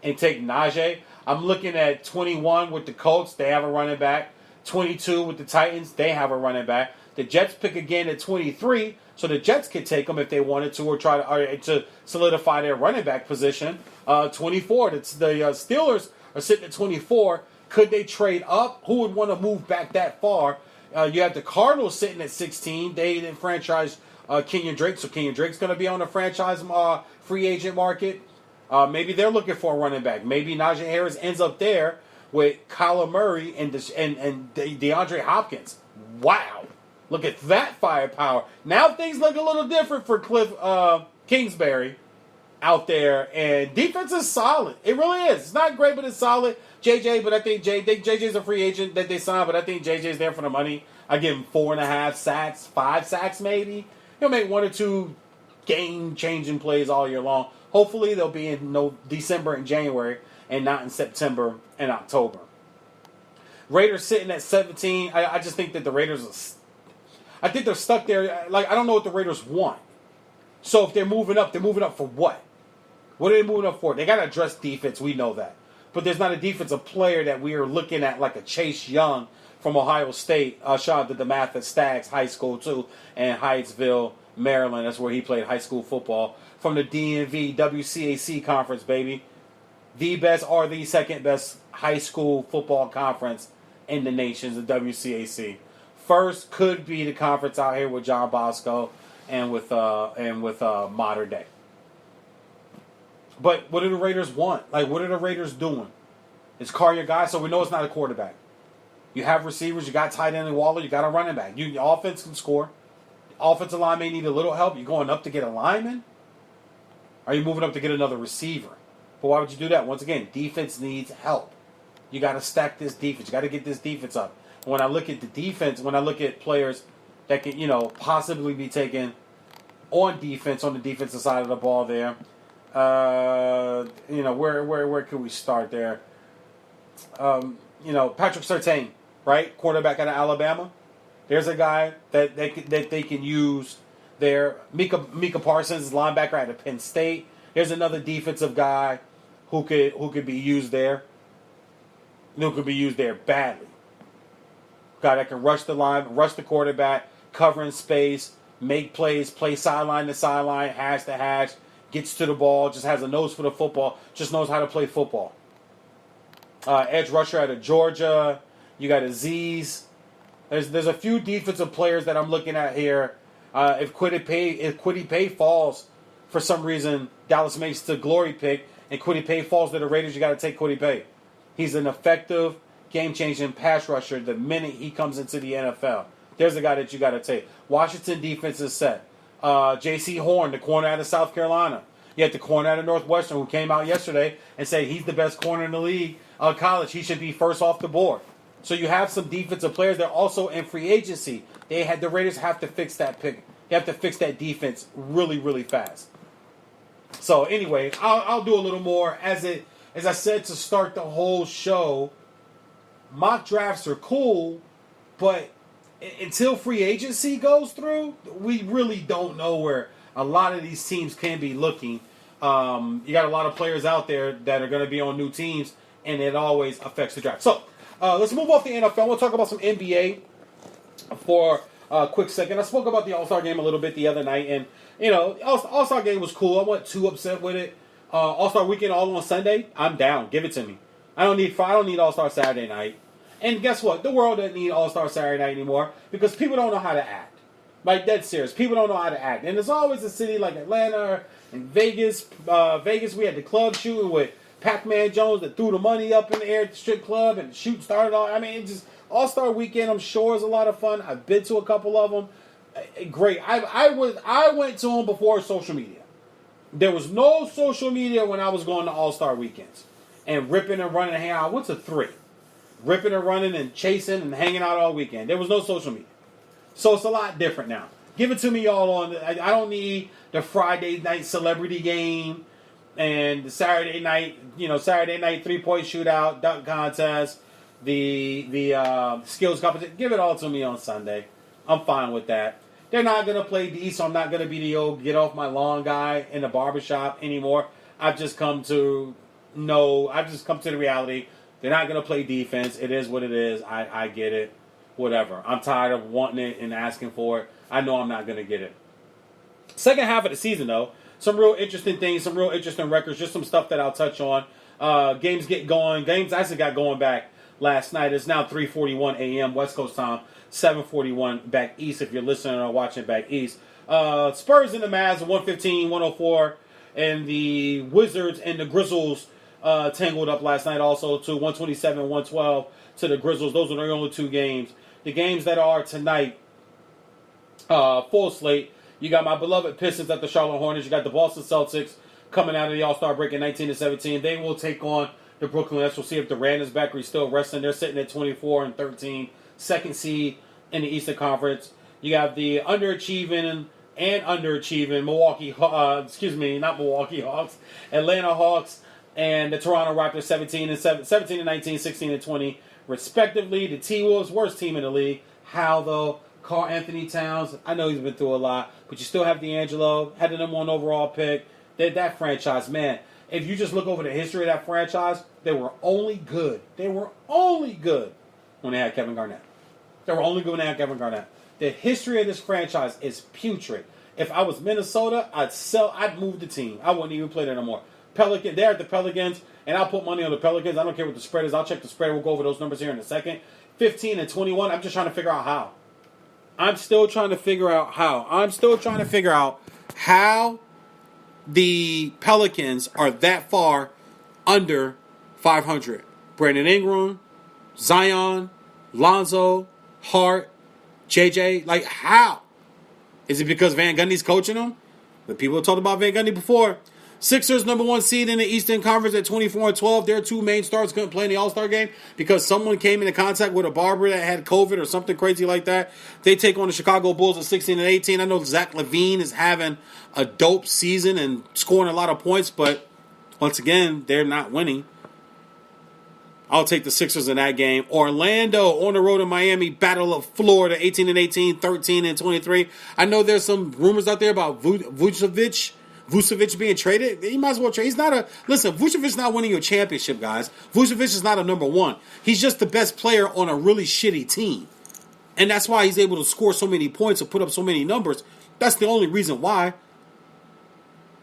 Speaker 3: and take Najee. I'm looking at 21 with the Colts. They have a running back. 22 with the Titans. They have a running back. The Jets pick again at 23, so the Jets could take them if they wanted to, or try to solidify their running back position. 24, the Steelers are sitting at 24. Could they trade up? Who would want to move back that far? You have the Cardinals sitting at 16. They didn't franchise Kenyon Drake, so Kenyon Drake's going to be on the franchise free agent market. Maybe they're looking for a running back. Maybe Najee Harris ends up there with Kyler Murray and DeAndre Hopkins. Wow. Look at that firepower. Now things look a little different for Cliff Kingsbury out there. And defense is solid. It really is. It's not great, but it's solid. JJ, but I think JJ's a free agent that they signed, but I think JJ's there for the money. I give him 4.5 sacks, 5 sacks maybe. He'll make 1 or 2 game-changing plays all year long. Hopefully they'll be in December and January and not in September and October. Raiders sitting at 17. I just think that the Raiders I think they're stuck there. Like, I don't know what the Raiders want. So if they're moving up for what? What are they moving up for? They got to address defense. We know that. But there's not a defensive player that we are looking at like a Chase Young from Ohio State. Shout out to DeMatha Staggs High School, too, and Hyattsville, Maryland. That's where he played high school football. From the DMV WCAC conference, baby. The best or the second best high school football conference in the nation is the WCAC. First could be the conference out here with John Bosco and with Modern Day. But what do the Raiders want? Like, what are the Raiders doing? Is Carr your guy? So we know it's not a quarterback. You have receivers. You got tight end and Waller. You got a running back. Your offense can score. The offensive line may need a little help. You going up to get a lineman? Are you moving up to get another receiver? But why would you do that? Once again, defense needs help. You got to stack this defense. You got to get this defense up. When I look at the defense, when I look at players that can, possibly be taken on defense, on the defensive side of the ball there, where could we start there? Patrick Surtain, right? Quarterback out of Alabama. There's a guy that they can use there. Micah Parsons, linebacker out of Penn State. There's another defensive guy who could be used there. Who could be used there badly. Guy that can rush the line, rush the quarterback, cover in space, make plays, play sideline to sideline, hash to hash, gets to the ball, just has a nose for the football, just knows how to play football. Edge rusher out of Georgia. You got Aziz. There's a few defensive players that I'm looking at here If Kwity Paye falls for some reason, Dallas makes the glory pick, and Kwity Paye falls to the Raiders, you got to take Kwity Paye. He's an effective, game-changing pass rusher the minute he comes into the NFL. There's a guy that you got to take. Washington defense is set. J.C. Horn, the corner out of South Carolina. You had the corner out of Northwestern who came out yesterday and said he's the best corner in the league. College, he should be first off the board. So you have some defensive players. They're also in free agency. The Raiders have to fix that pick. They have to fix that defense really, really fast. So anyway, I'll do a little more. As I said to start the whole show, mock drafts are cool, but until free agency goes through, we really don't know where a lot of these teams can be looking. You got a lot of players out there that are going to be on new teams, and it always affects the draft. So let's move off the NFL. We'll talk about some NBA for a quick second. I spoke about the All-Star game a little bit the other night, and All-Star game was cool. I wasn't too upset with it. All-Star weekend all on Sunday, I'm down. Give it to me. I don't need All-Star Saturday night. And guess what? The world doesn't need All-Star Saturday night anymore because people don't know how to act. Like, dead serious. People don't know how to act. And there's always a city like Atlanta and Vegas. Vegas, we had the club shooting with Pac-Man Jones that threw the money up in the air at the strip club and the shoot started all. I mean, it just All-Star weekend, I'm sure, is a lot of fun. I've been to a couple of them. Great. I went to them before social media. There was no social media when I was going to All-Star weekends. And ripping and running and hanging out. I went to 3. Ripping and running and chasing and hanging out all weekend. There was no social media. So it's a lot different now. Give it to me all on. I don't need the Friday night celebrity game and the Saturday night 3-point shootout, dunk contest, the skills competition. Give it all to me on Sunday. I'm fine with that. They're not going to play D, so I'm not going to be the old get off my lawn guy in the barbershop anymore. I've just come to the reality. They're not going to play defense. It is what it is. I get it. Whatever. I'm tired of wanting it and asking for it. I know I'm not going to get it. Second half of the season, though, some real interesting things, some real interesting records, just some stuff that I'll touch on. Games get going. Games actually got going back last night. It's now 3:41 a.m. West Coast time, 7:41 back east if you're listening or watching back east. Spurs and the Mavs, 115-104, and the Wizards and the Grizzlies tangled up last night also to 127-112 to the Grizzlies. Those are the only 2 games. The games that are tonight, full slate. You got my beloved Pistons at the Charlotte Hornets. You got the Boston Celtics coming out of the All-Star break at 19-17. They will take on the Brooklyn Nets. We'll see if Durant is back or he's still resting. They're sitting at 24-13, second seed in the Eastern Conference. You have the underachieving Atlanta Hawks and the Toronto Raptors 17-19, 16-20, respectively. The T-Wolves, worst team in the league. How though? Karl Anthony Towns, I know he's been through a lot, but you still have D'Angelo, had the number 1 overall pick. That franchise, man, if you just look over the history of that franchise, they were only good. They were only good when they had Kevin Garnett. They were only good when they had Kevin Garnett. The history of this franchise is putrid. If I was Minnesota, I'd move the team. I wouldn't even play there no more. They're at the Pelicans, and I'll put money on the Pelicans. I don't care what the spread is. I'll check the spread. We'll go over those numbers here in a second. 15-21. I'm just trying to figure out how. I'm still trying to figure out how the Pelicans are that far under 500. Brandon Ingram, Zion, Lonzo, Hart, JJ. Like, how? Is it because Van Gundy's coaching them? The people have talked about Van Gundy before. Sixers, number 1 seed in the Eastern Conference at 24-12. Their 2 main stars couldn't play in the All-Star game because someone came into contact with a barber that had COVID or something crazy like that. They take on the Chicago Bulls at 16-18. I know Zach LaVine is having a dope season and scoring a lot of points, but once again, they're not winning. I'll take the Sixers in that game. Orlando on the road in Miami, Battle of Florida, 18-18, 13-23. I know there's some rumors out there about Vucevic being traded. He might as well trade. Vucevic's not winning your championship, guys. Vucevic is not a number 1. He's just the best player on a really shitty team. And that's why he's able to score so many points and put up so many numbers. That's the only reason why.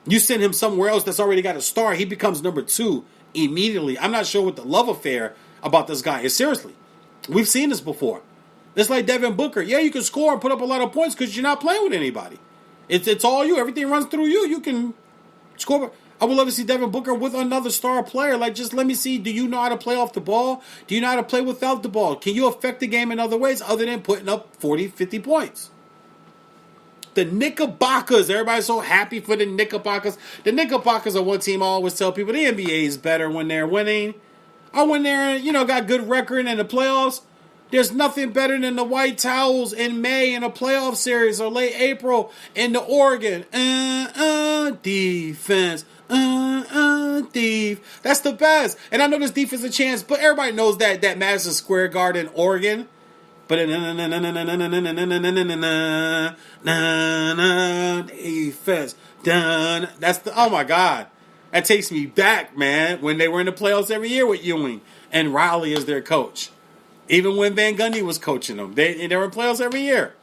Speaker 3: You send him somewhere else that's already got a star, he becomes number 2 immediately. I'm not sure what the love affair about this guy is. Seriously. We've seen this before. It's like Devin Booker. Yeah, you can score and put up a lot of points because you're not playing with anybody. It's all you. Everything runs through you. You can score. I would love to see Devin Booker with another star player. Like, just let me see, do you know how to play off the ball? Do you know how to play without the ball? Can you affect the game in other ways other than putting up 40, 50 points? The Knickerbockers. Everybody's so happy for the Knickerbockers. The Knickerbockers are one team I always tell people the NBA is better when they're winning. Or when they're, got good record in the playoffs. There's nothing better than the White Towels in May in a playoff series or late April in the Oregon. Defense. Def. That's the best. And I know this defense a chance, but everybody knows that Madison Square Garden, Oregon. But defense. That's the, oh my God. That takes me back, man, when they were in the playoffs every year with Ewing and Riley as their coach. Even when Van Gundy was coaching them. They were in playoffs every year.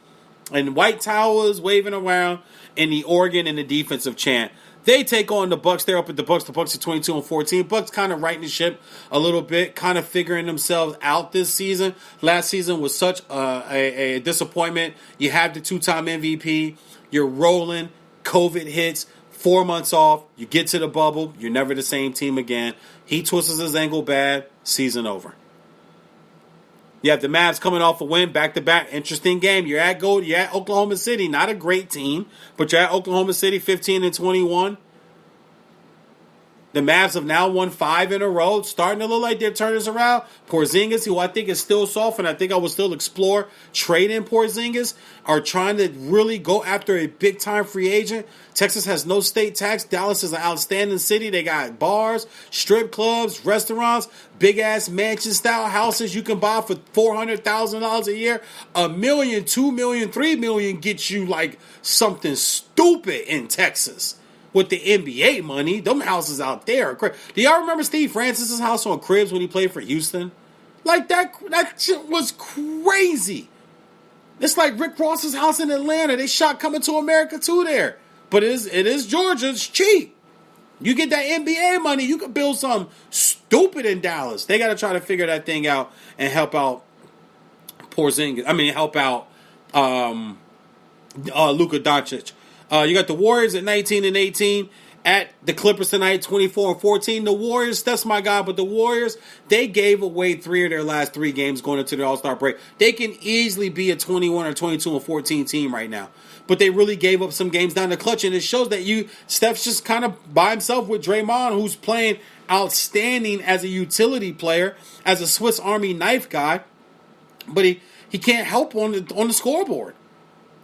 Speaker 3: And White Towers waving around in the Oregon and the defensive chant. They take on the Bucks. They're up at the Bucks. The Bucks are 22-14. Bucks kind of righting the ship a little bit, kind of figuring themselves out this season. Last season was such a disappointment. You have the two-time MVP. You're rolling. COVID hits. 4 months off. You get to the bubble. You're never the same team again. He twists his ankle bad. Season over. You have the Mavs coming off a win, back-to-back. Interesting game. You're at Oklahoma City. Not a great team, but you're at Oklahoma City 15-21. The Mavs have now won 5 in a row, starting to look like they're turning this around. Porzingis, who I think is still soft, and I think I will still explore trading Porzingis, are trying to really go after a big-time free agent. Texas has no state tax. Dallas is an outstanding city. They got bars, strip clubs, restaurants, big-ass mansion-style houses you can buy for $400,000 a year. $1 million, $2 million, $3 million gets you like something stupid in Texas. With the NBA money, them houses out there are crazy. Do y'all remember Steve Francis's house on Cribs when he played for Houston? Like, that shit was crazy. It's like Rick Ross's house in Atlanta. They shot Coming to America 2 there. But it is Georgia. It's cheap. You get that NBA money, you can build something stupid in Dallas. They got to try to figure that thing out and help out Porzingis. I mean, help out Luka Doncic. You got the Warriors at 19-18 at the Clippers tonight, 24-14. The Warriors, that's my guy, but the Warriors, they gave away 3 of their last 3 games going into the All-Star break. They can easily be a 21 or 22-14 team right now, but they really gave up some games down the clutch, and it shows that Steph's just kind of by himself with Draymond, who's playing outstanding as a utility player, as a Swiss Army knife guy, but he can't help on the scoreboard.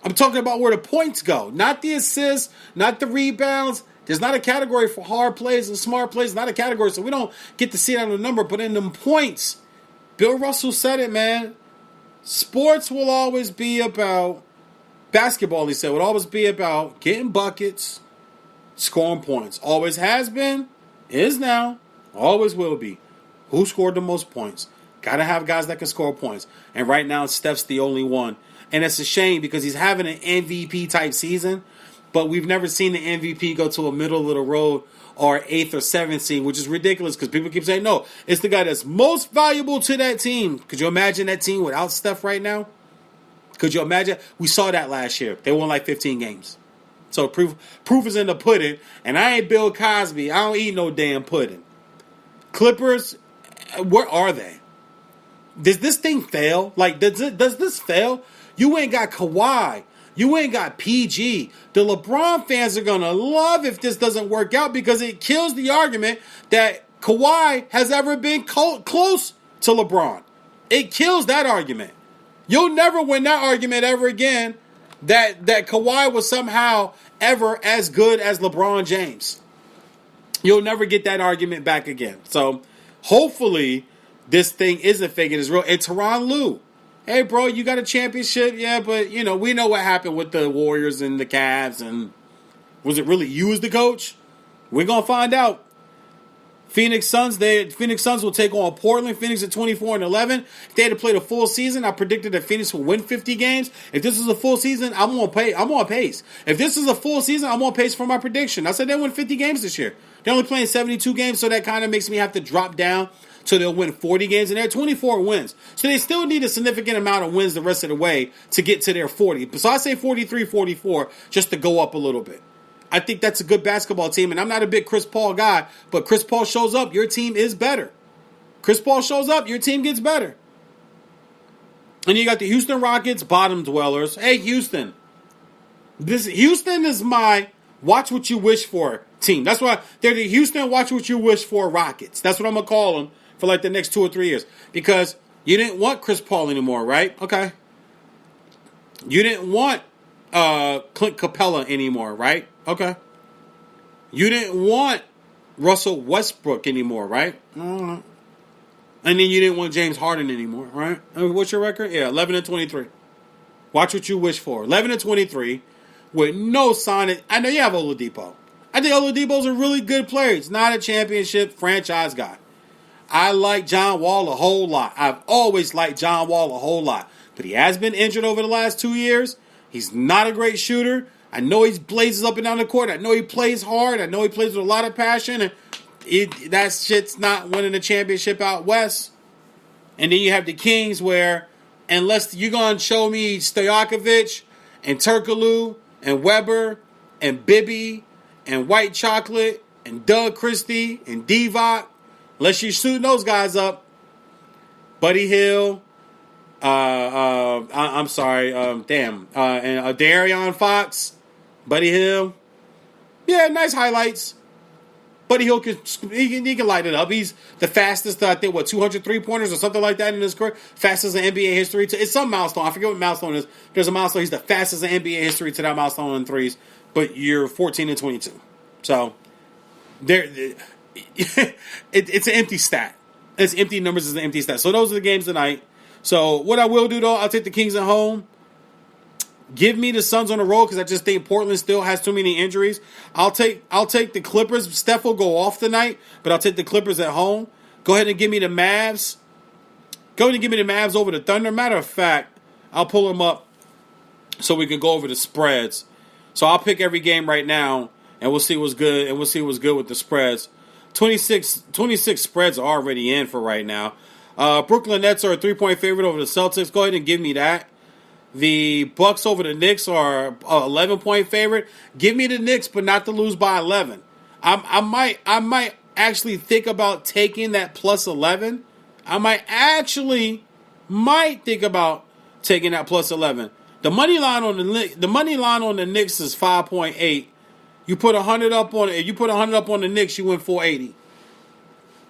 Speaker 3: I'm talking about where the points go, not the assists, not the rebounds. There's not a category for hard plays and smart plays, not a category, so we don't get to see it on the number. But in them points, Bill Russell said it, man. Sports will always be about, basketball, he said, will always be about getting buckets, scoring points. Always has been, is now, always will be. Who scored the most points? Got to have guys that can score points. And right now, Steph's the only one. And it's a shame because he's having an MVP type season, but we've never seen the MVP go to a middle of the road or 8th or 7th seed, which is ridiculous because people keep saying, no, it's the guy that's most valuable to that team. Could you imagine that team without Steph right now? Could you imagine? We saw that last year. They won like 15 games. So proof is in the pudding, and I ain't Bill Cosby. I don't eat no damn pudding. Clippers, where are they? Does this thing fail? Like, does this fail? You ain't got Kawhi. You ain't got PG. The LeBron fans are going to love if this doesn't work out because it kills the argument that Kawhi has ever been close to LeBron. It kills that argument. You'll never win that argument ever again that Kawhi was somehow ever as good as LeBron James. You'll never get that argument back again. So hopefully this thing isn't fake. It is real. And Tyronn Lue. Hey, bro, you got a championship? Yeah, but, we know what happened with the Warriors and the Cavs. And was it really you as the coach? We're going to find out. Phoenix Suns will take on Portland. Phoenix at 24-11. If they had to play the full season, I predicted that Phoenix will win 50 games. If this is a full season, I'm on pace. If this is a full season, I'm on pace for my prediction. I said they win 50 games this year. They're only playing 72 games, so that kind of makes me have to drop down So they'll win 40 games, and they're 24 wins. So they still need a significant amount of wins the rest of the way to get to their 40. So I say 43, 44, just to go up a little bit. I think that's a good basketball team, and I'm not a big Chris Paul guy, but Chris Paul shows up, your team is better. Chris Paul shows up, your team gets better. And you got the Houston Rockets, bottom dwellers. Hey, Houston. Houston is my watch what you wish for team. That's why they're the Houston watch what you wish for Rockets. That's what I'm going to call them for like the next 2 or 3 years. Because you didn't want Chris Paul anymore, right? Okay. You didn't want Clint Capella anymore, right? Okay. You didn't want Russell Westbrook anymore, right? And then you didn't want James Harden anymore, right? What's your record? Yeah, 11-23. Watch what you wish for. 11-23 with no sign. I know you have Oladipo. I think Oladipo's a really good player. He's not a championship franchise guy. I like John Wall a whole lot. I've always liked John Wall a whole lot. But he has been injured over the last 2 years. He's not a great shooter. I know he blazes up and down the court. I know he plays hard. I know he plays with a lot of passion. And that shit's not winning a championship out west. And then you have the Kings where, unless you're going to show me Stojakovic and Turkoglu and Weber and Bibby and White Chocolate and Doug Christie and Divock, unless you're shooting those guys up, Buddy Hill, and Darion Fox, Buddy Hill. Yeah, nice highlights. Buddy Hill he can light it up. He's the fastest, I think, 200 3-pointers or something like that in his career. Fastest in NBA history. It's some milestone. I forget what milestone it is. There's a milestone. He's the fastest in NBA history to that milestone in threes. But you're 14-22. So, it's an empty stat. It's empty numbers is an empty stat. So those are the games tonight. So what I will do, though, I'll take the Kings at home. Give me the Suns on the road because I just think Portland still has too many injuries. I'll take the Clippers. Steph will go off tonight, but I'll take the Clippers at home. Go ahead and give me the Mavs. Go ahead and give me the Mavs over the Thunder. Matter of fact, I'll pull them up so we can go over the spreads. So I'll pick every game right now, and we'll see what's good. And we'll see what's good with the spreads. 26 spreads are already in for right now. Brooklyn Nets are a 3-point favorite over the Celtics. Go ahead and give me that. The Bucks over the Knicks are 11-point favorite. Give me the Knicks, but not to lose by 11. I might actually think about taking that plus 11. I might think about taking that plus 11. The money line on the Knicks is 5.8. You put 100 up on it. If you put 100 up on the Knicks, you win 480.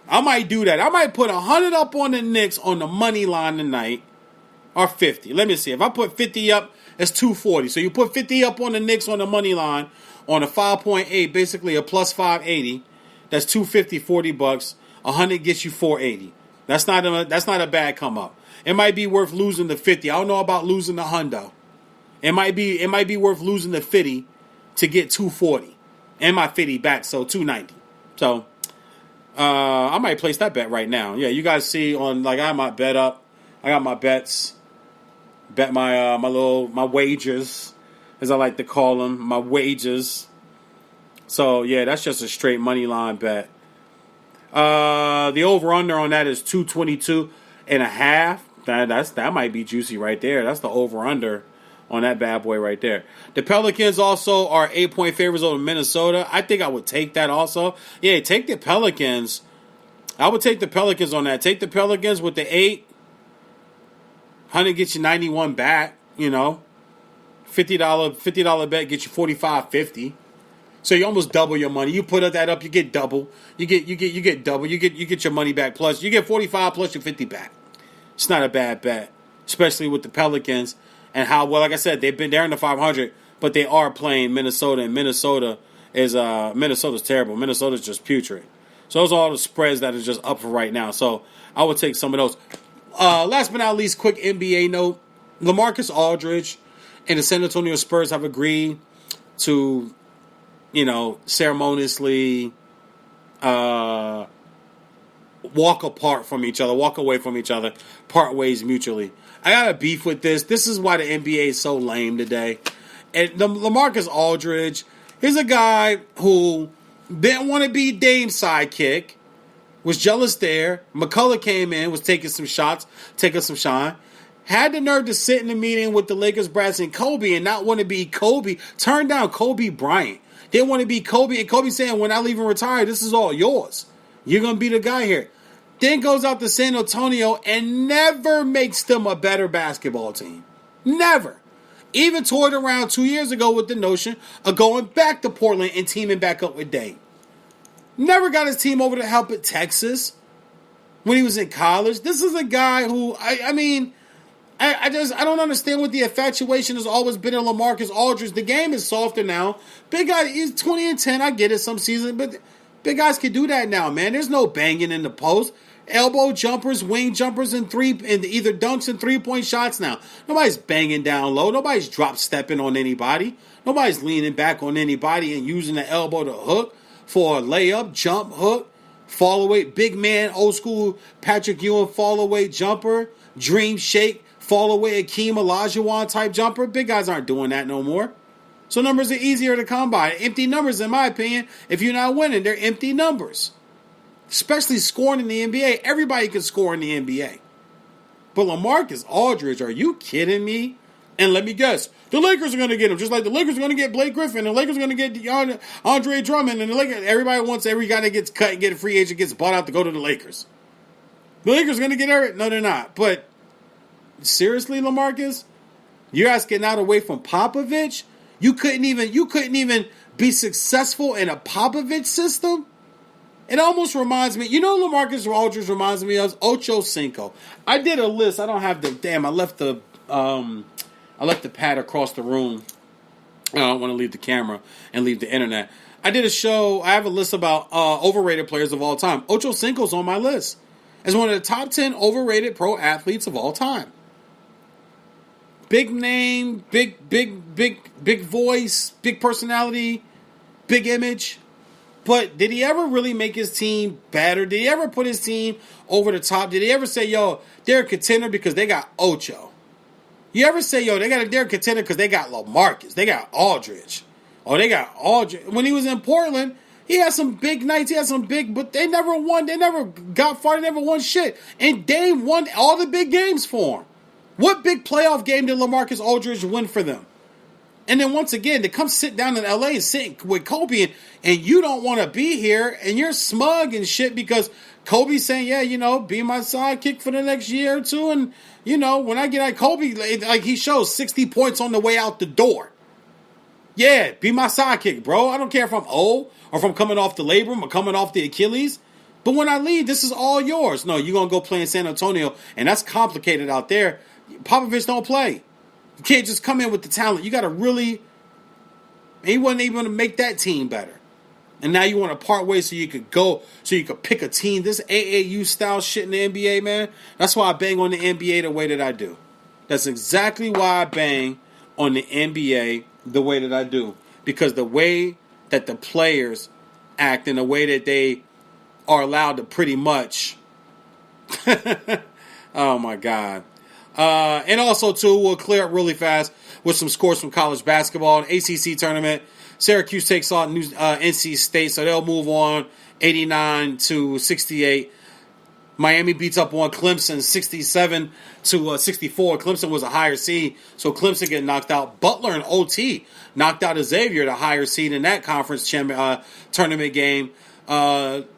Speaker 3: I might do that. I might put 100 up on the Knicks on the money line tonight. Or 50. Let me see. If I put 50 up, it's 240. So you put 50 up on the Knicks on the money line on a 5.8, basically a plus 580. That's 250, $40. 100 gets you 480. That's not a bad come up. It might be worth losing the 50. I don't know about losing the hundo. It might be worth losing the 50 to get 240 and my 50 back, so 290. So I might place that bet right now. Yeah, you guys see on I have my bet up. I got my bets. Bet my wagers, as I like to call them, my wagers. So yeah, that's just a straight money line bet. The over under on that is 222.5. That might be juicy right there. That's the over under on that bad boy right there. The Pelicans also are 8-point favorites over Minnesota. I think I would take that also. Yeah, take the Pelicans. I would take the Pelicans on that. Take the Pelicans with the 8. 100 gets you 91 back, $50 bet gets you 45.50. So you almost double your money. You put that up, you get double. You get double. You get your money back plus. You get 45 plus your 50 back. It's not a bad bet, especially with the Pelicans and how well, like I said, they're in the 500, but they are playing Minnesota, and Minnesota's terrible. Minnesota's just putrid. So those are all the spreads that are just up for right now. So I would take some of those. Last but not least, quick NBA note. LaMarcus Aldridge and the San Antonio Spurs have agreed to, ceremoniously walk away from each other, part ways mutually. I got a beef with this. This is why the NBA is so lame today. And LaMarcus Aldridge, he's a guy who didn't want to be Dame's sidekick. Was jealous there. McCullough came in, was taking some shots, taking some shine. Had the nerve to sit in the meeting with the Lakers brass and Kobe and not want to be Kobe. Turned down Kobe Bryant. Didn't want to be Kobe. And Kobe saying, when I leave and retire, this is all yours. You're going to be the guy here. Then goes out to San Antonio and never makes them a better basketball team. Never. Even toured around 2 years ago with the notion of going back to Portland and teaming back up with Dame. Never got his team over to help at Texas when he was in college. This is a guy who, I don't understand what the infatuation has always been in LaMarcus Aldridge. The game is softer now. Big guy is 20-10. I get it some season, but big guys can do that now, man. There's no banging in the post. Elbow jumpers, wing jumpers, and either dunks and 3-point shots now. Nobody's banging down low. Nobody's drop stepping on anybody. Nobody's leaning back on anybody and using the elbow to hook for a layup, jump, hook, fall away, big man, old school Patrick Ewing fall away jumper, dream shake, fall away Akeem Olajuwon type jumper. Big guys aren't doing that no more. So numbers are easier to come by. Empty numbers, in my opinion, if you're not winning, they're empty numbers. Especially scoring in the NBA. Everybody can score in the NBA. But LaMarcus Aldridge, are you kidding me? And let me guess, the Lakers are going to get him. Just like the Lakers are going to get Blake Griffin. The Lakers are going to get Andre Drummond. And the Lakers, everybody wants every guy that gets cut and get a free agent gets bought out to go to the Lakers. The Lakers are going to get every... No, they're not. But seriously, LaMarcus? You're asking out away from Popovich? You couldn't even be successful in a Popovich system? It almost reminds me, LaMarcus Aldridge reminds me of Ocho Cinco. I did a list. I don't have the I left the pad across the room. I don't want to leave the camera and leave the internet. I did a show. I have a list about overrated players of all time. Ocho Cinco's on my list as one of the top 10 overrated pro athletes of all time. Big name, big voice, big personality, big image. But did he ever really make his team better? Did he ever put his team over the top? Did he ever say, yo, they're a contender because they got Ocho? You ever say, yo, they're a contender because they got LaMarcus, they got Aldridge. Oh, they got Aldridge. When he was in Portland, he had some big nights. He had some big, but they never won. They never got far. They never won shit. And Dame won all the big games for him. What big playoff game did LaMarcus Aldridge win for them? And then once again, to come sit down in L.A. and sit with Kobe and you don't want to be here and you're smug and shit because Kobe's saying, yeah, be my sidekick for the next year or two. And, when I get at Kobe, like he shows 60 points on the way out the door. Yeah, be my sidekick, bro. I don't care if I'm old or if I'm coming off the labrum or coming off the Achilles. But when I leave, this is all yours. No, you're going to go play in San Antonio, and that's complicated out there. Popovich don't play. You can't just come in with the talent. You got to really... And he wasn't even going to make that team better. And now you want to part ways so you could pick a team. This AAU-style shit in the NBA, man, that's why I bang on the NBA the way that I do. That's exactly why I bang on the NBA the way that I do. Because the way that the players act and the way that they are allowed to pretty much... Oh, my God. And also, too, we'll clear up really fast with some scores from college basketball. An ACC tournament, Syracuse takes on NC State, so they'll move on 89-68. Miami beats up on Clemson 67-64. Clemson was a higher seed, so Clemson get knocked out. Butler and OT knocked out Xavier, the higher seed in that conference tournament game.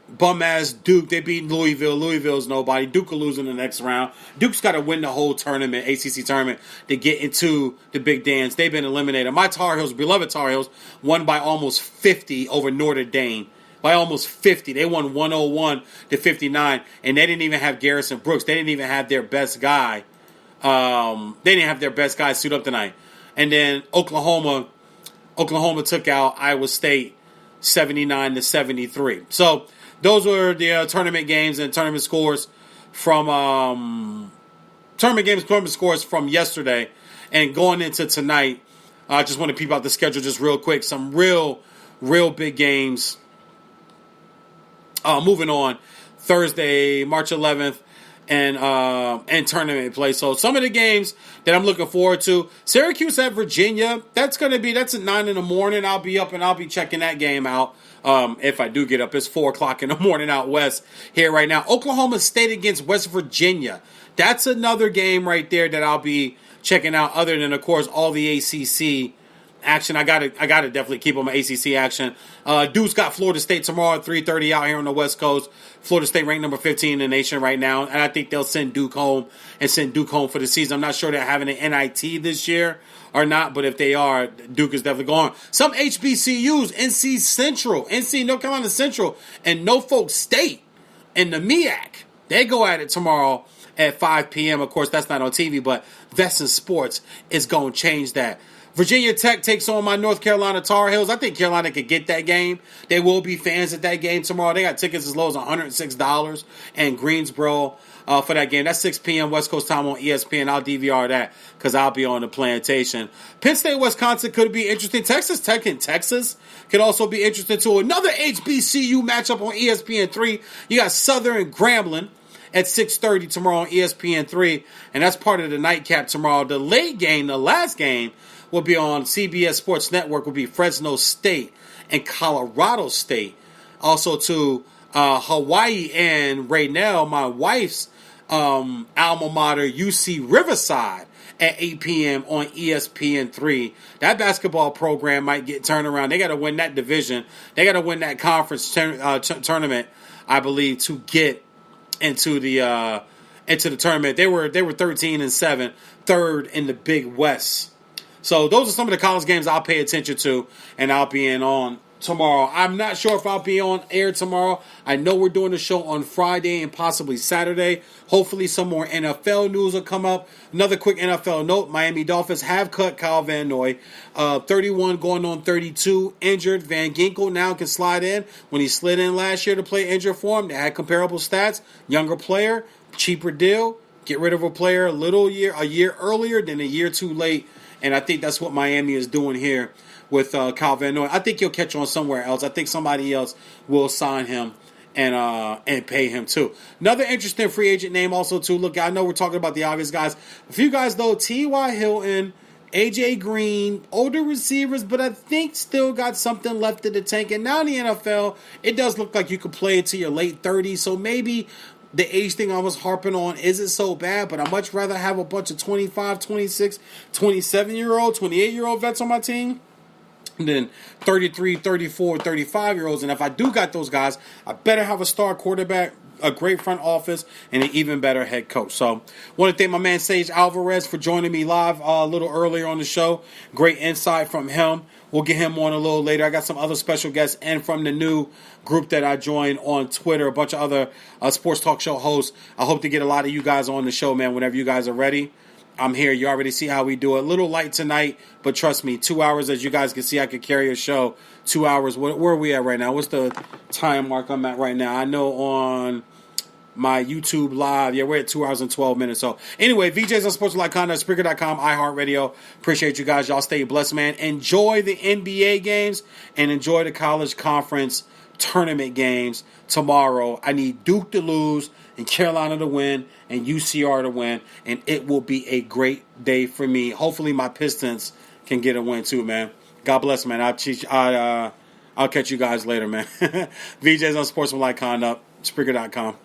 Speaker 3: Bum-ass Duke, they beat Louisville. Louisville's nobody. Duke will lose in the next round. Duke's got to win the whole tournament, ACC tournament, to get into the big dance. They've been eliminated. My Tar Heels, beloved Tar Heels, won by almost 50 over Notre Dame. By almost 50. They won 101-59, and they didn't even have Garrison Brooks. They didn't even have their best guy. They didn't have their best guy suit up tonight. And then Oklahoma took out Iowa State 79-73. So those were the tournament games and tournament scores from tournament scores from yesterday. And going into tonight, I just want to peep out the schedule just real quick. Some real big games. Moving on, Thursday, March 11th and tournament play. So some of the games that I'm looking forward to: Syracuse at Virginia. That's at 9 in the morning. I'll be up and I'll be checking that game out. If I do get up, it's 4:00 in the morning out west here right now. Oklahoma State against West Virginia. That's another game right there that I'll be checking out. Other than, of course, all the ACC action. I gotta definitely keep on my ACC action. Duke's got Florida State tomorrow at 3:30 out here on the West Coast. Florida State ranked number 15 in the nation right now, and I think they'll send Duke home for the season. I'm not sure they're having an NIT this year or not, but if they are, Duke is definitely going. Some HBCUs, North Carolina Central, and Norfolk State, and the MEAC, they go at it tomorrow at 5 p.m. Of course, that's not on TV, but Vesson Sports is going to change that. Virginia Tech takes on my North Carolina Tar Heels. I think Carolina could get that game. There will be fans at that game tomorrow. They got tickets as low as $106 in Greensboro for that game. That's 6 p.m. West Coast time on ESPN. I'll DVR that because I'll be on the plantation. Penn State, Wisconsin could be interesting. Texas Tech and Texas could also be interesting too. Another HBCU matchup on ESPN3. You got Southern Grambling at 6:30 tomorrow on ESPN3, and that's part of the nightcap tomorrow. The late game, the last game, will be on CBS Sports Network, will be Fresno State and Colorado State. Also to Hawaii and Raynell, my wife's alma mater, UC Riverside, at 8 p.m. on ESPN3. That basketball program might get turned around. They got to win that division. They got to win that conference tournament, I believe, to get into the tournament. They were 13-7, third in the Big West. So those are some of the college games I'll pay attention to, and I'll be in on tomorrow. I'm not sure if I'll be on air tomorrow. I know we're doing the show on Friday and possibly Saturday. Hopefully some more NFL news will come up. Another quick NFL note, Miami Dolphins have cut Kyle Van Noy. 31 going on 32, injured. Van Ginkel now can slide in. When he slid in last year to play injured for him, they had comparable stats. Younger player, cheaper deal. Get rid of a player a year earlier than a year too late. And I think that's what Miami is doing here with Kyle Van Noy. I think he'll catch on somewhere else. I think somebody else will sign him and pay him too. Another interesting free agent name also too. Look, I know we're talking about the obvious guys. A few guys though, T.Y. Hilton, A.J. Green, older receivers, but I think still got something left in the tank. And now in the NFL, it does look like you could play into your late 30s. So maybe the age thing I was harping on isn't so bad, but I'd much rather have a bunch of 25, 26, 27-year-old, 28-year-old vets on my team than 33, 34, 35-year-olds. And if I do got those guys, I better have a star quarterback, a great front office, and an even better head coach. So want to thank my man Sage Alvarez for joining me live a little earlier on the show. Great insight from him. We'll get him on a little later. I got some other special guests and from the new group that I joined on Twitter, a bunch of other sports talk show hosts. I hope to get a lot of you guys on the show, man, whenever you guys are ready. I'm here. You already see how we do it. A little light tonight, but trust me, 2 hours, as you guys can see, I could carry a show. 2 hours. Where are we at right now? What's the time mark I'm at right now? I know on my YouTube live, we're at 2 hours and 12 minutes. So anyway, VJs on Sportsmanlike Conduct, Spreaker.com, iHeartRadio. Appreciate you guys. Y'all stay blessed, man. Enjoy the NBA games and enjoy the college conference tournament games tomorrow. I need Duke to lose and Carolina to win and UCR to win, and it will be a great day for me. Hopefully my Pistons can get a win too, man. God bless, man. I'll catch you guys later, man. VJs on Sportsmanlike Conduct, Spreaker.com.